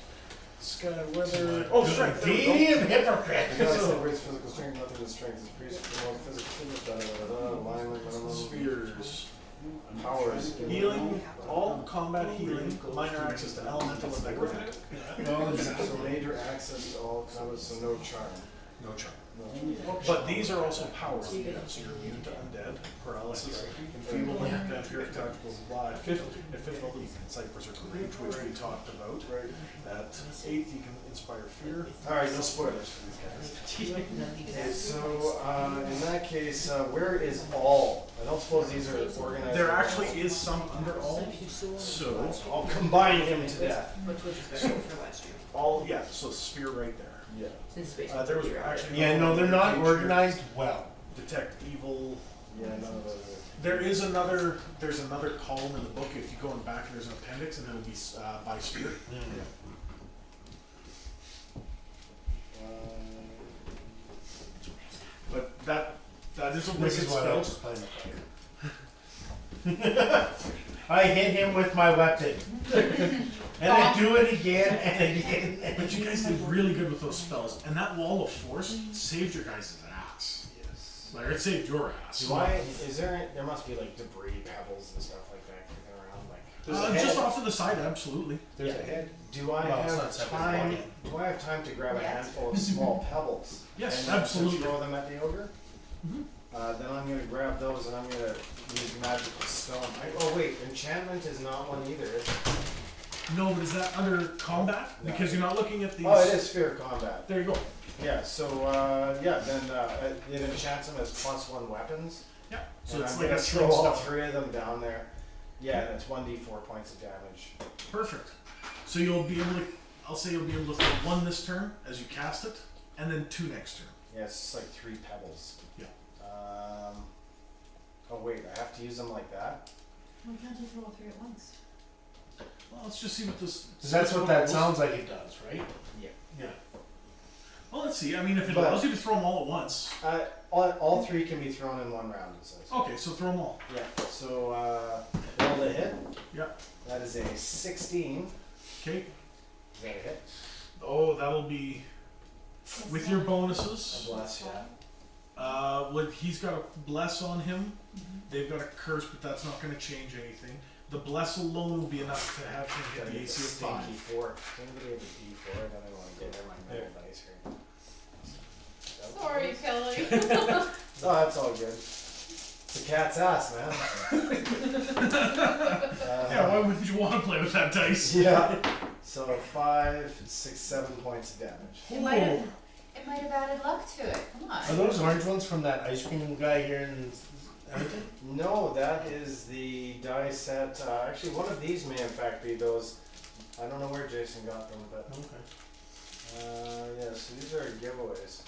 sky weather. Oh, strength. There we go. Deity of hypocrite. The god celebrates physical strength, nothing but strength. His priest promotes physical fitness, alignment, minimum Spheres. powers. Healing, all combat healing, minor access to elemental and necromantic. So major access to all combat, so no charm. No charm. No. But these are also powers you have, so you're immune to undead, paralysis, enfeeblement, vampiric, tactical, at fifth level you can incite berserker rage, which we talked about. Right. At 8th you can inspire fear. Alright, no spoilers for these guys. Okay, so in that case, where is all? I don't suppose these are organized. There actually is some under all, so I'll combine him to death. Which was better for last year. all, yeah, so sphere right there. Yeah. This is basically. There was actually Yeah, no, they're not organized well. detect evil. Yeah, none of those There's another column in the book. If you go in back, there's an appendix, and it'll be by sphere. But that is a This wicked is why I spell. just play the fighter. I hit him with my weapon. And I do it again and again. And But you guys did really good with those spells, and that wall of force saved your guys' ass. Yes. Like it saved your ass. Do I? Is there must be like debris, pebbles, and stuff like that kicking around? Like There's a Just head. off to the side, absolutely. There's a head. do I Well, it's have not separate time? walking. Do I have time to grab a Yeah. handful of small pebbles? Yes, and then absolutely. To throw them at the ogre. Mhm. Then I'm gonna grab those and I'm gonna use magical stone. Oh wait, enchantment is not one either. Is it? No, but is that under combat? No. Because you're not looking at these. Oh, it is fear combat. There you go. Yeah. So then it enchants them as +1 weapons. Yeah. So And it's I'm like gonna a throw string all stuff. 3 of them down there. Yeah, and it's 1d4 points of damage. Perfect. So you'll be able to. I'll say you'll be able to throw 1 this turn as you cast it, and then 2 next turn. Yeah, it's just like 3 pebbles. Yeah. Oh wait, I have to use them like that? Why can't you throw all 3 at once? Well, let's just see what this. 'Cause that's what that sounds like it does, right? Yeah. Yeah. Well, let's see. I mean, if it But- allows you to throw them all at once. All 3 can be thrown in 1 round, it says. Okay, so throw them all. Yeah, so roll the hit. Yeah. That is a 16. Okay. Is that a hit? Oh, that'll be with your bonuses. A bless, yeah. What he's got a bless on him. They've got a curse, but that's not going to change anything. The bless alone will be enough to have him hit Gotta the get AC of stinky 5. 4. Anybody have a D4? Then I want to get in my metal dice here. That was Sorry, nice. Kelly. No, that's all good. It's a cat's ass, man. Yeah, why wouldn't you want to play with that dice? Yeah. So 5, 6, 7 points of damage. It might have added luck to it. Come on. Are those orange ones from that ice cream guy here in Edmonton? No, that is the die set. Actually, one of these may in fact be those. I don't know where Jason got them, but Okay. yeah. So these are giveaways.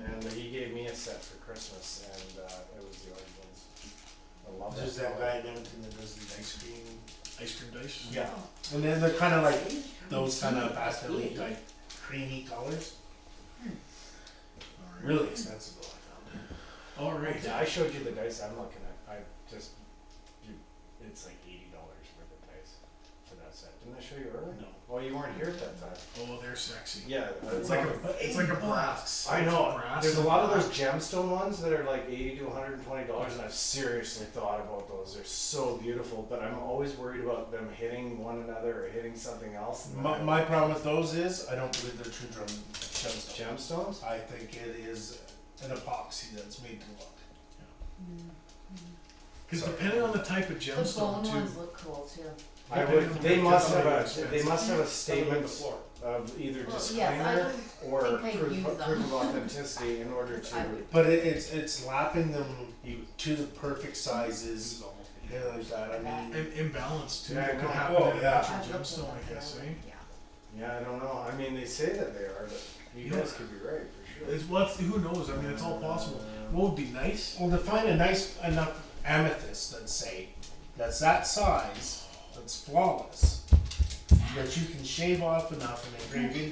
And he gave me a set for Christmas, and it was the orange ones. I love There's that that color. guy in Edmonton that does the ice cream. Ice cream dice? Yeah. And then they're kind of like those kind of pastel-y type creamy colors. Alright. Really expensive though, I found. Alright. Yeah, I showed you the dice I'm looking at. It's like $80 worth of dice for that set. Didn't I show you earlier? No. Oh, you weren't here at that time. Oh, they're sexy. Yeah, It's like a brass. I it's know. brass There's a and lot of black. those gemstone ones that are like $80 to $120, and I've seriously thought about those. They're so beautiful, but I'm always worried about them hitting one another or hitting something else. My problem with those is I don't believe they're true drum gemstones. Gemstones? I think it is an epoxy that's made to look. Because Sorry. depending on the type of The gemstone bone too. ones look cool too. I would. They must have Expensive. They must have a On the statement floor. of either Well, yes, I disclaimer don't or think I'd proof, use them. proof of authenticity in order to. I would. But it's lapping them to the perfect sizes. Yeah, like that. I mean, And imbalance too. Yeah, I That could know. happen Oh, in a yeah. natural I've looked gemstone, at I guess, that, eh? Yeah. Yeah, I don't know. I mean, they say that they are, but you Yeah. guys could be right for sure. It's who knows? I mean, it's all possible. What would be nice? well, to find a nice enough amethyst, let's say, that's that size, that's flawless, that you can shave off enough and engrave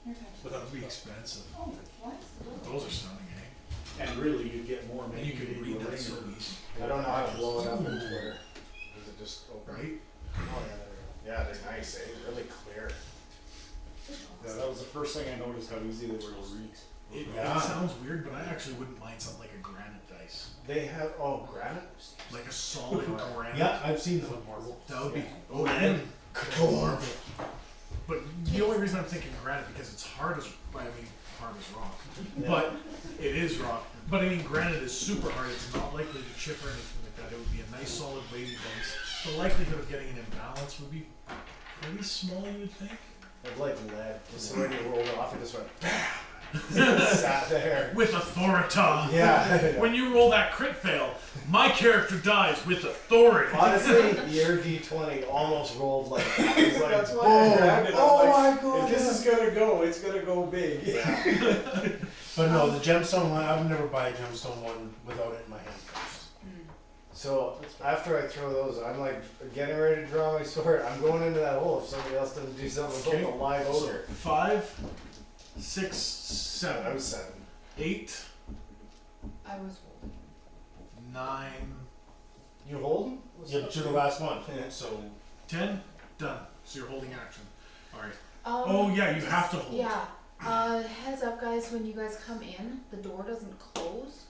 into. That would be expensive. Oh, what? Those are stunning, eh? And really, you get more And money. you can read that so easy, I don't know how to blow it up in Twitter. Is it just open? right? Oh, yeah, there we go. Yeah, they're nice, eh? Really clear. Yeah, that was the first thing I noticed, how easy they were to read. Yeah. It sounds weird, but I actually wouldn't mind something like a granite dice. They have, granite? Like a solid granite. Yeah, I've seen them. That would be. Oh, and, Adorable. but the only reason I'm thinking granite because it's hard as hard as rock, but it is rock. But I mean, granite is super hard. It's not likely to chip or anything like that. It would be a nice solid weighty dice. The likelihood of getting an imbalance would be pretty small, you would think. I'd like lead. Just the way they rolled off, it just went sat there. With authority. Yeah. When you roll that crit fail, my character dies with authority. Honestly, your D20 almost rolled like that. It was like, That's why I grabbed it. I was oh like, my god. If this is gonna go, it's gonna go big. But no, the gemstone one, I would never buy a gemstone one without it in my hand first. So after I throw those, I'm like getting ready to draw my sword. I'm going into that hole if somebody else doesn't do something Okay. with a live So ogre. 5, 6, I 7, was 7. 8, I was holding. 9. You holding? Yeah, but you're the last one. Yeah. So 10, done. So you're holding action. Alright. Um, Oh yeah, you have to hold. Yeah. Heads up, guys. When you guys come in, the door doesn't close,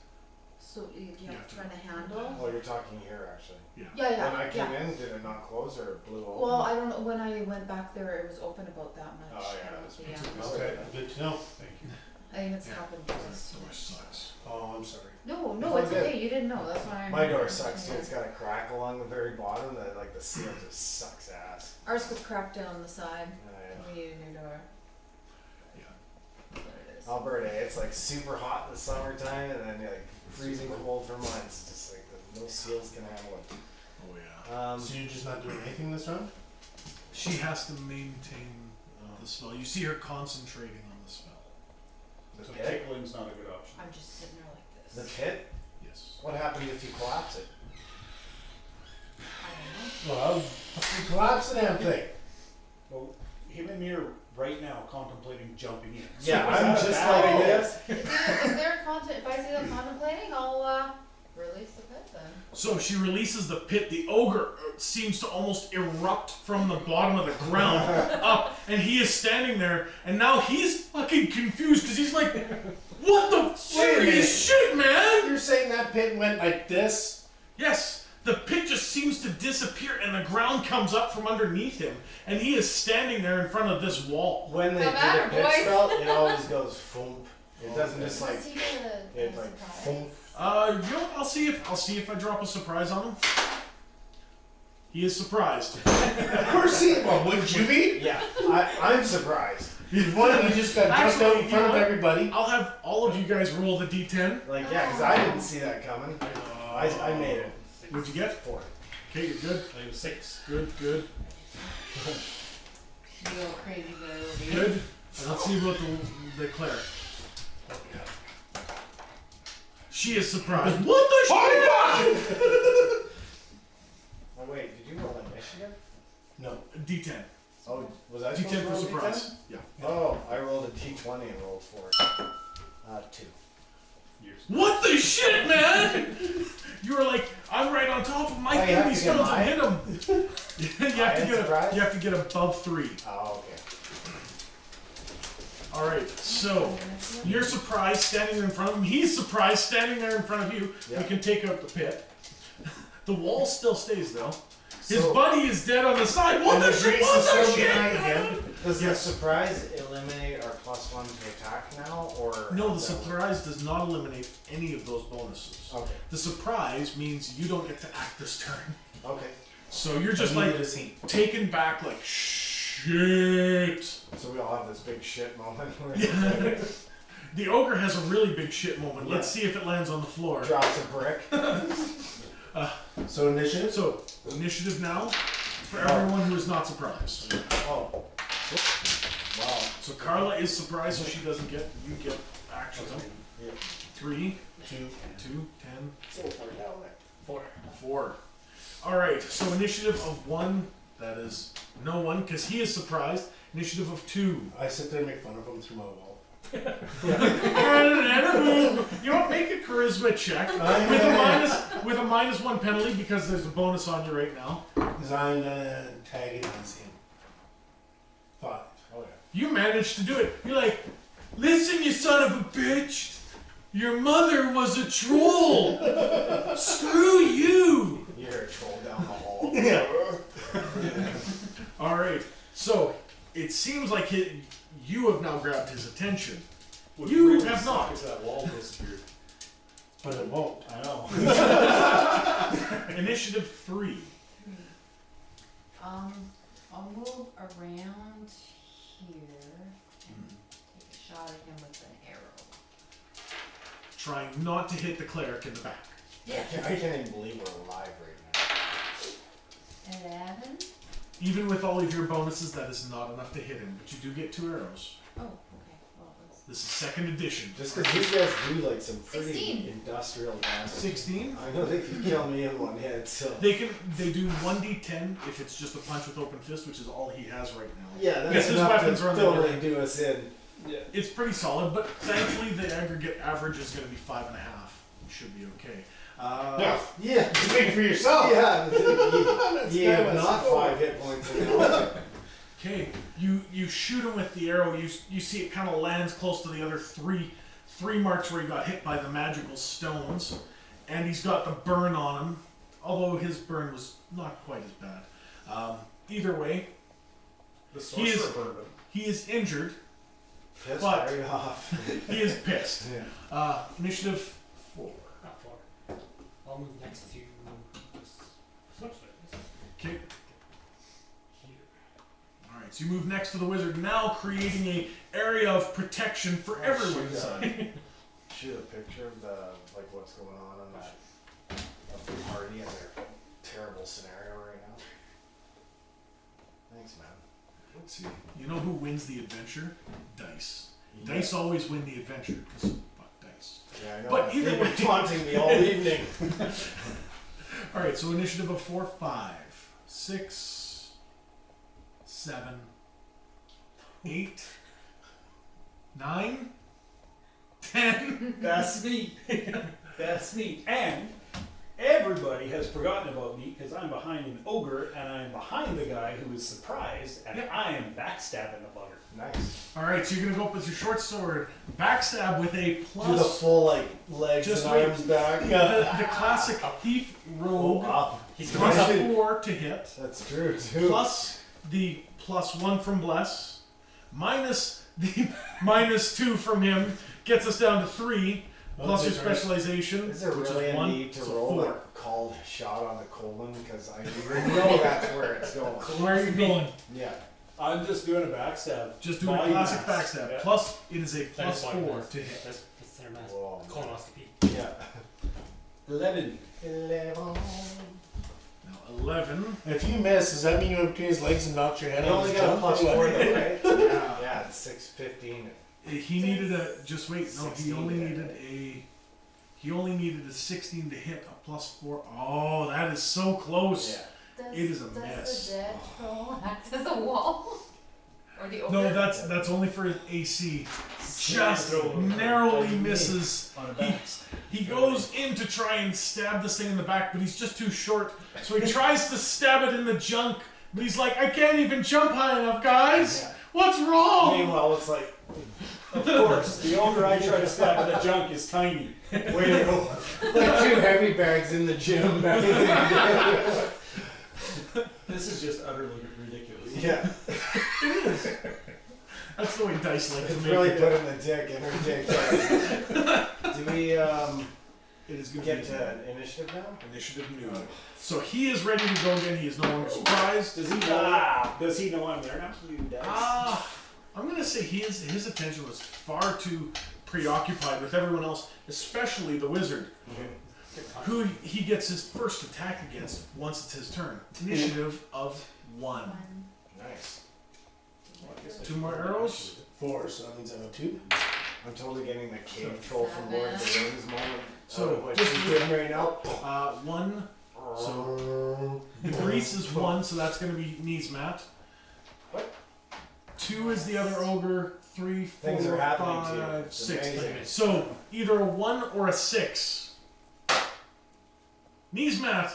so you have to turn the handle. Oh, you're talking here actually. Yeah, When I came yeah. in, did it not close or it blew open? Well, I don't know. When I went back there, it was open about that much. Oh, yeah, I don't that's think, good. Okay, good to know. Thank you. I think it's Yeah. happened That twice. door sucks. Oh, I'm sorry. No, It's it's all good. okay. You didn't know. That's why. My door sucks too. It's got a crack along the very bottom that like the seal just sucks ass. Ours was cracked down the side. Yeah. We need a new door. Yeah. That's what it is. Alberta, it's like super hot in the summertime and then like freezing cold for months. Just like no seals can handle it. Oh yeah. So you're just not doing anything this round? She has to maintain the spell. You see her concentrating on the spell. The So pit? tickling's not a good option. I'm just sitting there like The this. pit? Yes. What happens if you collapse it? I don't know. Well, fucking collapse the damn thing. Well, him and me are right now contemplating jumping in. Yeah, is I'm that a just bad like idea? this. If I see them contemplating, I'll release the pit then. So she releases the pit. The ogre seems to almost erupt from the bottom of the ground up, and he is standing there. And now he's fucking confused because he's like, "What the Wait a minute. serious shit, man?" You're saying that pit went like this? Yes, the pit just seems to disappear, and the ground comes up from underneath him, and he is standing there in front of this wall. When they No do matter, the pit boys. spell, it always goes foomp. It doesn't just like Does he get a it like surprise? foomp. You know, I'll see if I drop a surprise on him. He is surprised. Of course he. Well, wouldn't you be? Yeah, I'm surprised. You just got jumped Actually, out in you front know of what? everybody. I'll have all of you guys roll the d10. Like yeah, because I didn't see that coming. I made it. What'd you get? 4. Okay, you're good. I have 6. Good, good, You go crazy there over here. good. And let's see about the cleric. She is surprised. What the shit? Oh wait, did you roll initiative? No. D10. Oh, was I supposed to D10 roll for D10? surprise. Yeah. Oh, I rolled a D20 and rolled 4. 2. Years. What the shit, man? You were like, I'm right on top of my Oh, you thing. have These to get stones will high? hit him. You have to get above 3. Oh, okay. All right. So you're surprised standing there in front of him. He's surprised standing there in front of you. Yeah. We can take out the pit. The wall still stays though. His So- buddy is dead on the side. What And the the shit? grease What is the still shit? behind him. Does the Yes. surprise eliminate our +1 to attack now, or No, the how's that work? surprise does not eliminate any of those bonuses. Okay. The surprise means you don't get to act this turn. Okay. So you're just Neither like does he. taken back, like shit. So we all have this big shit moment where Yeah. The ogre has a really big shit moment. Let's see if it lands on the floor. drops a brick. So initiative? So initiative now for everyone who is not surprised. Oh. Wow. So Carla is surprised, so she doesn't get. You get action. Yeah. 3, 2. 2, 10, So far down there. 4. 4. All right. So initiative of 1. That is no one because he is surprised. Initiative of 2. I sit there and make fun of him through my wall. You know what? Make a charisma check with a -1 penalty because there's a bonus on you right now. Because I'm gonna antagonize him. 5. Oh yeah. You managed to do it. You're like, listen, you son of a bitch. Your mother was a troll. Screw you. You hear a troll down the hall. All right. So it seems like you have now grabbed his attention. Would You really have suck not. If that wall disappeared. But it won't. I know. Initiative 3. I'll move around here and take a shot at him with an arrow. Trying not to hit the cleric in the back. I can't even believe we're alive right 11. Even with all of your bonuses, that is not enough to hit him, but you do get 2 arrows. Oh, okay. Well, let's. This is 2nd edition. now. Just because these guys do like some pretty 16. industrial damage. 16. I know they can kill me in one hit, so. They do 1d10 if it's just a punch with open fist, which is all he has right now. Yeah, Yes, that's his enough weapons to are on the totally ground. do us in. It's pretty solid, but thankfully the aggregate average is going to be 5.5. You should be okay. Yeah. Speak for yourself. Yeah. That's You kind of have a not score. 5 hit points in it. Okay, you shoot him with the arrow. You see it kind of lands close to the other three marks where he got hit by the magical stones, and he's got the burn on him. Although his burn was not quite as bad. Either way, The He is- sorcerer burned him. he is injured. Pissed But- right off. He is pissed. Yeah. Initiative 4. Not far. I'll move next to this sorcerer. Okay. Here. Alright, so you move next to the wizard, now creating a area of protection for everyone inside. Shoot a picture of what's going on that of the party and their terrible scenario right now. Thanks, man. Let's see. You know who wins the adventure? Dice. Yeah. Dice always win the adventure, because fuck dice. Yeah, I know. But either They've way- been taunting me all evening. Alright, so initiative of 4, 5, 6, 7, 8, 9, 10. That's me. That's me. And everybody has forgotten about me because I'm behind an ogre and I'm behind the guy who is surprised and Yep. I am backstabbing the bugger. Nice. Alright, so you're gonna go up with your short sword, backstab with a Do the plus full legs Just and wait. arms back. the classic thief Oh, rogue up. He's plus going up. 4 to hit, That's true too. plus the +1 from Bless, minus the -2 from him, gets us down to 3, plus your specialization, Is there which really is a 1, need to so roll 4. a called shot on the colon? Because I know that's where it's going. Where are you going? Yeah. I'm just doing a backstab. Just doing a Volume classic max. backstab. Yeah. Plus, it is a That is plus fine, 4 that's- to hit. That's their mask. Whoa. Colonoscopy. Yeah. 11. 11. Now, 11. If you miss, does that mean you went between his legs and knocked your head I on only his got a jump? plus or what? 4 though, right? Yeah. Yeah, it's 615. He needed a, just wait, no, he 16 only to hit. needed a 16 to hit, a plus 4. Oh, that is so close. Yeah. It is a Does mess. the dead troll act as a wall? Or the ogre? No, that's only for his AC. Just Throw him narrowly misses. on a backstab. He goes in to try and stab this thing in the back, but he's just too short. So he tries to stab it in the junk, but he's like, I can't even jump high enough, guys. Yeah. What's wrong? Meanwhile, it's like, Of course, the ogre I try to stab at the junk is tiny. way to go. Like 2 heavy bags in the gym. This is just utterly ridiculous. Yeah. That's the way dice like to It's make really it. putting the dick in her dick. Do we It is going get be to initiative now? initiative new. So he is ready to go again. He is no longer surprised. Does he know? Does he know I'm there now? You dice. I'm gonna say his attention was far too preoccupied with everyone else, especially the wizard, who he gets his first attack against once it's his turn. Initiative of 1. Nice. 2 more arrows. 4, so that means I have a 2. I'm totally getting the cave troll from Lord of the Rings moment. So, what just she's doing right now. 1. So the grease is 1, so that's gonna be knees mat. What? 2 is the other ogre. 3, 4, Things are happening to you. 5, It's 6. amazing. So either a 1 or a 6. Knees mat.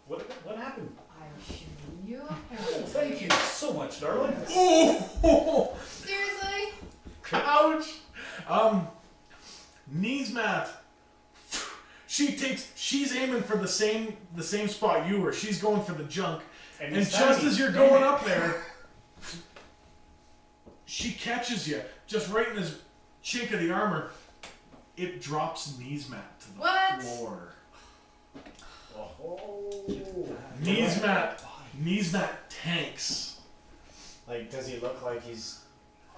What happened? I'm shooting you Oh, apparently. thank you so much, darling. Oh, Seriously? ouch. Knees mat. She's aiming for the same spot you were. She's going for the junk. And it's just tiny. as you're going up there, she catches you just right in this chink of the armor. It drops knees mat to the What? floor. Oh. Knees mat tanks. Like, does he look like he's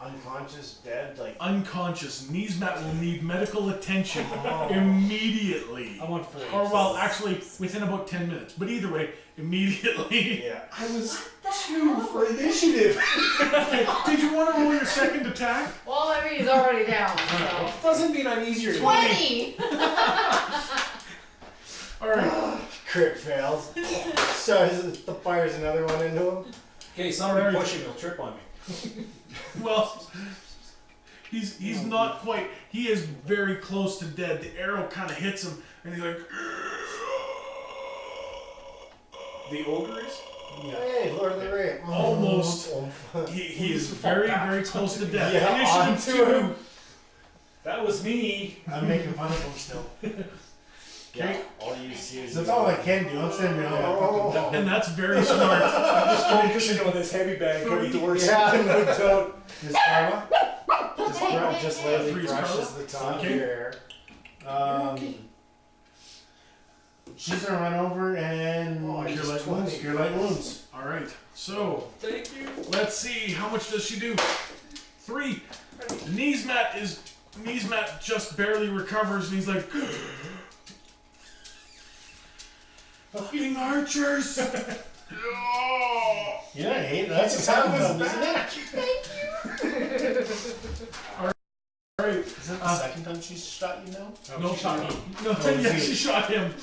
unconscious, dead? Like, Unconscious. Knees mat will need medical attention immediately. I want 4. Or well, actually, within about 10 minutes. But either way, immediately. yeah. I was What the 2 hell? for initiative. Did you want to roll your second attack? Well, I mean, he's already down, so. Doesn't mean I'm easier to 20! Alright. Crit fails. So the fires another one into him. Okay, somebody Alright. pushing will trip on me. Well, He's not quite. He is very close to dead. The arrow kind of hits him, and he's like. The ogre is? Hey, Lord of the Rings. Almost. He is very, very close to death. Yeah, Initiative onto him. 2. That was me. I'm making fun of him still. Yeah, all you see is. That's all I can do. I'm sitting behind my fucking dog. And that's very smart. I'm just focusing on this heavy bag coming towards Yeah, me. no doubt. Miss Carla? Just lightly Freeze brushes Carla? the top Okay. of your hair. She's gonna run over and Oh, Cure just light 20. wounds. cure light wounds. All right. So Thank you. let's see. How much does she do? 3. Kneesmat just barely recovers, and he's like, "Fucking archers!" Yeah, I hate it. That's a sound, isn't it? All right. Is that the second time she's shot you now? No, shot me. No, yeah, she shot him.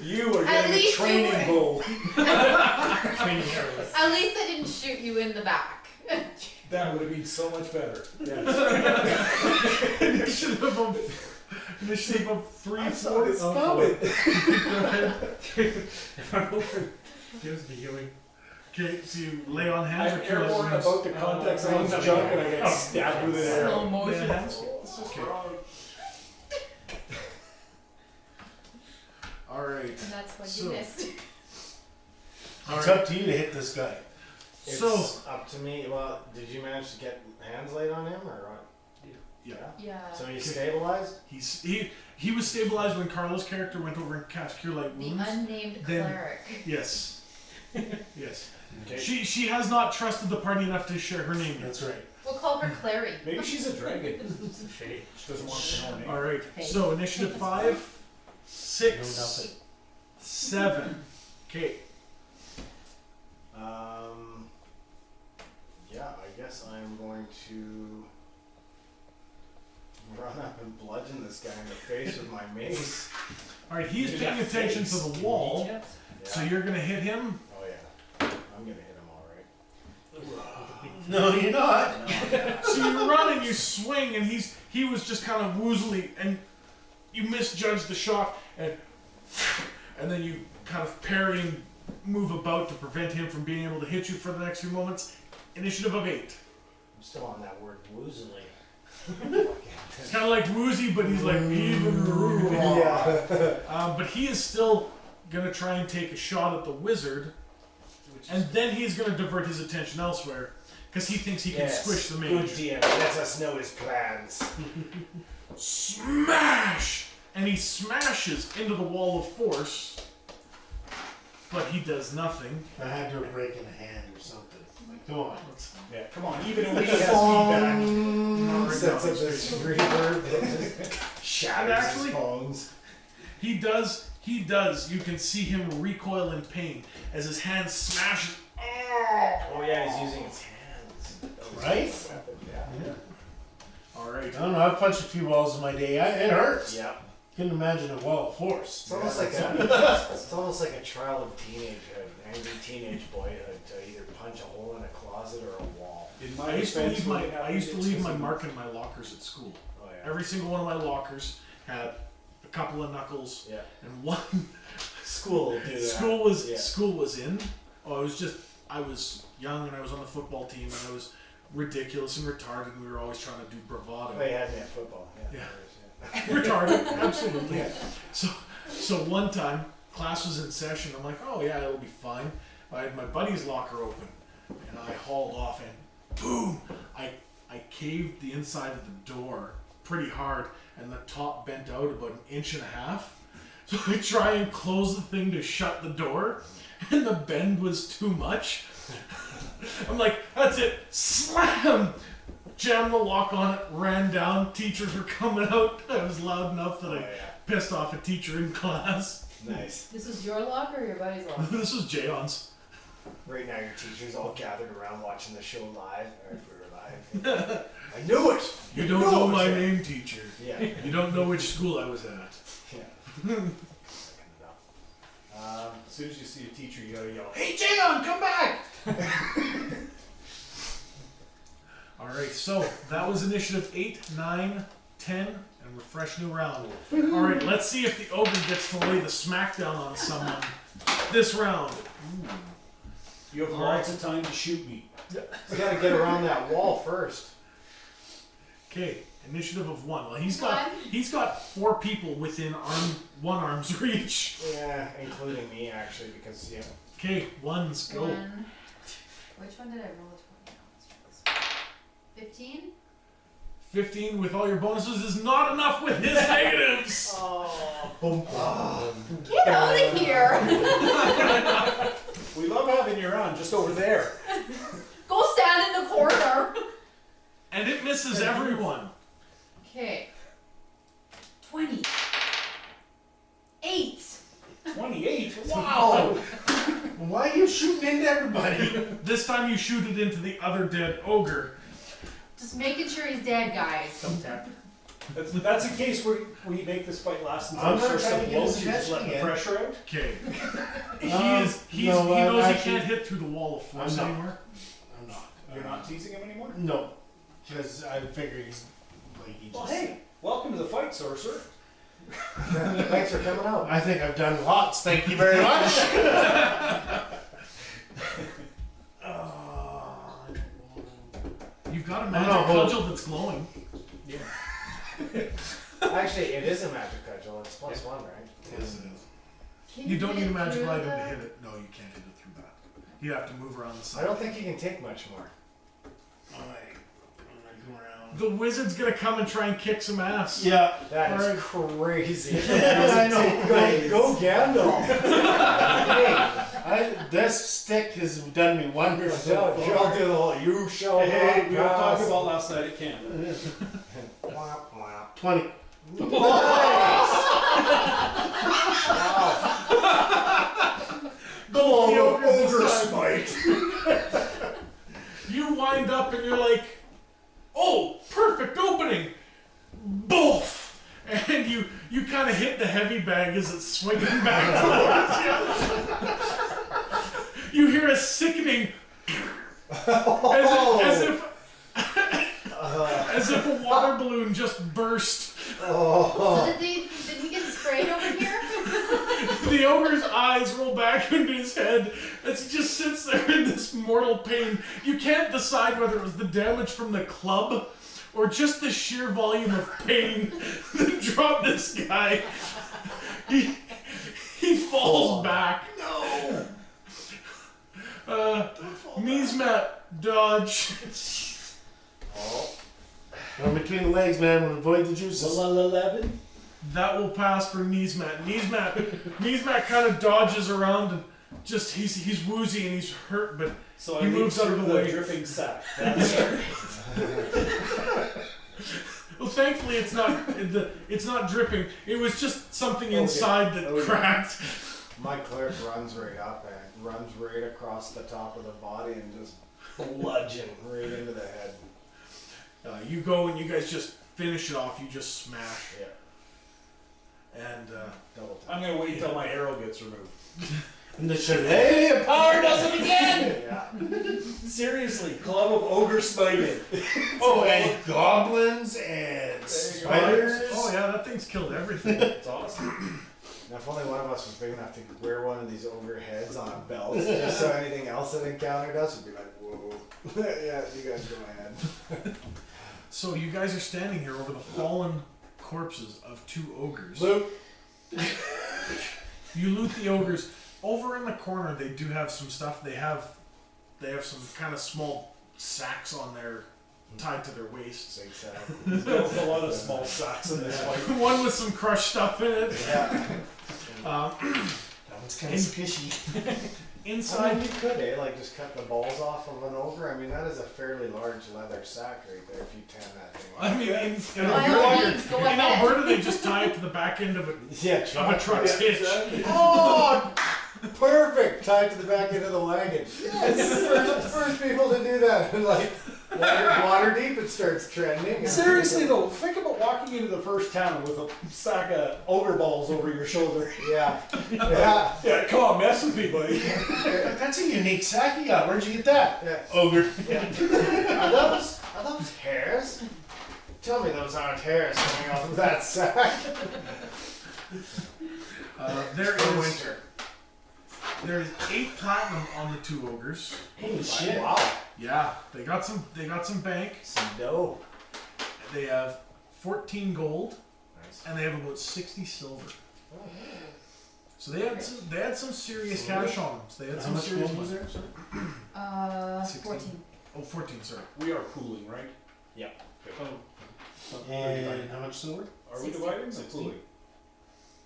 You are At getting a least you training were- bow. Training arrows. At least I didn't shoot you in the back. That would have been so much better. Yes. Initiative of 3, I 4. saw this Oh, coming. If I'm over, gives me healing. Okay, so you lay on hands or I'm cure light airborne wounds? about to contact someone's junk and I get stabbed with an Slow arrow. motion. Lay on hands? It's just Okay. wrong. All right. And that's what So- you missed. All It's right. up to you to hit this guy. It's So- up to me. Well, did you manage to get hands laid on him or what? Yeah. Yeah. So he's stabilized? He was stabilized when Carla's character went over and cast cure light The wounds. unnamed Then- cleric. Yes. Yes. Okay. She has not trusted the party enough to share her name yet. That's right. We'll call her Clary. Maybe she's a dragon. It's a fate. She doesn't want to know me. All right. Okay. So initiative 5, No 6, doubt 7. Okay. Yeah, I guess I'm going to run up and bludgeon this guy in the face with my mace. All right. He's Look at paying that attention face. to the wall, Yeah. so you're gonna hit him. Oh yeah. I'm gonna hit him all right. No, you're not. So you run and you swing, and he was just kind of woozily, and you misjudged the shot, and then you kind of parry and move about to prevent him from being able to hit you for the next few moments. Initiative of 8. I'm still on that word woozily. It's kind of like woozy, but he's like even. Yeah. But he is still gonna try and take a shot at the wizard, and then he's gonna divert his attention elsewhere because he thinks he can squish the Good mage. DM. Let us know his plans. Smash! And he smashes into the wall of force, but he does nothing. I had to have break in a hand or something. Like, come on. Yeah, come on. Even Lee has feedback. Sets up this reverb that just shatters actually- his bones. He does. You can see him recoil in pain as his hand smashes. Oh yeah, he's using his hands. Right? Yeah. All right. I don't know. I've punched a few walls in my day. It hurts. Yeah. Couldn't imagine a wall of force. It's almost like it's almost like a trial of teenagehood, angry teenage boyhood, to either punch a hole in a closet or a wall. In my I used to defense, leave when my it happened, I used to it's leave just my a- mark in my lockers at school. Oh yeah. Every single one of my lockers had a couple of knuckles Yeah. and one. School will do that. School was in. Oh, I was young and I was on the football team and I was ridiculous and retarded and we were always trying to do bravado. They had me at football. Yeah. Yeah. Yeah. Retarded, absolutely. So one time, class was in session. I'm like, oh yeah, it'll be fine. I had my buddy's locker open, and I hauled off, and boom! I caved the inside of the door pretty hard, and the top bent out about 1.5 inches. So I try and close the thing to shut the door, and the bend was too much. I'm like, that's it, slam! Jammed the lock on it, ran down, teachers were coming out. I was loud enough that Oh I yeah. pissed off a teacher in class. Nice. This was your locker or your buddy's locker? This was Jayon's. Right now, your teachers all gathered around watching the show live. Or if we were live. I knew it. You don't know my name, teacher. Yeah. You don't know which school I was at. Yeah. Looking it up. As soon as you see a teacher, you gotta yell, Hey, Jayon, come back! Alright, so that was initiative 8, 9, 10, and refresh new round. Alright, let's see if the ogre gets to lay the smackdown on someone this round. You have lots of time to shoot me. You gotta get around that wall first. Okay, initiative of 1. Well, he's One. got 4 people within one arm's reach. Yeah, including me actually, because yeah. Okay, ones go. One. Which one did I roll? 15? 15 with all your bonuses is not enough with his negatives. Oh, boom, boom. Get out of here! We love having you around, just over there. Go stand in the corner! And it misses everyone. Okay. 20. 8. 28? Wow! Why are you shooting into everybody? This time you shoot it into the other dead ogre. Just making sure he's dead, guys. Thumbtack. That's a case where we make this fight last until I'm not there's trying some to get his blows, you just let the attention pressure out. Okay. He No, knows actually- he can't hit through the wall of force I'm not. anymore. I'm not. You're not teasing him anymore? No, because I figured he's like he Well, just. hey, welcome to the fight, sorcerer. Thanks for coming out. I think I've done lots. Thank you very much. You've got a I'm magic not holding- cudgel that's glowing. Actually, it is a magic cudgel. It's +1, right? Yes, it is. Can You don't hit need a it magic through item the- to hit it. No, you can't hit it through that. You have to move around the I side. don't think you can take much more. Alright, I'm gonna come around. The wizard's gonna come and try and kick some ass. Yeah. That is Alright. crazy. I know. Go Gandalf. Hey, this stick has done me wonders. so I'll far. do the whole you shall Hey, we were not talking pass. about last night at camp. Whap, whap. 20. Nice. Wow. The ogres Ogre this time. smite. You wind up and you're like, oh, perfect opening. Boof! And you kind of hit the heavy bag as it's swinging back towards you. You hear a sickening as if a water balloon just burst. Oh. So did he get sprayed over here? The ogre's eyes roll back into his head as he just sits there in this mortal pain. You can't decide whether it was the damage from the club or just the sheer volume of pain that dropped this guy. He falls back. No! Kneesmat dodge. Oh. Go between the legs, man. We'll avoid the juices. 11? That will pass for Kneesmat. Kneesmat kind of dodges around and just he's woozy and he's hurt, but So He I moves moved out of through the the way. dripping sack. That's well, thankfully it's not dripping. It was just something Okay. inside that Okay. cracked. My cleric runs right up and runs right across the top of the body and just bludgeon right into the head. You go and you guys just finish it off. You just smash. Yeah. And Double tap. I'm gonna wait until my arrow gets removed. And the Shillelagh power does it again! Yeah. Seriously, Club of Ogre Smited. Oh, and goblins and spiders. oh yeah, that thing's killed everything. It's awesome. Now, if only one of us was big enough to wear one of these ogre heads on a belt, just so anything else that encountered us would be like, whoa. Yeah, you guys go ahead. So you guys are standing here over the fallen corpses of 2 ogres. Luke. You loot the ogres. Over in the corner, they do have some stuff. They have some kind of small sacks on their tied to their waists. Big sack. There's a lot of small sacks in this fight. One with some crushed stuff in it. Yeah. Um, That one's kind of squishy. I inside, mean, you could, like just cut the balls off of an ogre. I mean, that is a fairly large leather sack right there if you tan that thing. I mean, in By all Alberta, means, go in ahead. Alberta, they just tie it to the back end of Yeah, a truck's hitch. Oh, perfect! Tied to the back end of the wagon. Yes, first people to do that. And like water deep, it starts trending. Seriously though, think about walking into the first town with a sack of ogre balls over your shoulder. Yeah, yeah, Yeah, come on, mess with me, buddy. That's a unique sack you got. Where'd you get that? yeah. Ogre. That was Are those hairs? Tell me those aren't hairs coming off of that sack. There For is winter. there's 8 platinum on the 2 ogres. Holy shit. Wow. Yeah, they got some bank. Some dough. They have 14 gold Nice. and they have about 60 silver. Oh, So they had some serious cash on them. So they had How some much serious gold was money. there? Sorry. 16. 14. Oh, 14, sorry. We are pooling, right? And how much silver? Are we 60. dividing or 60? pooling?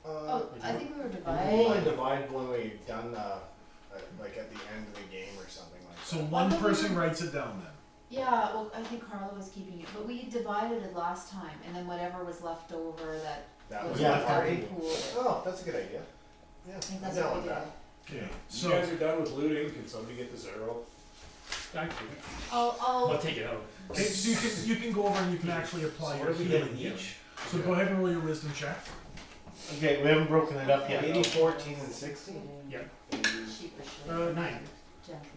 Oh, I think we were We'll divided. divide when we've done like at the end of the game or something like So that. one person writes it down then. Yeah, well, I think Carla was keeping it, but we divided it last time, and then whatever was left over that Was was yeah, left out, we party. pooled it. Oh, that's a good idea. Yeah, I think I'm that's down what we with did. that. Okay. You So guys are done with looting, can somebody get this arrow? Thank you. I'll I'll take it out. okay, so you can go over and you can actually apply So your what are we healing getting here. each? So go ahead and roll your wisdom check. Okay, we haven't broken it up yet. 80, 14, and 16. Yeah. sheepishly. 9. Gently.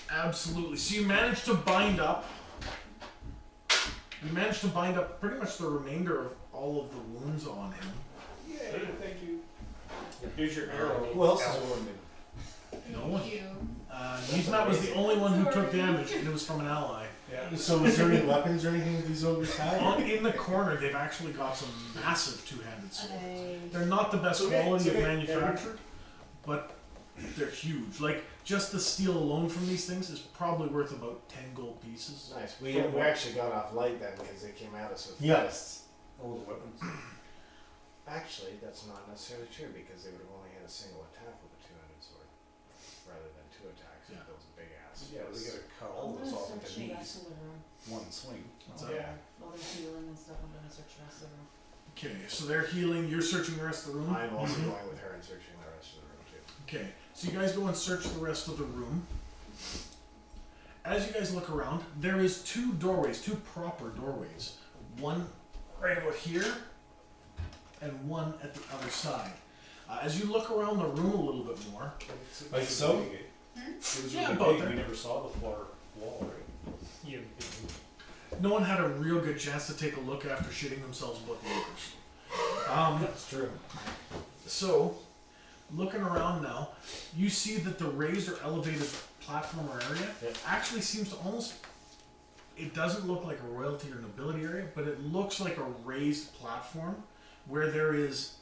Absolutely. So you managed to bind up. You managed to bind up pretty much the remainder of all of the wounds on him. Yay, thank you. Here's your arrow. Who else is Elf. wounded? No one. Thank you. Yzma was the only one who took Sorry. damage, and it was from an ally. Yeah. So is there any weapons or anything that these ogres have? In the corner, they've actually got some massive two-handed swords. I They're not the best Okay, quality of okay. manufacture, but they're huge. Like, just the steel alone from these things is probably worth about 10 gold pieces. Nice. We actually got off light then because they came at us with Yeah. fists. Oh, the weapons. Actually, that's not necessarily true because they would have only had a single attack with a two-handed sword rather than 2 attacks Yeah. with those big ass. Yeah, they gotta cut I'm all gonna this off search with the the knees. rest of the room. One swing. What's up? Yeah. While they're healing and stuff, I'm gonna search the rest of the room. Okay, so they're healing. You're searching the rest of the room. I'm also Mhm. going with her and searching the rest of the room too. Okay, so you guys go and search the rest of the room. As you guys look around, there is 2 doorways, 2 proper doorways. One right about here, and one at the other side. As you look around the room a little bit more, Like so? It was Yeah, really about big. there. We never saw the far wall, right? Yeah. no one had a real good chance to take a look after shitting themselves about the ogres. That's true. So, looking around now, you see that the raised or elevated platform or area Yep. actually seems to almost. It doesn't look like a royalty or nobility area, but it looks like a raised platform where there is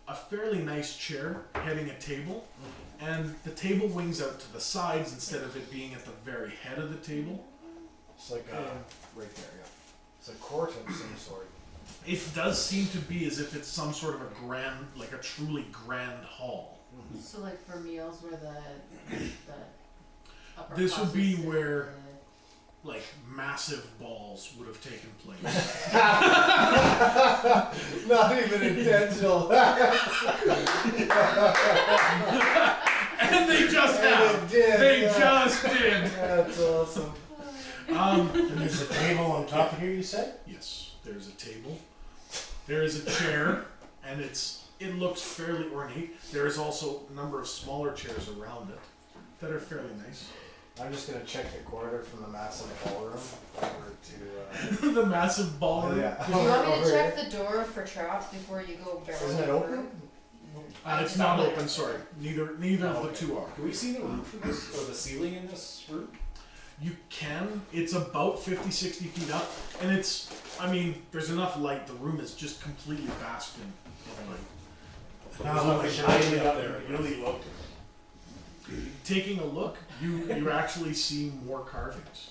a fairly nice chair heading a table, and the table wings out to the sides instead of it being at the very head of the table. It's like right there, yeah. It's a court of some sort. It does seem to be as if it's some sort of a grand, like a truly grand hall. So like for meals where the upper This would be classes sit, where- Like massive balls would have taken place. Not even intentional. And they just And have. it did, They yeah. just did. That's awesome. And there's a table on top of here, you said? Yes, there's a table. There is a chair, and it looks fairly ornate. There is also a number of smaller chairs around it that are fairly nice. I'm just gonna check the corridor from the massive ballroom over to. The massive ballroom. Yeah. Do you want me to Over check here. the door for traps before you go barreling Isn't it through? open? It's not open. Sorry, neither of the Okay. 2 are. Can we see the roof of this, or the ceiling in this room? You can. It's about 50, 60 feet up, and there's enough light. The room is just completely basked in light. How There's should nothing I hiding get up up there, there? really look. Taking a look, you actually see more carvings.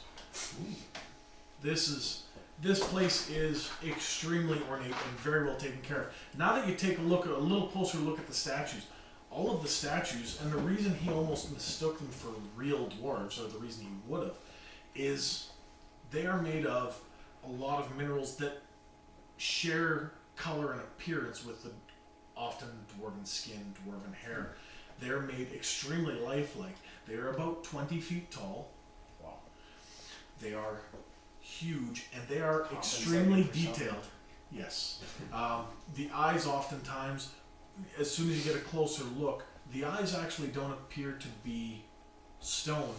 This place is extremely ornate and very well taken care of. Now that you take a little closer look at the statues, all of the statues, and the reason he almost mistook them for real dwarves, or the reason he would have, is they are made of a lot of minerals that share color and appearance with the often dwarven skin, dwarven hair. They're made extremely lifelike. They are about 20 feet tall. Wow. They are huge, and they are extremely 70%. detailed. Yes. The eyes oftentimes, as soon as you get a closer look, the eyes actually don't appear to be stone.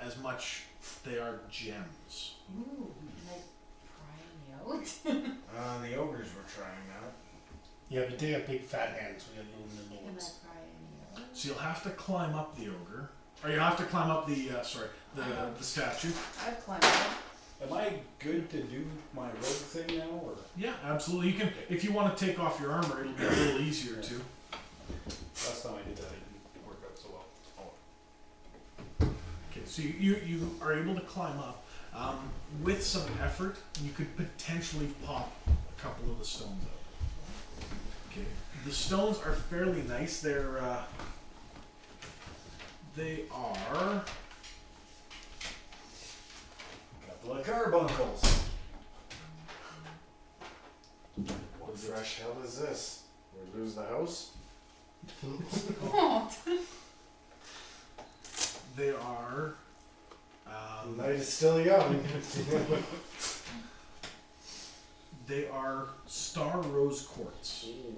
as much they are gems. Ooh, am I prying you out? The ogres were trying that. Yeah, but they have big fat hands. We have little nimble Am I ones. prying you out? So you'll have to climb up the ogre, or you have to climb up the the statue. I've climbed up. Am I good to do my rogue thing now, or? Yeah, absolutely. You can, if you want to take off your armor, it'll be a little easier too. Last time I did that, it didn't work out so well. Okay, so you are able to climb up. With some effort, you could potentially pop a couple of the stones out. Okay, the stones are fairly nice. They are. Couple of carbuncles. What fresh hell is this? We lose the house? They are. The night is still young. They are star rose quartz. Ooh,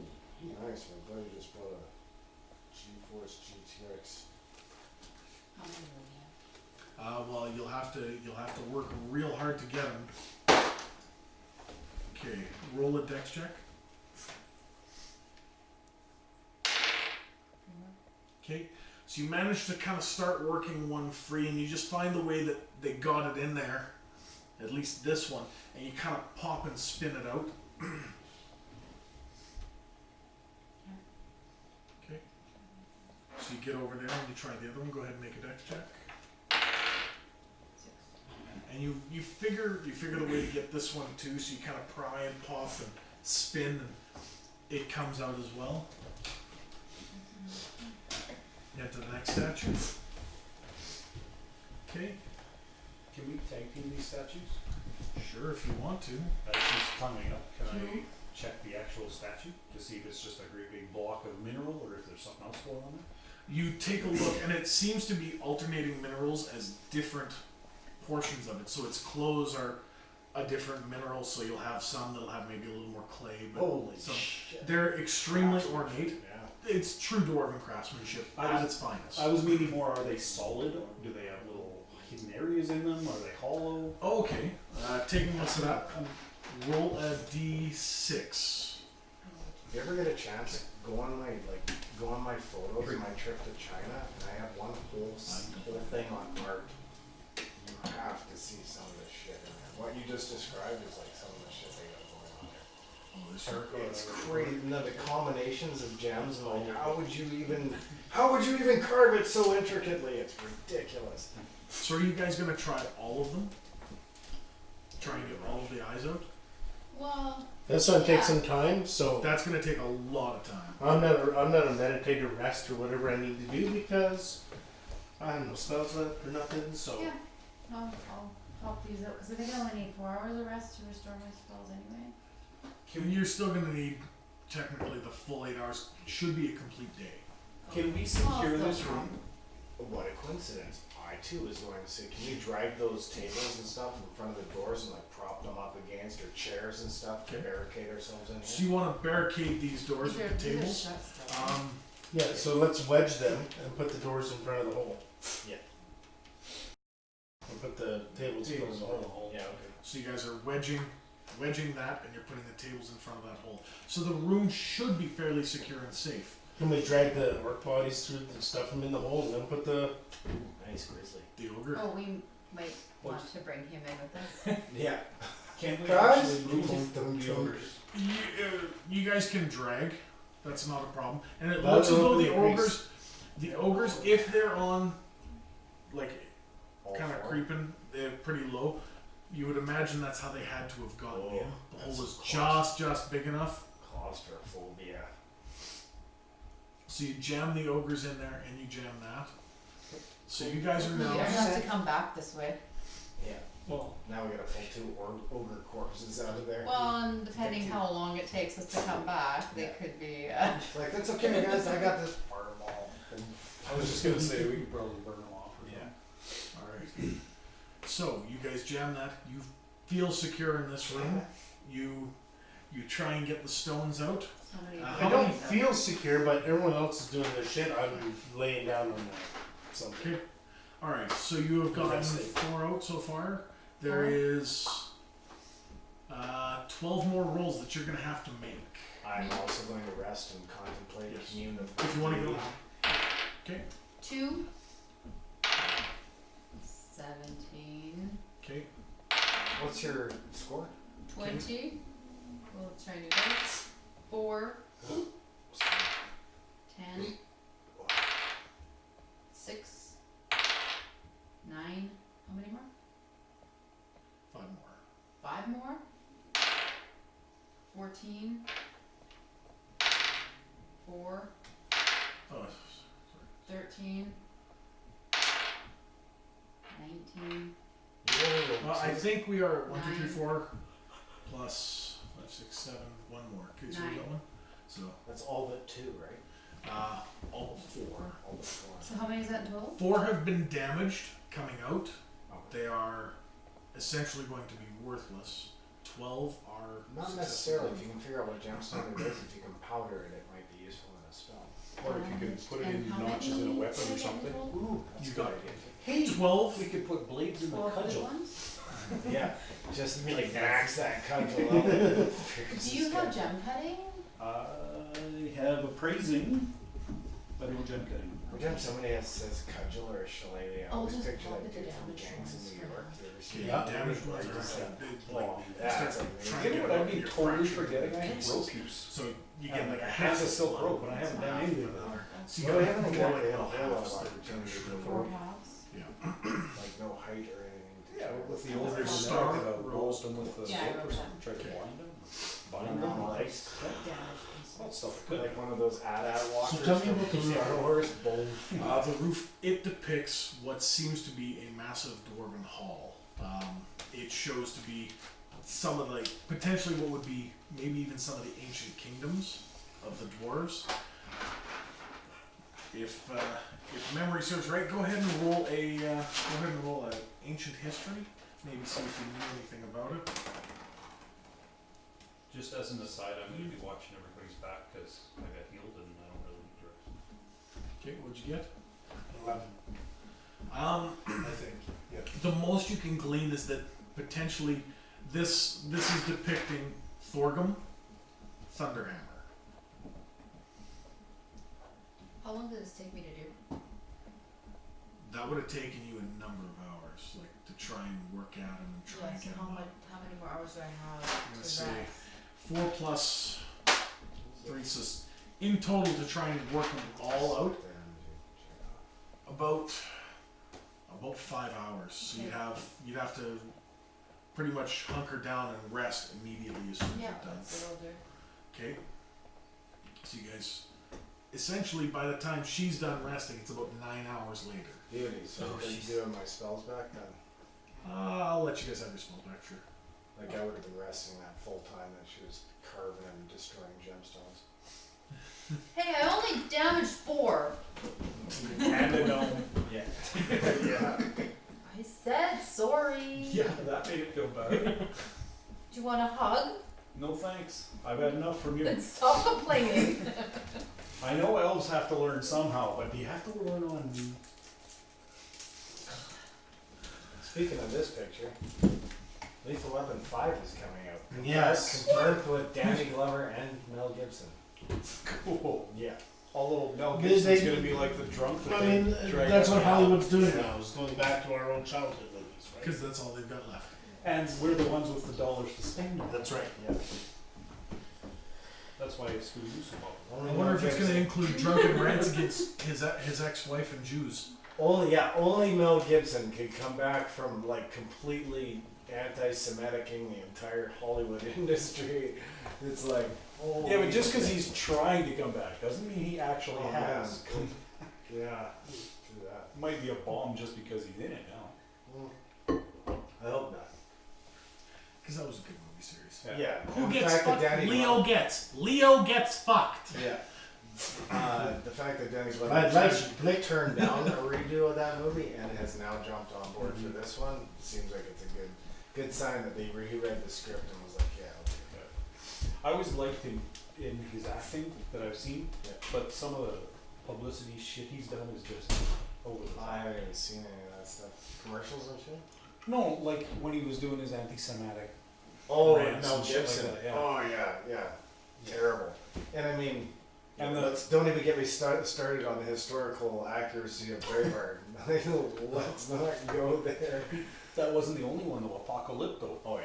nice. My buddy just bought a GeForce GTX. How many do we have? Well, you'll have to work real hard to get them. Okay, roll a dex check. Okay, so you manage to kind of start working one free, and you just find the way that they got it in there, at least this one, and you kind of pop and spin it out. Okay, so you get over there and you try the other one. Go ahead and make a dex check. 6. And you figure the way to get this one too, so you kind of pry and pop and spin, and it comes out as well. Get to the next statue. Okay, Can we tag team these statues? sure, if you want to. As she's climbing up, can I check the actual statue to see if it's just a great big block of mineral or if there's something else going on there? You take a look, and it seems to be alternating minerals as different portions of it. So its clothes are a different mineral, so you'll have some that'll have maybe a little more clay, but Holy some, shit. they're extremely ornate. Yeah. It's true dwarven craftsmanship at its finest. I was meaning more, are they solid? Do they have little hidden areas in them? Are they hollow? Oh, okay, taking a look at that, roll a d6. You ever get a chance, go on my photos of my trip to China, and I have one whole thing on art. You have to see some of the shit in there. What you just described is like some of the shit they got going on there. Oh, this It's crazy. The combinations of gems, and like, how would you even carve it so intricately? It's ridiculous. So are you guys gonna try all of them? Try and get all of the eyes out? Well, This one takes Yeah. some time, so That's gonna take a lot of time. I'm not a meditative rest or whatever I need to do because I have no spells left or nothing. So Yeah, I'll help these out, cause I think I only need 4 hours of rest to restore my spells anyway. And you're still gonna need technically the full 8 hours. Should be a complete day. Can we Well, secure still this fun. room? What a coincidence. I too was going to say, can you drag those tables and stuff in front of the doors and like prop them up against, or chairs and stuff to Okay. barricade ourselves in So here? you want to barricade these doors with the These are tables. shut still. yeah, so let's wedge them and put the doors in front of the hole. Yeah. And put the tables in front of the hole. Yeah, okay. So you guys are wedging that, and you're putting the tables in front of that hole. So the room should be fairly secure and safe. Can we drag the orc bodies through and stuff them in the hole and then put the Nice grizzly. The ogre. Oh, we might want to bring him in with us. Yeah. Can we Guys? actually move the ogres? You guys can drag. That's not a problem. And it That looks as though would the be ogres, if they're on, like, All kind of four. creeping, they're pretty low. You would imagine that's how they had to have gotten Oh, in. The hole that's was close. just big enough. Claustrophobia. So you jam the ogres in there, and you jam that. So you guys are We don't now. have to come back this way. Yeah. Well, Now we gotta pull two ogre corpses out of there. Well, and depending how long it takes us to come back, they Yeah. could be, It's like, that's okay guys, I got this fireball. I was just gonna say, we could probably burn them off or Yeah. something. Alright. So you guys jam that. You feel secure in this room. You try and get the stones out. somebody. I I don't feel secure, but everyone else is doing their shit. I'm laying down on something. Okay. Alright, so you have gotten Resting. 4 out so far. There Four. is 12 more rolls that you're gonna have to make. I'm also going to rest and contemplate Yes. commune of If you wanna go. Okay, 2. 17. okay. What's your score? 20. We'll try new dice. 4. 10. 6. 9. How many more? 5 more. 5 more? 14. 4. Oh, 13. 19. well, I think we are 1, 2, 3, Nine. 4 plus 5, 6, 7, 1 more. Okay, so we Nine. got one. So, That's all but 2, right? all 4. All but 4. So how many is that in total? 4 have been damaged coming out. Okay. They are essentially going to be worthless. 12 are Not necessarily. If you can figure out what gemstone it is, if you can powder it, it might be useful in a spell. Or if you could put it And in how notches many in a weapon did I or get in something. total? Ooh, that's You a good got- idea. Hey, 12. we could put blades in the 12 good cudgel. ones? Yeah, just mean like like max that cudgel out. Do you have gem cutting? I have appraising, but no gem cutting. Every time somebody says cudgel or a shillelagh, I I'll always just picture look that at the dude from damaged gangs ones in New for York. now. You ever see Okay, that? damaged ones Like, are just like like, big, oh, like, yeah, start it's like- trying You to know get what out I'd be your totally fractured forgetting? I have pieces. rope use. So you get like a I half have a silk one, rope, and I haven't done half anything of with it. another. So Well, they haven't got exactly like had a whole lot of halves that are opportunity kinda for short. 4 halves? Yeah. like no height or anything. to Yeah, tell. with the That's older a than star that, I could roll. roast them with the Yeah, I soap or wrote that. something, try to blind them, bind Run them, on like, ice. Damaged well, pieces. stuff good. Like one of those AT-AT walkers tell me from about the roof. Star Wars. Boom. The roof, it depicts what seems to be a massive dwarven hall. It shows to be some of like, potentially what would be maybe even some of the ancient kingdoms of the dwarves. If memory serves right, go ahead and roll a ancient history. Maybe see if you knew anything about it. Just as an aside, I'm gonna be watching everybody's back, cause I got healed and I don't really need to rest. Okay, what'd you get? 11, Um, I think. Yeah. the most you can glean is that potentially this is depicting Thorgum, Thunderhammer. How long does this take me to do? That would have taken you a number of hours, like to try and work at him and try Yeah, and so get how him much, up. how many more hours do I have I'm gonna to say rest? 4 plus 3, so in total to try and work them all out, about 5 hours. So Okay. you'd have to pretty much hunker down and rest immediately as soon as Yeah, you're done. that's what I'll do. Okay. So you guys, essentially, by the time she's done resting, it's about 9 hours later. Beauty. So Oh, I couldn't jeez. do my spells back then. I'll let you guys have your spells back, sure. Like I would have been resting that full time that she was carving and destroying gemstones. Hey, I only damaged 4. And a gnome. Yeah. Yeah. I said sorry. Yeah, that made it feel better. Do you want a hug? No thanks, I've had enough from you. Then stop complaining. I know elves have to learn somehow, but do you have to learn on me? Speaking of this picture, Lethal Weapon 5 is coming out. Yes. Confirmed with Danny Glover and Mel Gibson. Cool. Yeah. All little Mel They- Gibson's they- gonna be like the drunk that I mean, they drag that's out what of the house. Hollywood's doing now, is going back to our own childhood movies, right? Because that's all they've got left. And we're the ones with the dollars to spend on it. That's right. Yeah. That's why it's good use of all. I wonder if it's going to include drunken rants against his ex-wife and Jews. Only Mel Gibson could come back from like completely anti-Semiticing the entire Hollywood industry. It's like, oh Yeah, but just because he's trying to come back doesn't mean he actually Oh, has. man. Yeah, do that. Might be a bomb just because he's in it now. I hope not. Because that was a good movie series. Yeah. Who and the gets fact that fucked? Danny Leo gets fucked. Yeah. The fact that Danny I'd like- Glover turned down a redo of that movie and has now jumped on board for this one seems like it's a good sign that they reread the script and was like, yeah, okay. I always liked him in his acting that I've seen, Yeah. but some of the publicity shit he's done is just over the I top. haven't even seen any of that that stuff? Commercials and shit? No, like when he was doing his anti-Semitic. Oh, Rants Mel and shit like Gibson. that, yeah. Oh yeah. Terrible. And I mean, And the- don't even get me started on the historical accuracy of Braveheart. Let's not go there. That wasn't the only one though. Apocalypto Oh yeah.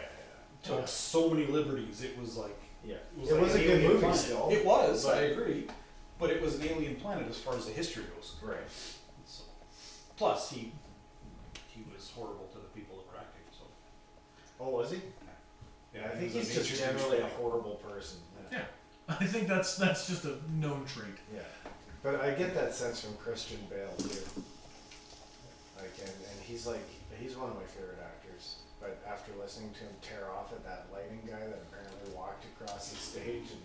took so many liberties. It was like Yeah. it It was like a an good alien movie planet. still. It was. but- I agree. But it was an alien planet as far as the history goes. Right. So, plus, he was horrible to the people that were acting. So Oh, was he? yeah, I think he was he's an just interesting generally a guy. horrible person. Yeah. I think that's just a known trait. Yeah. But I get that sense from Christian Bale too. Like, and he's one of my favorite actors. But after listening to him tear off at that lighting guy that apparently walked across the stage, and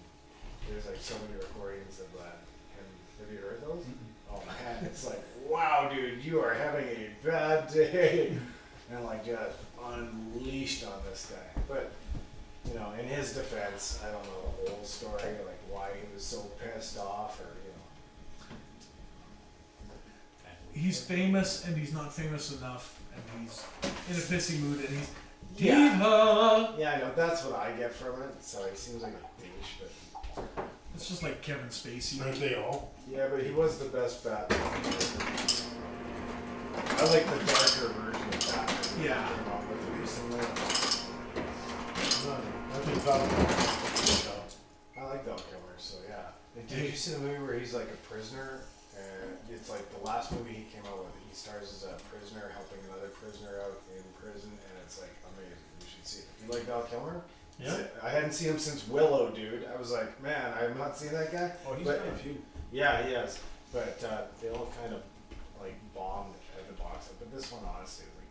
there's like so many recordings of that. And have you heard those? Oh man, it's like, wow, dude, you are having a bad day, and like just unleashed on this guy. But you know, in his defense, I don't know the whole story, like why he was so pissed off, or He's famous and he's not famous enough, and he's in a pissy mood, and he's Yeah. diva. yeah, I know that's what I get from it. So he seems like a douche, but It's just like Kevin Spacey. Aren't they all? yeah, but he was the best Batman. I like the darker version of Batman. Yeah. That came out with recently. I think Val. I like Val Kilmer, so yeah. Did Hey. you see the movie where he's like a prisoner? And it's like the last movie he came out with. He stars as a prisoner helping another prisoner out in prison, and it's like amazing. You should see it. If you like Val Kilmer, Yeah. I hadn't seen him since Willow, dude. I was like, man, I have not seen that guy. Oh, he's But- done a few. Yeah, he has. But they all kind of like bombed at the box office. But this one, honestly, was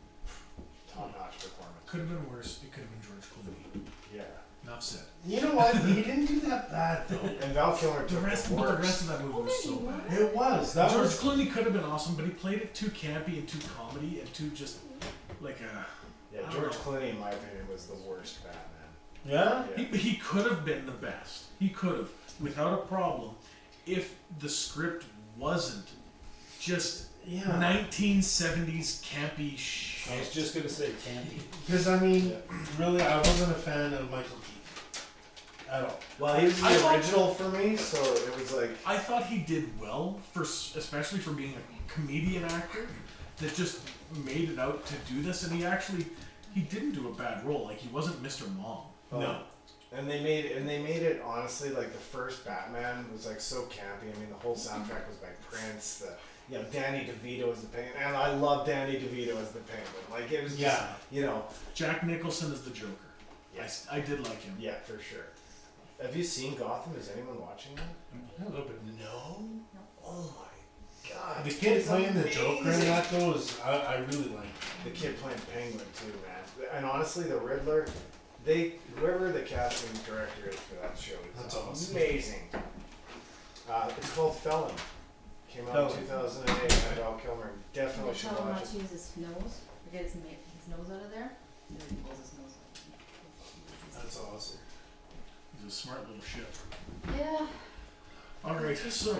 like top-notch performance. Could have been worse. It could have been George Clooney. Yeah. Enough said. You know what? He didn't do that bad though. And Val Kilmer The took rest, the but the worst. rest of that movie was so bad. It was. That George was. Clooney could have been awesome, but he played it too campy and too comedy and too just like a. Yeah, I don't George know. Clooney, in my opinion, was the worst Batman. Yeah. Yeah. He could have been the best. He could have, without a problem, if the script wasn't just Yeah. 1970s campy I shit. was just gonna say candy. Because I mean, really, I wasn't a fan of Michael Keaton at all. Well, he was I the thought- original for me, so it was like, I thought he did well for, especially for being a comedian actor that just made it out to do this, and he didn't do a bad role. Like he wasn't Mr. Mom. No. and they made it honestly like the first Batman was like so campy. I mean, the whole soundtrack was by Prince. Danny DeVito was the Penguin, and I love Danny DeVito as the Penguin. Like it was just, Yeah. Jack Nicholson is the Joker. Yes. I did like him. Yeah, for sure. Have you seen Gotham? Is anyone watching that? A little bit. No. Oh my god. The kid it's playing the Joker in amazing. that though is I really like. The kid playing Penguin too, man. And honestly, the Riddler, whoever the casting director is for that show is That's awesome. amazing. It's called Felon. Came out in 2008 by Val Kilmer. Definitely They should tell him watch not it. to use his nose, or get his nose out of there, and then he pulls his nose out. That's awesome. He's a smart little shit. Yeah. All right, so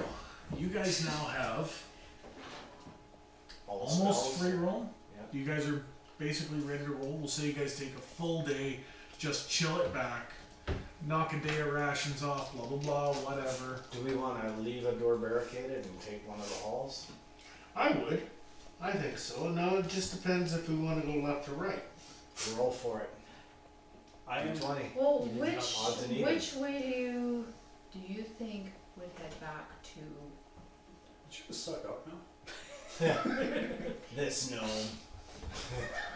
you guys now have All the almost spells. free roll. Yeah. You guys are basically ready to roll. We'll say you guys take a full day, just chill it back, knock a day of rations off, blah blah blah, whatever. Do we want to leave a door barricaded and take one of the halls? I would. I think so. Now it just depends if we want to go left or right. Roll for it. I am 20. Well, You didn't have odds and which way do you think would head back to? Should have suck up now. This gnome.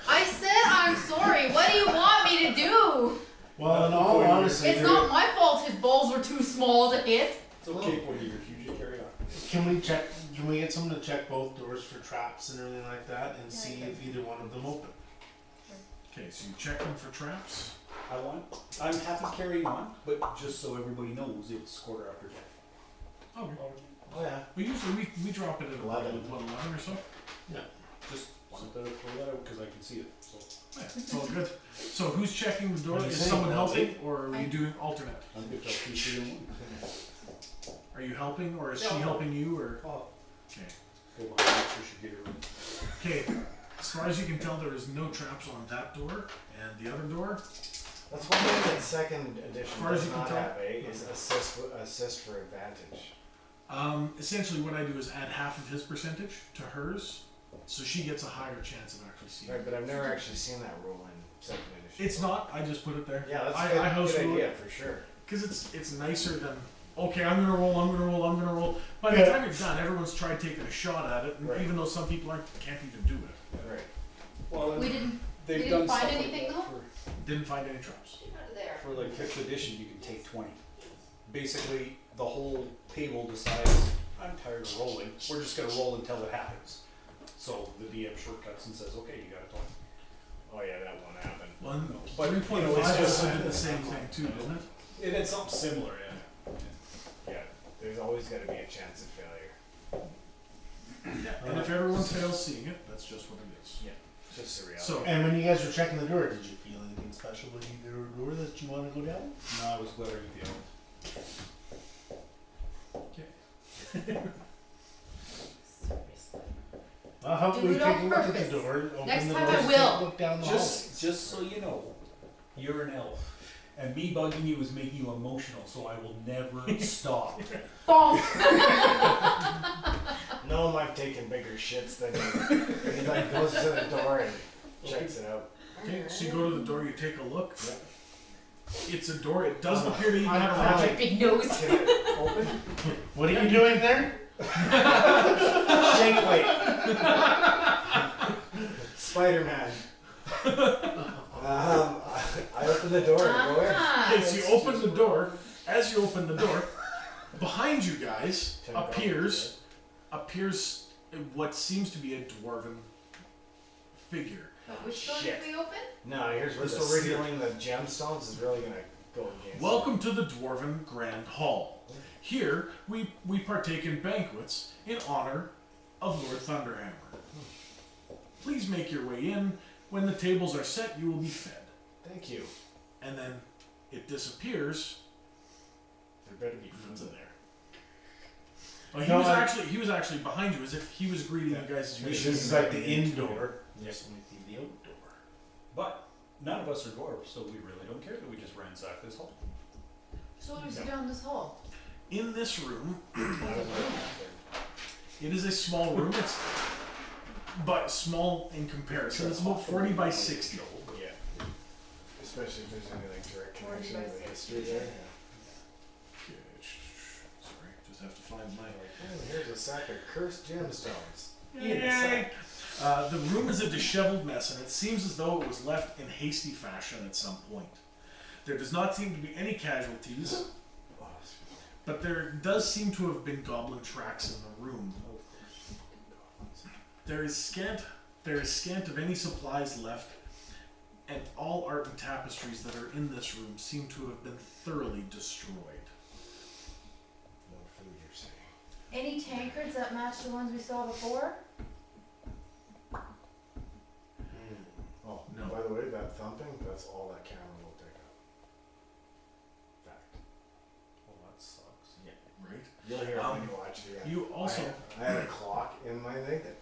I said I'm sorry. What do you want me to do? Well, in all honesty, It's not my fault his balls were too small to hit. It's okay, boy, you're huge. You carry on. can we check? Can we get someone to check both doors for traps and everything like that, and Yeah, see I if either one of them open? Okay, so you check them for traps. I'm happy carrying on, but just so everybody knows, it's 10:15. Oh, Oh yeah. we usually we drop it at 11. 11 or so. Just wanted to throw that out because I can see it. So Yeah, it's all good. So who's checking the door? What are you Is saying, someone Nancy? helping, or are you doing alternate? I'm good till 2, 3, and 1. Are you helping, or is Yeah, she I'll helping you, or? Oh, Okay. go behind, make sure she get her. Okay, far as you can tell, there is no traps on that door and the other door. That's one thing that second edition As far as does you can not tell. have, is assist for advantage. Essentially, what I do is add half of his percentage to hers, so she gets a higher chance of actually seeing Right, it. but I've never actually seen that rule in second edition. It's not. I just put it there. Yeah, that's I a good, house good rule idea for sure. because it's nicer than okay. I'm gonna roll. I'm gonna roll. I'm gonna roll. By the time you're done, everyone's tried taking a shot at it, and Right. even though some people can't even do it. Right. Well, and We didn't they've we done didn't find stuff like anything, that though? Didn't find any traps. get out of there. For like 5th edition, you can take 20. Basically, the whole table decides, I'm tired of rolling, we're just gonna roll until it happens. So the DM shortcuts and says, okay, you got a 20. Oh yeah, that won't happen. One, But, you know, 3.5 it's just- also did the same thing too, didn't it? It had something similar, yeah. Yeah, there's always got to be a chance of failure. And if everyone fails seeing it, that's just what it is. Yeah, it's just the reality. So, And when you guys were checking the door, did you feel anything special with either door that you want to go down? No, I was glaring at the elf. Seriously. Well, how Do about we it take on a look at purpose. the door, open Next the time door, I and take will. a look down the hall. Just so you know, you're an elf. And me bugging you is making you emotional, so I will never stop. Bonk! No, I've taken bigger shits than you. He like goes to the door and checks it out. okay, so you go to the door, you take a look. Yeah. It's a door. It doesn't appear to even I'm have a fine. magic. Big nose. Can it open? What are you doing there? Shake weight. Spider-Man. I open the door and go in. Okay, so you open the door. As you open the door, behind you guys appears what seems to be a dwarven figure. But which door Shit. did we open? No, here's where Just the over here. stealing the gemstones is really gonna go against. Welcome to the Dwarven Grand Hall. Here we partake in banquets in honor of Lord Thunderhammer. Please make your way in. When the tables are set, you will be fed. Thank you. And then it disappears. There better be food in there. Oh, he No, was I- actually behind you as if he was greeting you guys as you This came is in. like the indoor. Yeah. This might be the outdoor. But none of us are dwarves, so we really don't care that we just ransack this hall. So what do we see down this hall? In this room, I don't know what it is a small room. It's but small in comparison. It's about 40 by 60. happened. Yeah. Especially if there's any like direct 40 connection by to the 60, history there. Okay, sorry, just have to find my. Oh, here's a sack of cursed gemstones. Yay! The room is a disheveled mess, and it seems as though it was left in hasty fashion at some point. There does not seem to be any casualties, Oh, but there does seem to have been goblin tracks in the room. There is scant of any supplies left, and all art and tapestries that are in this room seem to have been thoroughly destroyed. no food, you're saying. Any tankards that match the ones we saw before? Oh, No. by the way, that thumping, that's all that camera will pick up. Fact. Well, that sucks. Right? You'll hear it when Um, you watch it. You also. I had a clock in my thing that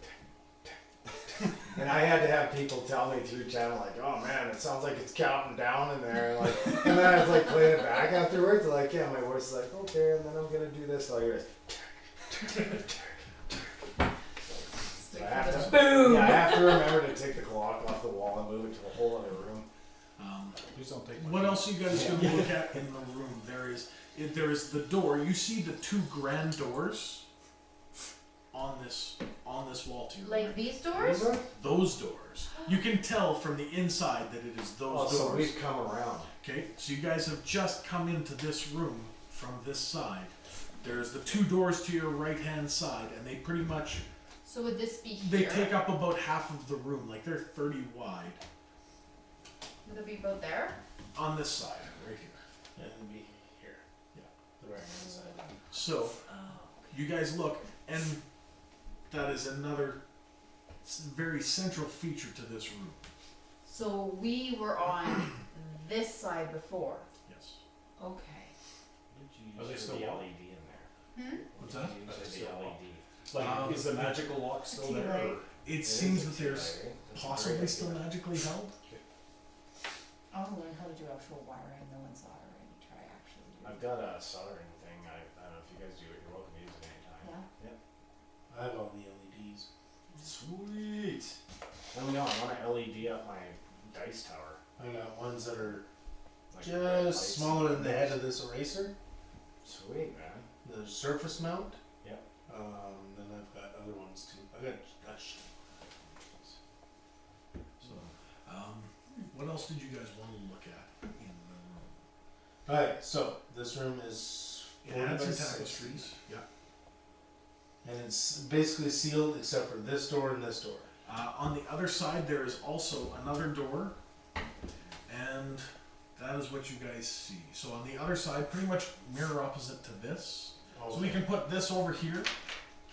and I had to have people tell me through channel like, oh man, it sounds like it's counting down in there, like, and then I was like playing it back afterwards, like, yeah, my voice is like, okay, and then I'm gonna do this, all yours. So I have to, Boom! yeah, I have to remember to take the clock off the wall and move it to a whole other room. Please don't take my What food. else are you guys going to look at in the room? There is the door. You see the two grand doors on this wall to your Like right. these doors? Those doors. You can tell from the inside that it is those Oh, so doors. we've come around. Okay, so you guys have just come into this room from this side. There's the two doors to your right hand side, and they pretty much So would this be here? they take up about half of the room. Like they're 30 wide Would it be about there? on this side, right here. And it'll be here. Yeah. The right hand side. So you guys look, and that is another very central feature to this room. So we were on this side before. Yes. Okay. Are they still the on? LED in there? Hmm? What's that? Did you Are they use still the on? LED? Like, is the magical lock still there? Or? it is seems a that there's TI, right? That's a possibly great still idea. magically held. I wanna learn how to do actual wiring, no one soldering, try actually doing. I've got a soldering thing. I don't know if you guys do it. You're welcome to use it anytime. Yeah, I have all the LEDs. Sweet. Let me know. I want an LED up my dice tower. I got ones that are Like red lights just and smaller than the head things. of this eraser. Sweet, man. The surface mount. Yep. Then I've got other ones too. I got gosh. So, what else did you guys want to look at in the room? Alright, so this room is It 40 had by some 60, tapestries. Yeah. and it's basically sealed except for this door and this door. On the other side, there is also another door, and that is what you guys see. So on the other side, pretty much mirror opposite to this. So we can put this over here,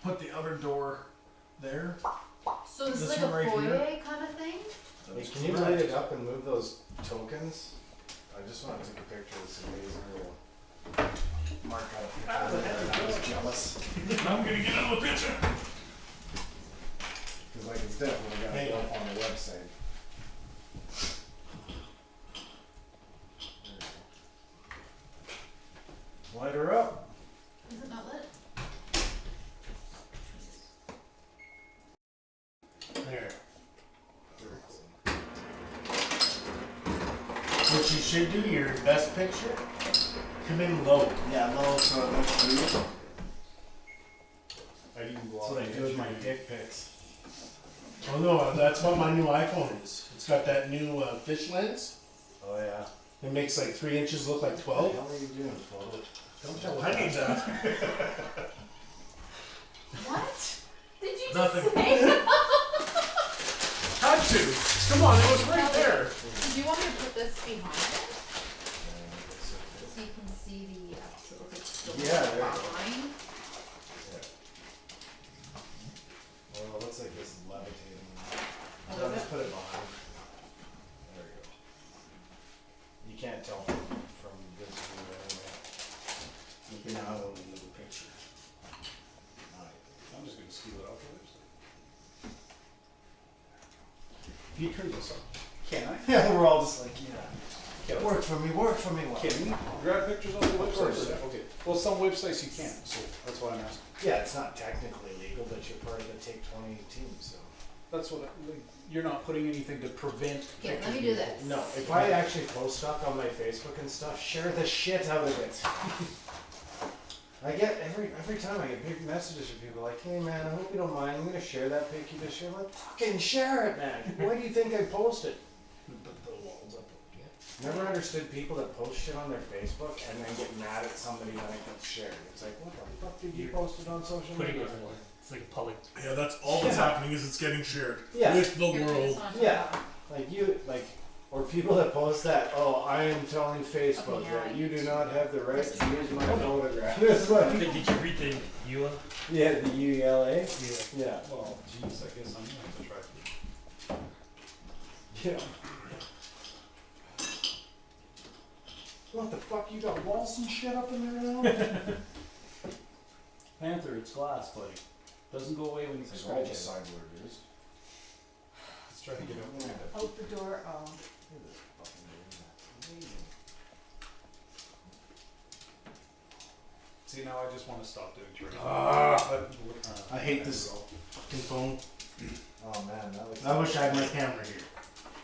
put the other door there. So this is This like a one right foyer here? kind of thing? Hey, can you light it up and move those tokens? I just want to take a picture of this amazing little mark out. I was jealous. I'm gonna get out of the picture. Because like it's definitely got to Hang go on. up on the website. Light her up. Is it not lit? There. What you should do, your best picture, come in low. Yeah, no, so it looks blue. I even go That's off what I the do with edge my here. dick pics. Oh no, that's what my new iPhone is. It's got that new fish lens. Oh yeah. It makes like 3 inches look like What the 12. hell are you doing, photo? Don't tell I need that. What? Did you Nothing. just say? Had to. Come on, it was right there. do you want me to put this behind it? So you can see the actual, the Yeah, there you go. line? Well, it looks like this is levitating. Oh, I'll does just it? put it behind. There we go. You can't tell from this view anyway. You can have it in the picture. Alright. I'm just gonna steal it off the website. Can you turn this on? Can I? Yeah, we're all just like, yeah. Can Work for me, work for me. Well. Can we grab pictures on the website? course. Okay. Well, some websites you can, so that's why I'm asking. Yeah, it's not technically legal, but you're part of the Take 2018, so. That's what, you're not putting anything to prevent Here, let pictures me do being this. posted. No, if I actually post stuff on my Facebook and stuff, share the shit out of it. I get every time I get big messages from people like, hey man, I hope you don't mind, I'm gonna share that pic you just shared. I'm like, fucking share it, man. Why do you think I post it? Put the walls up. Never understood people that post shit on their Facebook and then get mad at somebody when it gets shared. It's like, what the fuck did you post it on social Putting media? it for, it's like public. Yeah, that's all that's happening is it's getting shared Yeah. with the Here, put this world. on Yeah. top. Like you, like, or people that post that, oh, I am telling Facebook Okay, yeah, that I you need do to- not have the right to use my photograph. It's like, Did you read the UL? yeah, the UELA. Yeah. Yeah. Well, geez, I guess I'm gonna have to try. Yeah. What the fuck? You got walls and shit up in there now? Panther, it's glass, buddy. Doesn't go away when you It's scratch all it. just side orders. Let's try to get out. Yeah. Out the door, oh. Look at this fucking room. That's amazing. See, now I just wanna stop doing tricks. I hate this fucking phone. Oh man, that looks. I wish I had my camera here.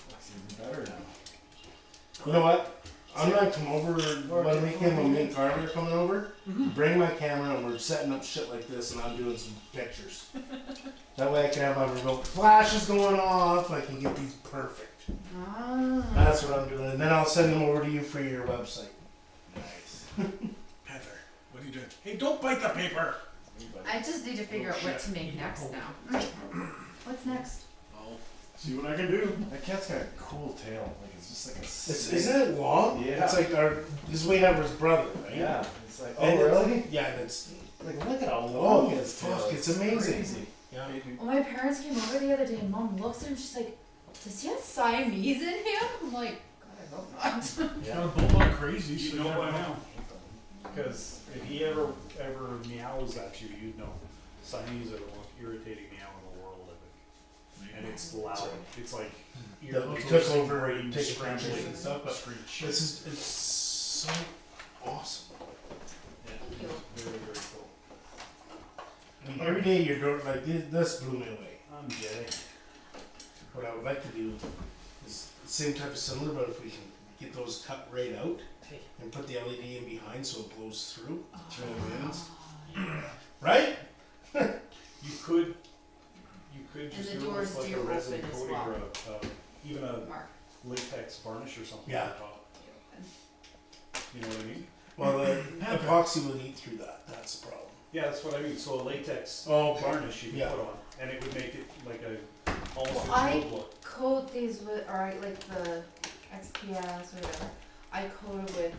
Looks even better now. You know what? I'm gonna come over one weekend when me and Carly are coming over. Bring my camera and we're setting up shit like this and I'm doing some pictures. That way I can have my remote flashes going off. I can get these perfect. Ah. That's what I'm doing. And then I'll send them over to you for your website. Nice. Panther, what are you doing? Hey, don't bite the paper. I just need to figure out what to make next now. What's next? I'll see what I can do. That cat's got a cool tail. Like it's just like a. Isn't it long? Yeah. It's like our. This is way have his brother, right? Yeah. It's like. And Oh it's- really? Yeah, and it's. Like look at how Oh long his tail fuck! is. It's amazing. Crazy. Yeah. Well, my parents came over the other day and mom looks at him, she's like, does he have Siamese in him? I'm like, God, I hope not. Got a bulldog crazy, You so you know never by know. now. Because if he ever meows at you, you'd know. Siamese are the most irritating meow in the world, I think. and it's loud. It's like That we took piercing over, brain taking screaming pictures and stuff, but screech. it's so awesome. Yeah, Thank you. very, very cool. I mean, every day you're doing like this blew me away. I'm Jay. What I would like to do is the same type of similar, but if we can get those cut right out Hey. and put the LED in behind so it blows through the winds. Oh, Right? You could just the do it doors with like do a resin open as coating well. or even a Mark, latex varnish or something Yeah. on top. You know what I mean? Well, the epoxy would eat through that. That's the problem. Yeah, that's what I mean. So a latex Oh, varnish you can Yeah. put on, and it would make it like a almost Well, a I- jewel look. coat these with, or like the XPS or whatever, I coat it with,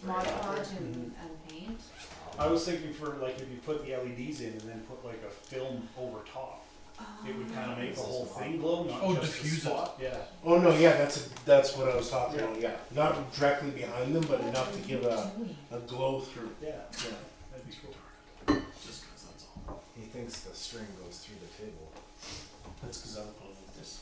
Mod Podge and paint. I was thinking for like if you put the LEDs in and then put like a film over top, it would kind of make the whole thing glow, not Oh, just diffuse the it. spot. Yeah. Oh no, yeah, that's what I was talking about. Yeah, not directly behind them, but enough to give a glow through. Yeah. Yeah. That'd be cool. Just 'cause that's all. He thinks the string goes through the table. That's because I'm pulling with this.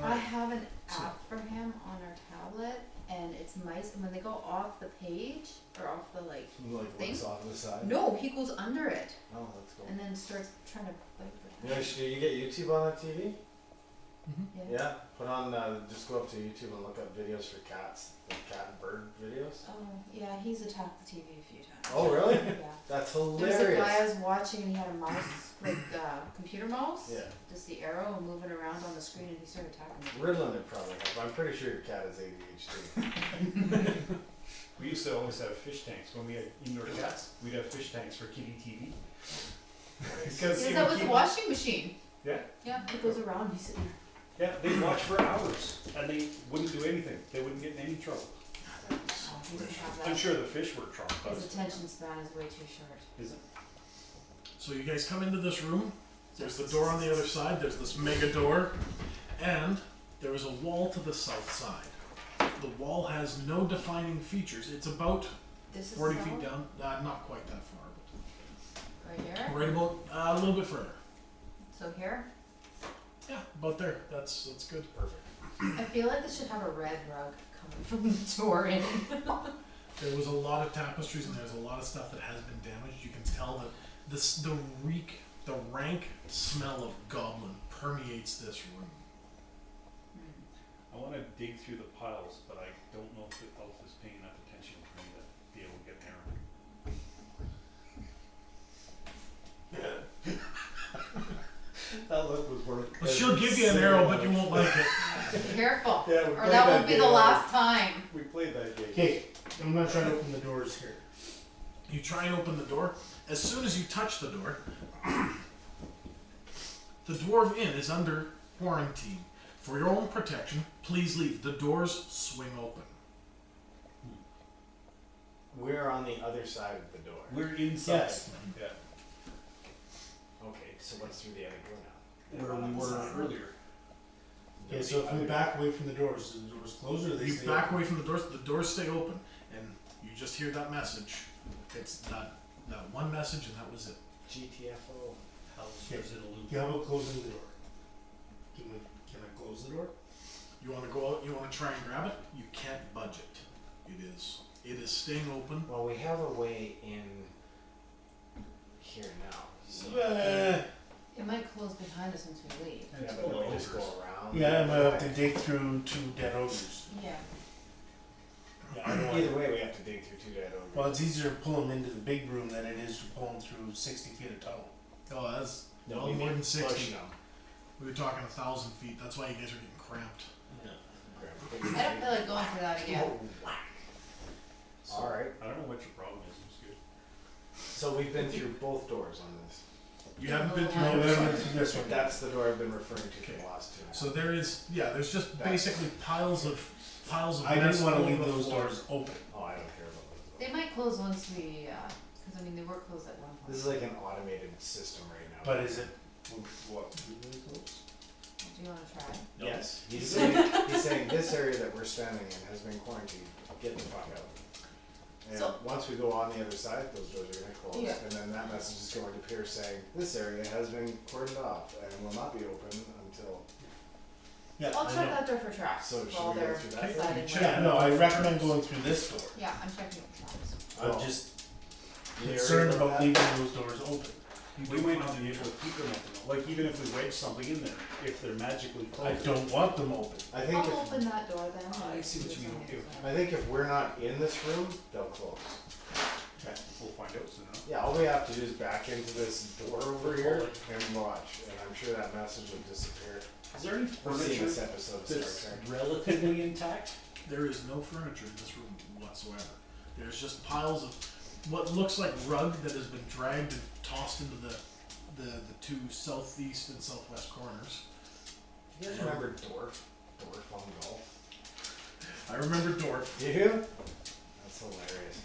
I have an app for him on our tablet, and it's nice, and when they go off the page, or off the like, Like Thing? looks off to the side. no, he goes under it, Oh, that's cool. and then starts trying to bite You know, do you get YouTube on that TV? the. Yeah. Put on, just go up to YouTube and look up videos for cats, like cat and bird videos. Oh, yeah, he's attacked the TV a few times. Oh, really? Yeah. That's There's a hilarious. guy I was watching, and he had a mouse, like, computer mouse. Yeah. Just the arrow and moving around on the screen, and he started attacking me. Ritalin would probably help. I'm pretty sure your cat has ADHD. We used to always have fish tanks when we had indoor cats. We'd have fish tanks for kitty TV. He Because does you that know, with the kitty- washing machine. Yeah. Yeah, it goes around, he's sitting Yeah, they'd watch for hours and they wouldn't do anything. They wouldn't get in any trouble. there. Oh, he doesn't have I'm that. sure the fish were His traumatized. attention span is way too short. Is it? So you guys come into this room. There's the door on the other side. There's this mega door, and there is a wall to the south side. The wall has no defining features. It's about This is 40 the feet cell? down. Not quite that far, Right here? but right about a little bit further. So here? Yeah, about there. That's good. Perfect. I feel like this should have a red rug coming from the door in. There was a lot of tapestries and there's a lot of stuff that has been damaged. You can tell that the rank smell of goblin permeates this room. I want to dig through the piles, but I don't know if the elf is paying enough attention for me to be able to get an arrow. That look was worth. Well, she'll give you an arrow, but you won't like it. Careful, Yeah, we or played that that won't be game the already. last time. We played that game. Okay, I'm gonna try to open the doors here. You try and open the door. As soon as you touch the door, the dwarf inn is under quarantine. For your own protection, please leave. The doors swing open. We're on the other side of the door. We're inside. Yes. Yeah. Okay, so what's through the other door now? Where we were earlier. Okay, so if we back away from the doors, do the doors close or do they You stay back open? away from the doors stay open, and you just hear that message. It's that one message, and that was it. GTFO. How's it a loop? Yeah, how about closing the door? Can I close the door? You want to go out, you want to try and grab it, you can't budge it. It is staying open. Well, we have a way in here now. It might close behind us once we leave. And Yeah, it's but full then of we just go ogres. around. Yeah, I might have to dig through 2 dead ogres. Yeah. Yeah, I don't want. Either way, we have to dig through 2 dead ogres. Well, it's easier to pull them into the big room than it is to pull them through 60 feet of tunnel. Oh, that's No, well we more mean than 60. pushing them. We were talking 1,000 feet. That's why you guys are getting cramped. I don't feel like going through that again. Alright, I don't know what your problem is. It's good. so we've been through both doors on this. You haven't been through No, the No, other we side. haven't through this one. That's the door I've been referring to for Okay. the last 2. So there's just basically piles of I mess didn't want to all leave over the those floor. doors open. Oh, I don't care about those. They might close once we, cause I mean, they were closed at one point. This is like an automated system right now. But is it what? Really close? Do you wanna try? No. Yes, he's saying this area that we're standing in has been quarantined. Get the fuck out. And So- once we go on the other side, those doors are gonna close, Yeah. and then that message is going to appear saying, this area has been cordoned off and will not be open until, Yeah, I'll I check know. that door for traps So should while we go they're through that door? deciding Check where. Yeah, no, I recommend going through this door. Yeah, I'm checking for traps. I'm Oh. just You concerned worried about about leaving those doors open. We might not be able to keep them open, like even if we wedge something in there, if they're magically I closed. don't want them open. I think I'll if, open that door then. I and see what see you what's mean, on the too. other I think if we're not in this room, they'll close. We'll find out soon enough. Yeah, all we have to do is back into this door over here and watch, and I'm sure that message will disappear. Is there any We're seeing furniture this episode of that's Star Trek. relatively intact? There is no furniture in this room whatsoever. There's just piles of what looks like rug that has been dragged and tossed into the two southeast and southwest corners. You guys remember Dorf on golf? I remember Dorf. You do? That's hilarious.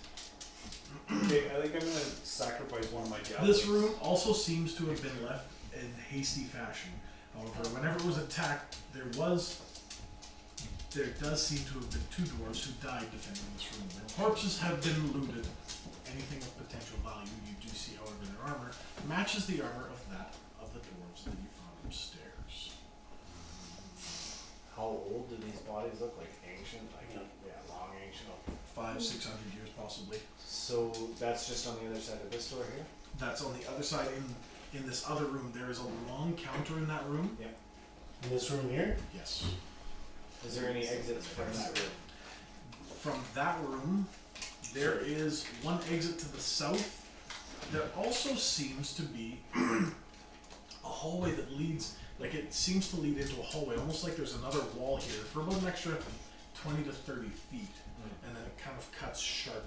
Okay, I think I'm gonna sacrifice one of my javelins. This room also seems to have been left in hasty fashion. However, whenever it was attacked, there does seem to have been two dwarves who died defending this room. Their corpses have been looted. Anything of potential value you do see, however, their armor matches the armor of that of the dwarves that you found upstairs. How old do these bodies look? Like ancient? Like, yeah, long ancient. 500-600 years possibly. So that's just on the other side of this door here? That's on the other side. In this other room, there is a long counter in that room. In this room here? Yes. Is there any exits from that room? From that room, there is one exit to the south. There also seems to be a hallway that leads, like it seems to lead into a hallway, almost like there's another wall here for about an extra 20 to 30 feet, and then it kind of cuts sharply.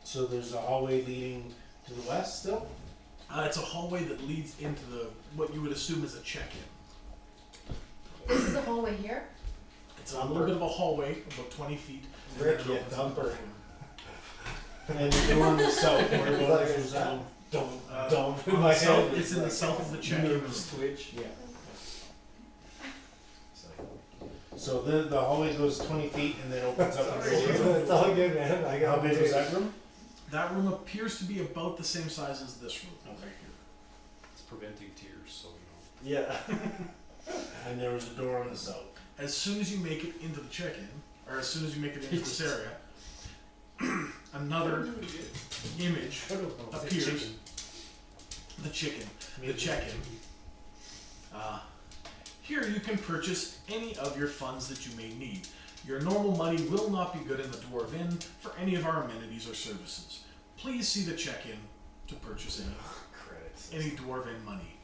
So there's a hallway leading to the west still? It's a hallway that leads into what you would assume is a check-in. This is a hallway here? It's a little bit of a hallway, about 20 feet. and then Rick, it you opens up. thumper. And the door on the south, where the doors was that? Don't. On In my the south, head, it's in the south of the check-in. Nervous twitch. Yeah. So the hallway goes 20 feet and then opens up. and goes It's all good, man. I got How big was that room? That room appears to be about the same size as this room right here. It's preventing tears, so you Yeah. And there was a door on the south. As soon as you make it into the check-in, or as soon as you make it into this area, another image appears. The chicken. The check-in. Here you can purchase any of your funds that you may need. Your normal money will not be good in the Dwarf Inn for any of our amenities or services. Please see the check-in to purchase Credits. any Dwarf Inn money.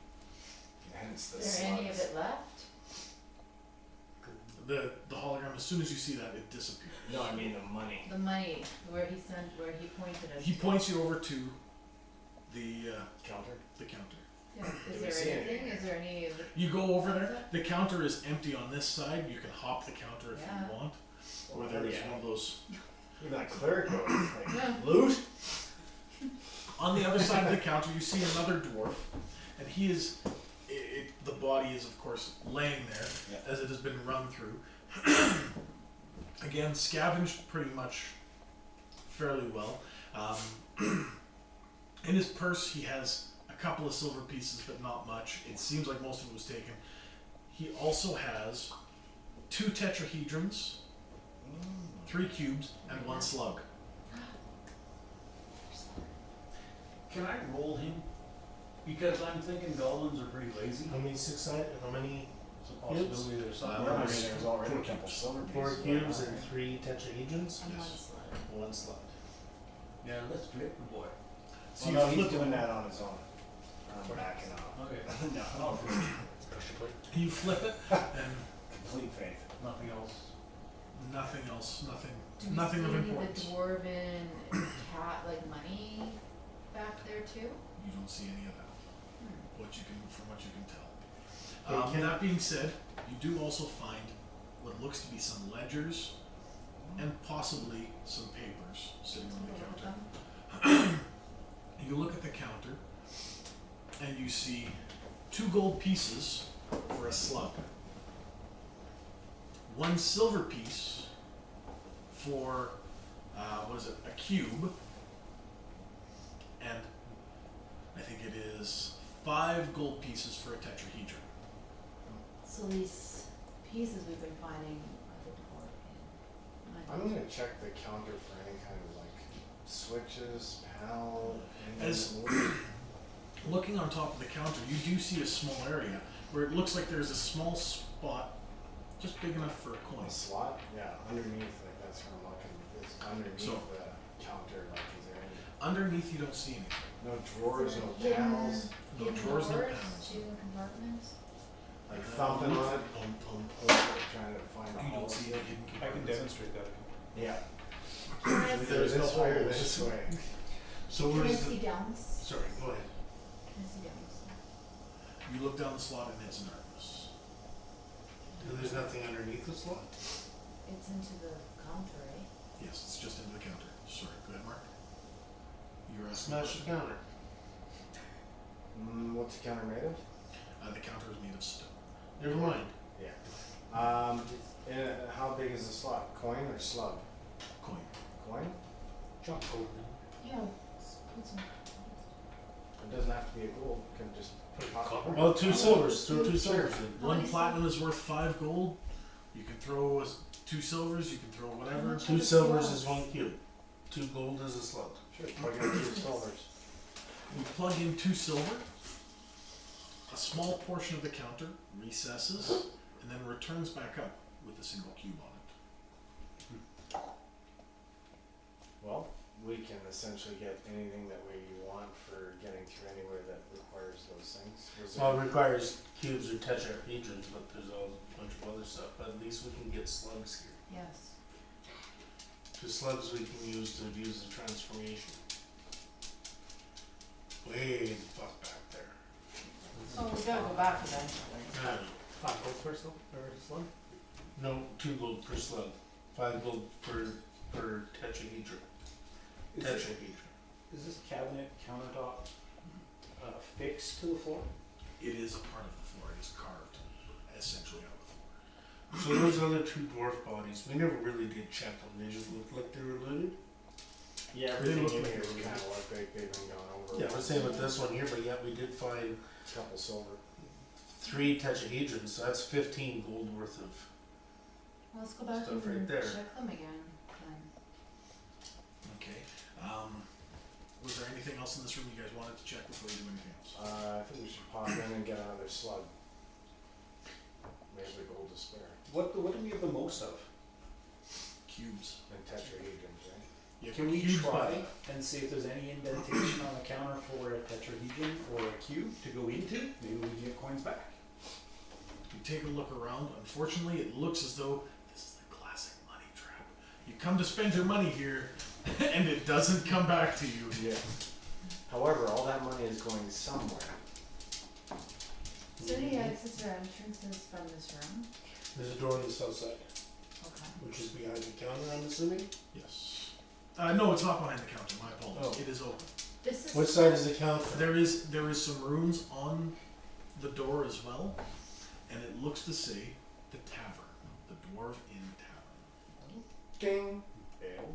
Hence the Is there any of slugs. it left? The hologram, as soon as you see that, it disappears. No, I mean the money. The money, where he pointed us. He points you over to the Counter? the counter. Yeah, Do is we there see anything, anything? is there any of the? You go over there. The counter is empty on this side. You can hop the counter if Yeah. you want. Or Oh, there is yeah. one of those. Even that cleric goes, like, Yeah. loot? On the other side of the counter, you see another dwarf, and he is. The body is, of course, laying there Yeah. as it has been run through. Again, scavenged pretty much fairly well. In his purse, he has a couple of silver pieces, but not much. It seems like most of it was taken. He also has 2 tetrahedrons, 3 cubes, and 1 slug. Can I roll him? Because I'm thinking goblins are pretty lazy. How many 6-sided? How many? It's a possibility there's something. Yeah, I Nice. mean, there's already a 4 couple cubes. silver pieces. 4 on cubes that. and 3 tetrahedrons? On one Yes. slide. And 1 slot. Yeah, let's flip the boy. So Well, you no, he's flip doing it. that on his own. I'm backing off. Okay. No, Pressure plate. You flip it, and complete faith. Nothing else. nothing else, nothing, Do we nothing of see any importance. the dwarven cat, like money back there too? You don't see any of that. Hmm. From what you can tell. Hey, can- That being said, you do also find what looks to be some ledgers and possibly some papers sitting on the counter. You look at the counter and you see 2 gold pieces for a slug, 1 silver piece for what is it? A cube, and I think it is 5 gold pieces for a tetrahedron. So these pieces we've been finding are the door in. I'm gonna check the counter for any kind of like switches, panel, As- anything. Looking on top of the counter, you do see a small area where it looks like there's a small spot just big enough for a coin. A slot? Yeah, underneath, like that's where I'm looking. It's underneath So- the counter, like is there any, Underneath, you don't see anything. no drawers, no Hidden- panels, No hidden drawers, no doors, panels. hidden compartments. like thumping on it, trying to find a You hole. don't see any hidden I can compartments. demonstrate that. Yeah. Can I Either see, There's no this way or holes. this way. So can I where's see the, down this? sorry, go ahead. Can I see down this? You look down the slot and it's darkness. There's nothing underneath the slot? It's into the counter, eh? Yes, it's just into the counter. Sorry, go ahead, Mark. You were asking. Smash the counter. What's the counter made of? The counter is made of stone. Never mind. Yeah. How big is the slot? Coin or slug? Coin. Coin? Drop gold now. Yeah, put some. It doesn't have to be a gold, it can just put Copper? Well, 2 silvers, throw 2 silvers in. One many platinum is worth 5 gold. You can throw 2 silvers. You can throw whatever. much? 2 silvers is 1 cube. 2 gold is a slug. Sure, plug in 2 silvers. We plug in 2 silver. A small portion of the counter recesses and then returns back up with a single cube on it. Well, we can essentially get anything that we want for getting through anywhere that requires those things. Was there- Well, it requires cubes or tetrahedrons, but there's a bunch of other stuff. But at least we can get slugs here. Yes. The slugs we can use to use the transformation. Way the fuck back there. Oh, we gotta go back eventually. Ah, 5 gold for a slug? no, 2 gold per slug. 5 gold per tetrahedron. Is this, Tetrahedron. is this cabinet countertop fixed to the floor? It is a part of the floor. It is carved essentially out of the floor. So those other 2 dwarf bodies, we never really did check them. They just looked like they were looted. Yeah, They everything look in like here it's kind of look like they've been gone over. Yeah, the same with this one here, but yet we did find A couple silver. 3 tetrahedrons, so that's 15 gold worth of. Well, let's go back Stuff and right there. check them again then. Okay. Was there anything else in this room you guys wanted to check before you do anything else? I think we should pop in and get another slug. We have the gold to spare. What do we have the most of? Cubes. And tetrahedrons, right? You have Can we cubes by try and see if there's any indentation on the counter for a tetrahedron or a cube to go into? Maybe we can get coins back. You take a look around. Unfortunately, it looks as though this is the classic money trap. You come to spend your money here, and it doesn't come back to you. Yeah. However, all that money is going somewhere. Is there any exits or entrances from this room? There's a door on the south side, Okay. which is behind the counter, I'm assuming. Yes. No, it's not behind the counter. My apologies. Oh. It is open. This is. Which side is the counter? There is some runes on the door as well, and it looks to say the tavern, the Dwarf Inn Tavern. Ding. Ale.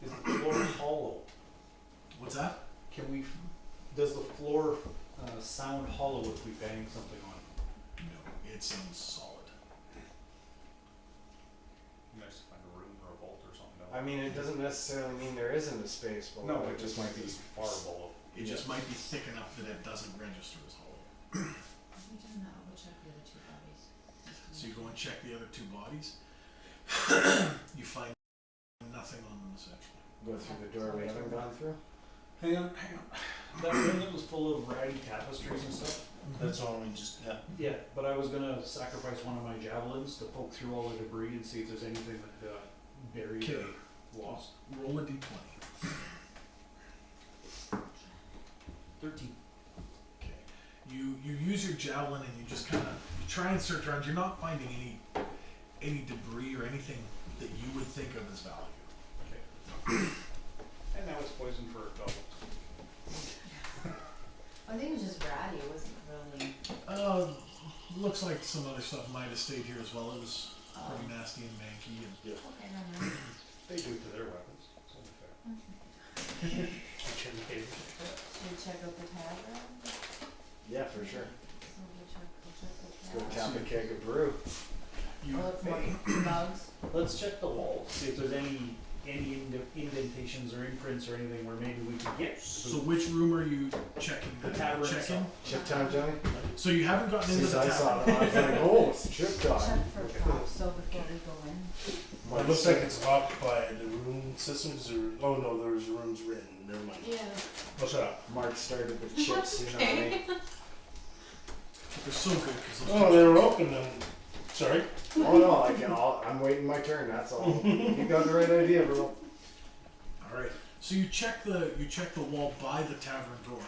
Is the floor hollow? What's that? Does the floor sound hollow if we bang something on it? No, it sounds solid. You guys find a room or a vault or something. I mean, it doesn't necessarily mean there isn't a space below. No, it just might be far below. It just might be thick enough that it doesn't register as hollow. We didn't know. We'll check the other 2 bodies. So you go and check the other 2 bodies. You find nothing on them essentially. Go through the door we haven't gone through. Hang on. That room that was full of ratty tapestries and stuff? That's all we just, yeah. Yeah, but I was gonna sacrifice one of my javelins to poke through all the debris and see if there's anything that buried Okay. or lost. Roll a d20. 13. Okay. You use your javelin and you just kind of try and search around. You're not finding any debris or anything that you would think of as value. Okay. And now it's poison for a double. I think it was just ratty. It wasn't really. Looks like some other stuff might have stayed here as well. It was pretty nasty and manky. And Okay, never mind. They do it to their weapons. Return the favor. Should we check out the tavern? Yeah, for sure. So Go we'll check tap a keg of brew. You, Oh, it's more mugs. Let's check the walls, see if there's any indentations or imprints or anything where maybe we can get. so which room are you checking? The then? tavern Checking? itself. Chip time, Johnny? So you haven't gotten into Since the I saw tavern. it, I was like, oh, it's trip time. Check for props though before we go in. Well, it looks like it's locked by the room systems, or, oh no, there's rooms written, never mind. Yeah. Oh, shut up. Mark started with chips, you know what I mean? They're so good because Oh, they were open then. Sorry. Oh no, I'm waiting my turn, that's all. You got the right idea, bro. All right. So you check the wall by the tavern door.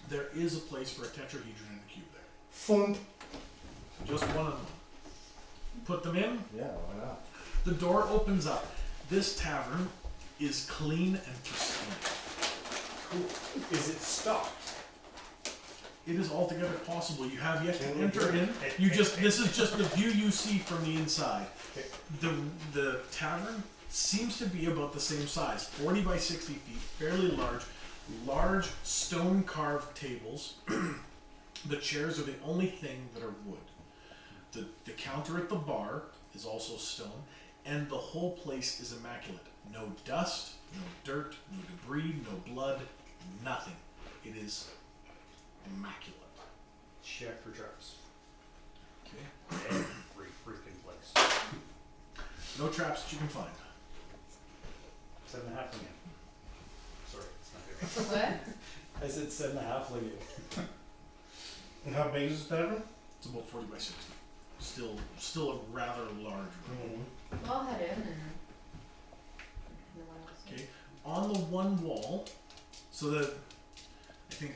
There is a place for a tetrahedron and a cube there. Fun. Just one of them. Put them in. Yeah, why not? The door opens up. This tavern is clean and pristine. Cool. Is it stocked? It is altogether possible. You have yet to enter in. This is just the view you see from the inside. The tavern seems to be about the same size, 40 by 60 feet, fairly large stone carved tables. The chairs are the only thing that are wood. The counter at the bar is also stone, and the whole place is immaculate. No dust, no dirt, no debris, no blood, nothing. It is immaculate. Check for traps. Okay. Every freaking place. No traps that you can find. 7.5 again. Sorry, it's not good. What? I said 7.5 again. And how big is the tavern? It's about 40 by 60. Still a rather large room. Well, I'll head in and. No one else. Okay. On the one wall, so that I think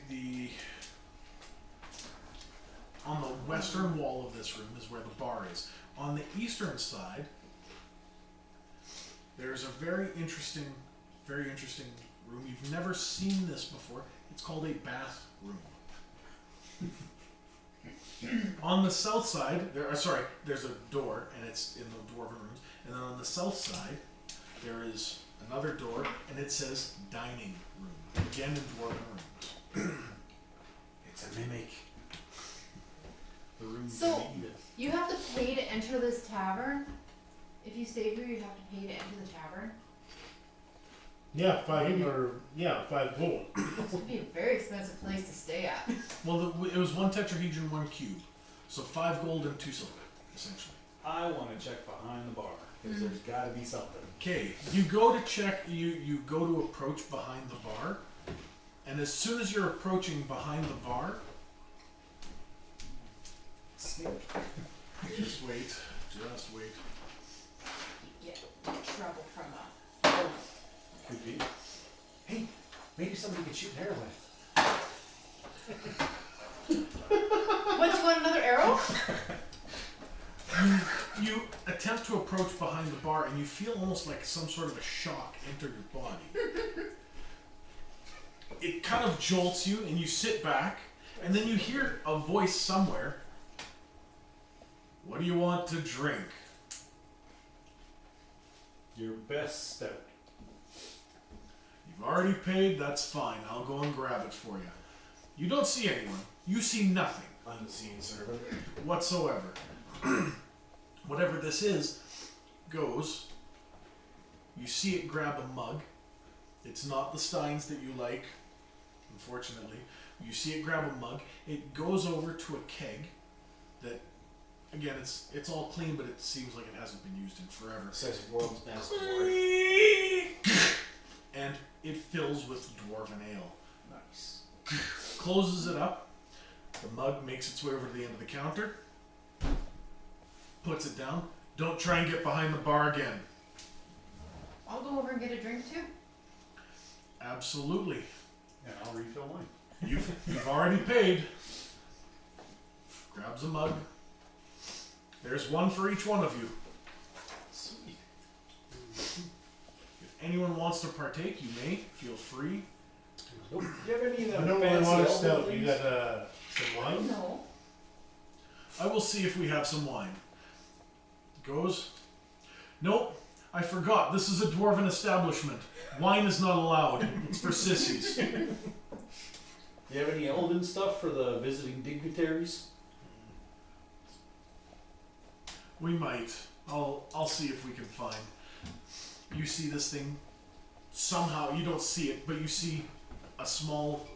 on the western wall of this room is where the bar is. On the eastern side, there's a very interesting room. You've never seen this before. It's called a bathroom. On the south side, there's a door, and it's in the dwarven rooms. And then on the south side, there is another door, and it says dining room. Again in dwarven rooms. It's a mimic. The room So- can eat it. You have to pay to enter this tavern? If you stay here, you have to pay to enter the tavern? Yeah, 5 gold. This would be a very expensive place to stay at. Well, it was 1 tetrahedron, 1 cube. So 5 gold and 2 silver, essentially. I want to check behind the bar because there's got to be something. Okay, you go to check, you go to approach behind the bar, and as soon as you're approaching behind the bar, Sneak. just wait. You get trouble from a. Could be. Hey, maybe somebody could shoot an arrow at it. What, you want another arrow? You attempt to approach behind the bar, and you feel almost like some sort of a shock enter your body. It kind of jolts you, and you sit back, and then you hear a voice somewhere. What do you want to drink? Your best stout. You've already paid, that's fine. I'll go and grab it for you. You don't see anyone. You see nothing Unseen servant. whatsoever. Whatever this is goes. You see it grab a mug. It's not the Steins that you like, unfortunately. You see it grab a mug. It goes over to a keg that, again, it's all clean, but it seems like it hasn't been used in forever. Says world's best dwarf. And it fills with dwarven ale. Nice. Closes it up. The mug makes its way over to the end of the counter. Puts it down. Don't try and get behind the bar again. I'll go over and get a drink too. Absolutely. And I'll refill mine. You've already paid. Grabs a mug. There's one for each one of you. Sweet. If anyone wants to partake, you may. Feel free. Nope. Do you have any of I them don't really fancy want a elbow stout. things? You got some wine? No. I will see if we have some wine. Goes. Nope. I forgot, this is a dwarven establishment. Wine is not allowed. It's for sissies. You have any elven stuff for the visiting dignitaries? We might. I'll see if we can find. You see this thing. Somehow you don't see it, but you see a small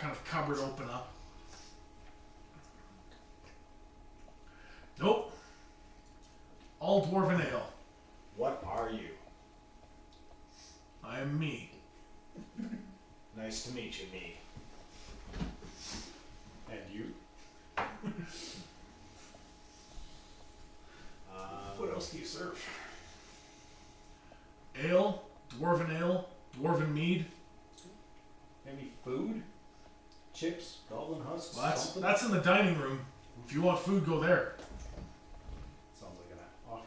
kind of cupboard open up. Nope. All dwarven ale. What are you? I am me. Nice to meet you, me. And you? What else do you serve? Ale, dwarven mead. Any food? Chips? Goblin husks? Well, something? that's in the dining room. If you want food, go there. Sounds like an offer.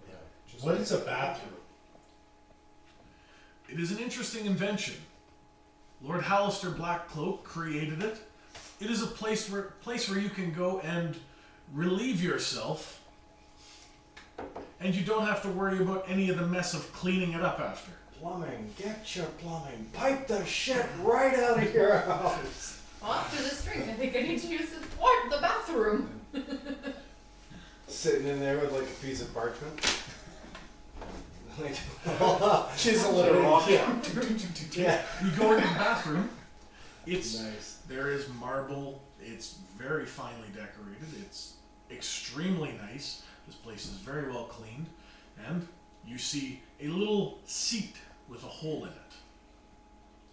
Yeah. Just What is a bathroom? It is an interesting invention. Lord Hallister Blackcloak created it. It is a place where you can go and relieve yourself, and you don't have to worry about any of the mess of cleaning it up after. Plumbing, get your plumbing. Pipe the shit right out of your house. Well, after this drink, I think I need to use the bathroom. Sitting in there with like a piece of parchment. Like, chisel it off. Yeah. You go into the bathroom. It's Nice. There is marble. It's very finely decorated. It's extremely nice. This place is very well cleaned, and you see a little seat with a hole in it.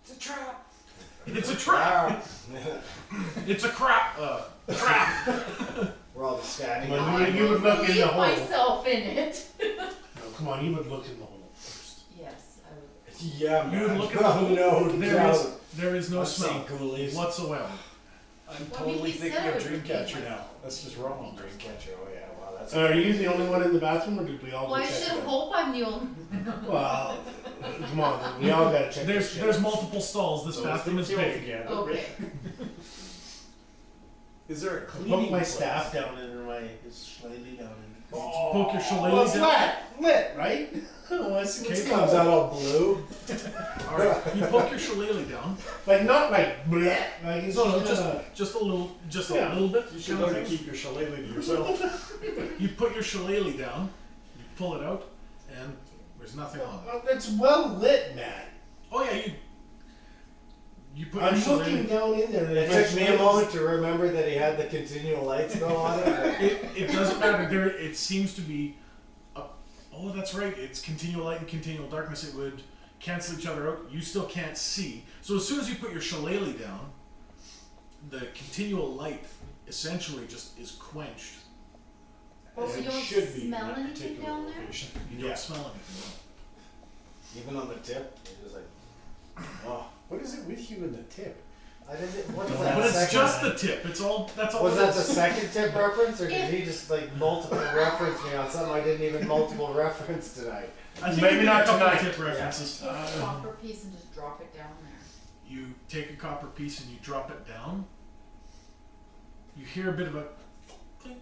It's a trap. It's a trap. It's a crap. Trap. We're all just standing. Well, I you would look in leave the hole. myself in it. No, come on, you would look in the hole first. Yes, I would. Yeah, You would man. look at the hole. No There is no I've smell seen ghoulies. whatsoever. I'm Well, I mean, totally he thinking said of it would be Dreamcatcher nice. now. That's just wrong. Dreamcatcher. Oh yeah. Wow, that's. Are you the only one in the bathroom, or did we all Well, go I check should it out? hope I'm the only. Well, come on, we all gotta check this shit There's out. multiple stalls. This bathroom is big. Again. Okay. Is there a Poke cleaning my place? staff down into my shillelagh down in. Poke your shillelagh Well, it's down. lit, right? Once Okay. It comes out all blue. All right, you poke your shillelagh down. like not like bleh, like it's No, just just a little, Yeah. a little bit. You should kind of learn to thing. keep your shillelagh to yourself. You put your shillelagh down, you pull it out, and there's nothing on it. Well, it's well lit, man. Oh yeah, you put I'm your looking shillelagh. down in there. and It my took me a shillelagh's- moment to remember that he had the continual lights go on it. It doesn't matter. There, it seems to be. Oh, that's right. It's continual light and continual darkness. It would cancel each other out. You still can't see. So as soon as you put your shillelagh down, the continual light essentially just is quenched. Well, As you it don't should be in smell that anything particular down there? location. You don't Yeah. smell anything. Even on the tip, you're just like, oh, What is it with you in the tip? I didn't. What was No, that? But it's second? just the tip. It's all. That's all. Was it that is. the second tip reference, or did he just like multiple reference me on something I didn't even multiple reference tonight? I think Maybe you did not a couple of tonight. tip references. Take a copper piece and just drop it down there. You take a copper piece and you drop it down. You hear a bit of a clink,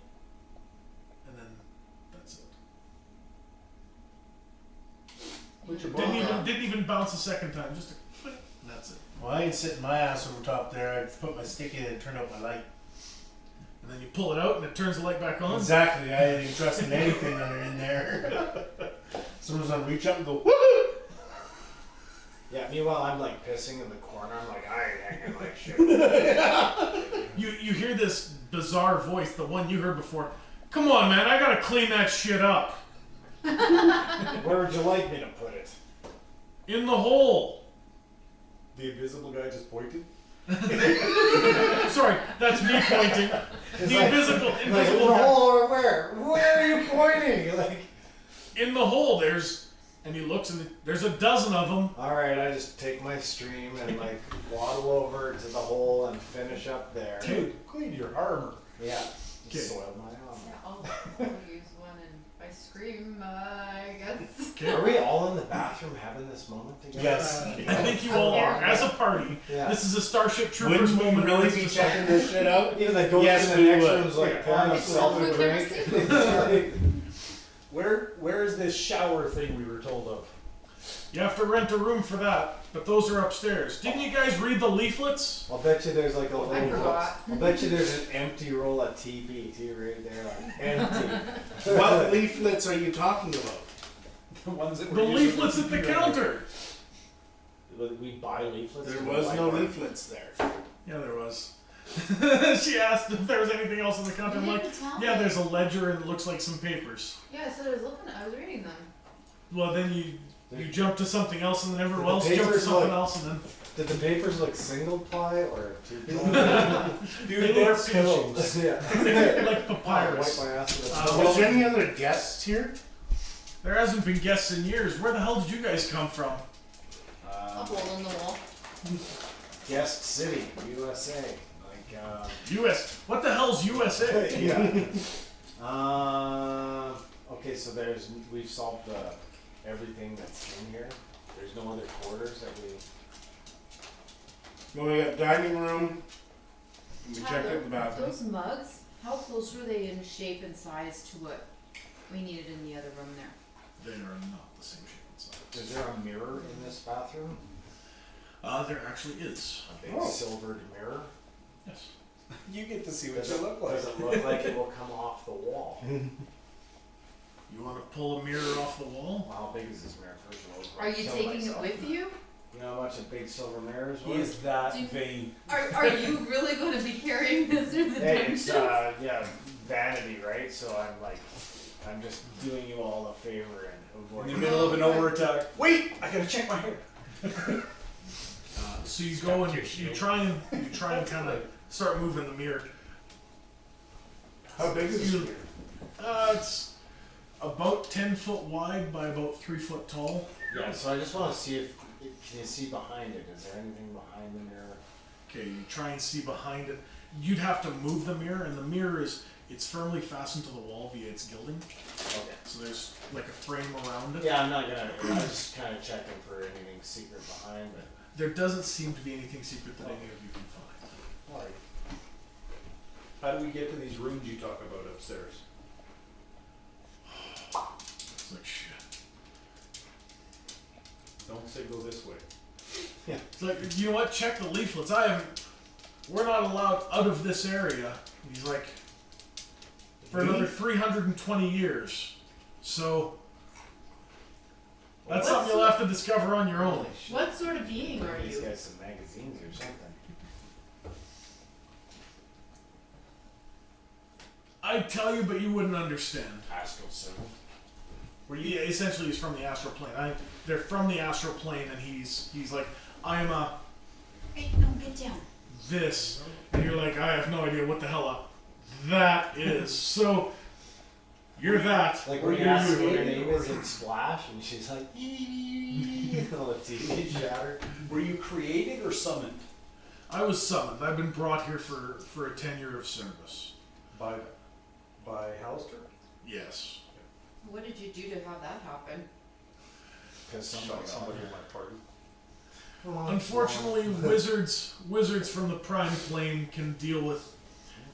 and then that's it. Put your Didn't even bounce a second time. Just a click, and that's it. Well, I ain't sitting my ass over top there. I put my stick in and turn out my light. And then you pull it out and it turns the light back on. Exactly. I ain't trusting anything under in there. Someone's gonna reach up and go, woo! Yeah. Meanwhile, I'm like pissing in the corner. I'm like, I ain't hanging like shit. You hear this bizarre voice, the one you heard before. Come on, man! I gotta clean that shit up. Where would you like me to put it? In the hole. The invisible guy just pointed. Sorry, that's me pointing. It's The like- invisible Like in the guy. hole or where? Where are you pointing? Like. In the hole, and he looks and there's a dozen of them. All right, I just take my stream and like waddle over to the hole and finish up there. Dude, clean your armor. Yeah. Okay. Soil my Yeah, armor. I'll use one and if I scream, I guess. Okay. Are we all in the bathroom having this moment together? Yes. I think you all are, as a party. Yeah. This is a Starship Troopers Wouldn't we moment. really It's be just checking this shit out? Even the ghost Yes, in the we next would. room's like Yeah, pouring honestly, himself a we've never drink. seen It's like, Where is this shower thing we were told of? You have to rent a room for that, but those are upstairs. Didn't you guys read the leaflets? I'll bet you there's like a I little. forgot. I'll bet you there's an empty roll of TP too right there, like empty. What leaflets are you talking about? The ones that The were used leaflets in at the TV counter. We buy leaflets. There from was the no white leaflets there. Yeah, there was. She asked if there was anything else in the counter. I'm You like, didn't tell yeah, me. there's a ledger and it looks like some papers. Yeah, so I was reading them. Well, then you jump to something else, and then everyone The else jumps to papers something look- else, and then Did the papers look single ply or two ply? Dude, they're pillows. Yeah. like Wipe papyrus. my ass with a Was there any other guests here? There hasn't been guests in years. Where the hell did you guys come from? A hole in the wall. Guest City, USA. Like, U.S. What the hell's USA? yeah. Okay, so we've solved everything that's in here. There's no other quarters that we. No, we got dining room. We checked Tyler, out the bathroom. those mugs, how close were they in shape and size to what we needed in the other room there? They are not the same shape and size. Is there a mirror in this bathroom? There actually is. A big Oh. silvered mirror. Yes. You get to see what Does you it look like. Does it look like it will come off the wall? You want to pull a mirror off the wall? How big is this mirror? First of all, Are you Tell taking it myself. with you? You know how much a big silver mirror is He worth? is that Do you- vain. Are you really going to be carrying this through the Hey, dungeons? it's yeah, vanity, right? So I'm just doing you all a favor and In avoiding. the middle of an overattack. Wait, I gotta check my hair. So you go and you try and kind of start moving the mirror. How big is You- this here? It's about 10 foot wide by about 3 foot tall. Yeah, so I just want to see if can you see behind it? Is there anything behind the mirror? Okay, you try and see behind it. You'd have to move the mirror, and the mirror it's firmly fastened to the wall via its gilding. Okay. So there's like a frame around it. Yeah, I'm not gonna. I was just kind of checking for anything secret behind it. There doesn't seem to be anything secret that any of you can find. Alright. How do we get to these rooms you talk about upstairs? It's like shit. Don't say go this way. It's like, you know what? Check the leaflets. We're not allowed out of this area. And he's like, for another 320 years. So that's something you'll have to discover on your own. Holy shit. What sort of being are These you? guys some magazines or something. I'd tell you, but you wouldn't understand. Astral symbol. Yeah, essentially, he's from the astral plane. They're from the astral plane, and he's like, I am a Hey, no, get down. this, and you're like, I have no idea what the hell that is. So you're that. Like or when you you're ask you. what her name is in Splash, and she's like, all the TV shatter. Were you created or summoned? I was summoned. I've been brought here for a tenure of service. By Hallister? Yes. What did you do to have that happen? Because Somebody in my party. Unfortunately, wizards from the prime plane can deal with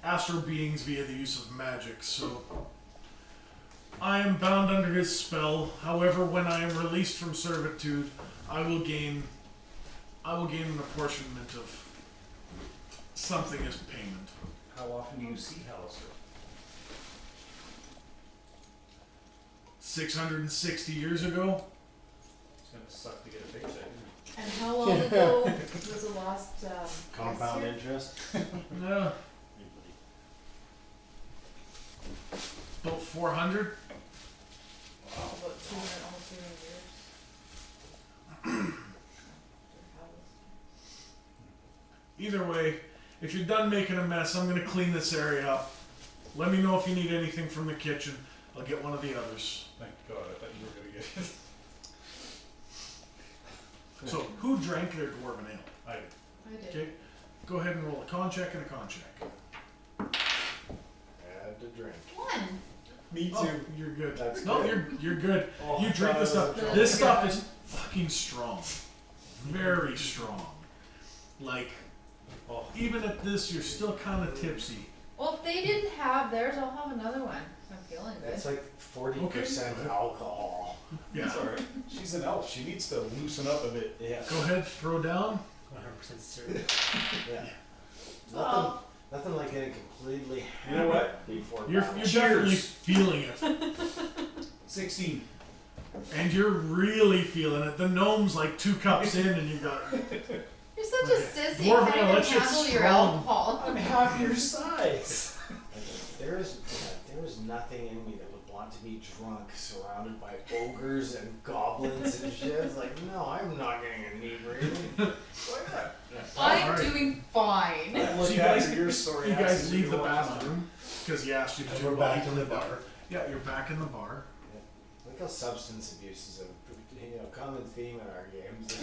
astral beings via the use of magic. So I am bound under his spell. However, when I am released from servitude, I will gain an apportionment of something as payment. How often do you see Hallister? 660 years ago. It's gonna suck to get a paycheck. And how long ago was the last Compound guest interest. Yeah, about 400. here? Wow, about 200, almost 300 years. Either way, if you're done making a mess, I'm gonna clean this area up. Let me know if you need anything from the kitchen. I'll get one of the others. Thank God, I thought you were gonna get it. So, who drank their dwarven ale? I I did. Okay, go ahead and roll a con check and a con check. Had to drink. One. Me Oh, you're good. That's no, good. you're good. Oh, You drink this stuff. That's This good. stuff is fucking strong. Very strong. Like, Oh. even at this, you're still kind of tipsy. Well, if they didn't have theirs, I'll have another one. I'm feeling good. It's like 40% alcohol. Yeah. That's alright. She's an elf. She needs to loosen up a bit. Yeah. Go ahead, throw down. 100% certain. Yeah. Oh. Nothing like getting completely You know what? before You're battle. definitely feeling it. 16. And you're really feeling it. The gnome's like 2 cups in and you got... You're such a sissy. Dwarven, How do you let's get handle your strong. alcohol? I'm half your size. There is nothing in me that would want to be drunk surrounded by ogres and goblins and shit. It's like, no, I'm not getting inebriated. Why not? I'm Alright. doing fine. Look So you after guys- your story. You guys accents leave if the you want to. bathroom because he asked you to And do we're it back while in you the did bar. Yeah, you're back in the bar. Look how substance abuse is a common theme in our games.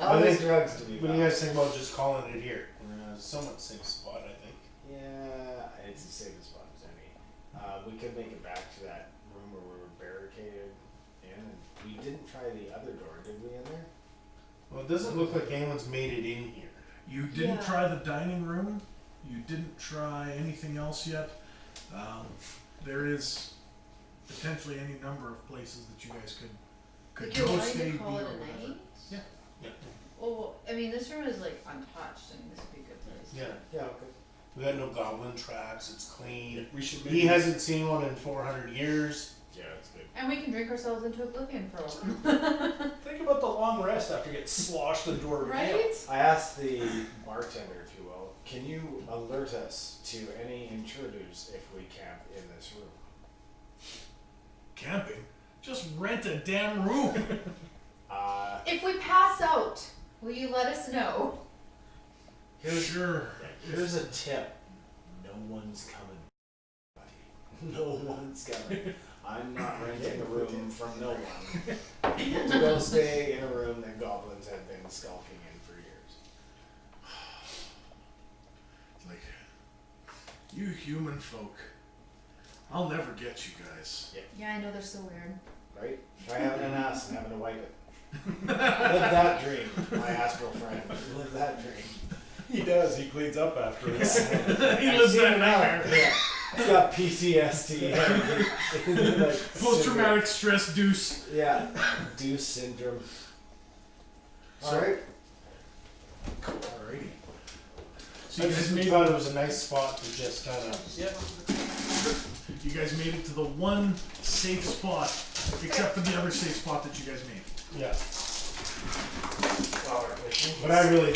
All these drugs to be What do you found. guys think about just calling it here? We're in a somewhat safe spot, I think. Yeah, it's the safest spot as any. We could make it back to that room where we were barricaded in, and we didn't try the other door, did we, in there? Well, it doesn't look like anyone's made it in here. You didn't Yeah. try the dining room. You didn't try anything else yet. There is potentially any number of places that you guys could Like you're go, wanting stay, to call be, it or a whatever. night? Yeah. Yeah. Well, I mean, this room is like untouched. I mean, this would be a good place. Yeah. Yeah, okay. We got no goblin tracks, it's clean. We should He hasn't seen one in 400 years. Yeah, that's good. And we can drink ourselves into oblivion for a while. think about the long rest after you get sloshed into dwarven ale. Right? I asked the bartender, if you will, can you alert us to any intruders if we camp in this room? Camping? Just rent a damn room. If we pass out, will you let us know? Sure. Here's a tip. No one's coming. No one's coming. I'm not renting a room from no one to go stay in a room that goblins have been skulking in for years. It's like, you human folk. I'll never get you guys. Yeah, I know they're so weird. Right? Try having an ass and having to wipe it. Live that dream, my astral friend. Live that dream. He does. He cleans up after this. He lives that nightmare. Yeah. He's got PTSD. Like, Post-traumatic stress deuce. syndrome. Yeah. Deuce syndrome. Alright. Alrighty. So I you guys just made thought it was a nice spot to just kind of. you guys made it to the one safe spot, except for the other safe spot that you guys made. Yeah. Well, our mission But I really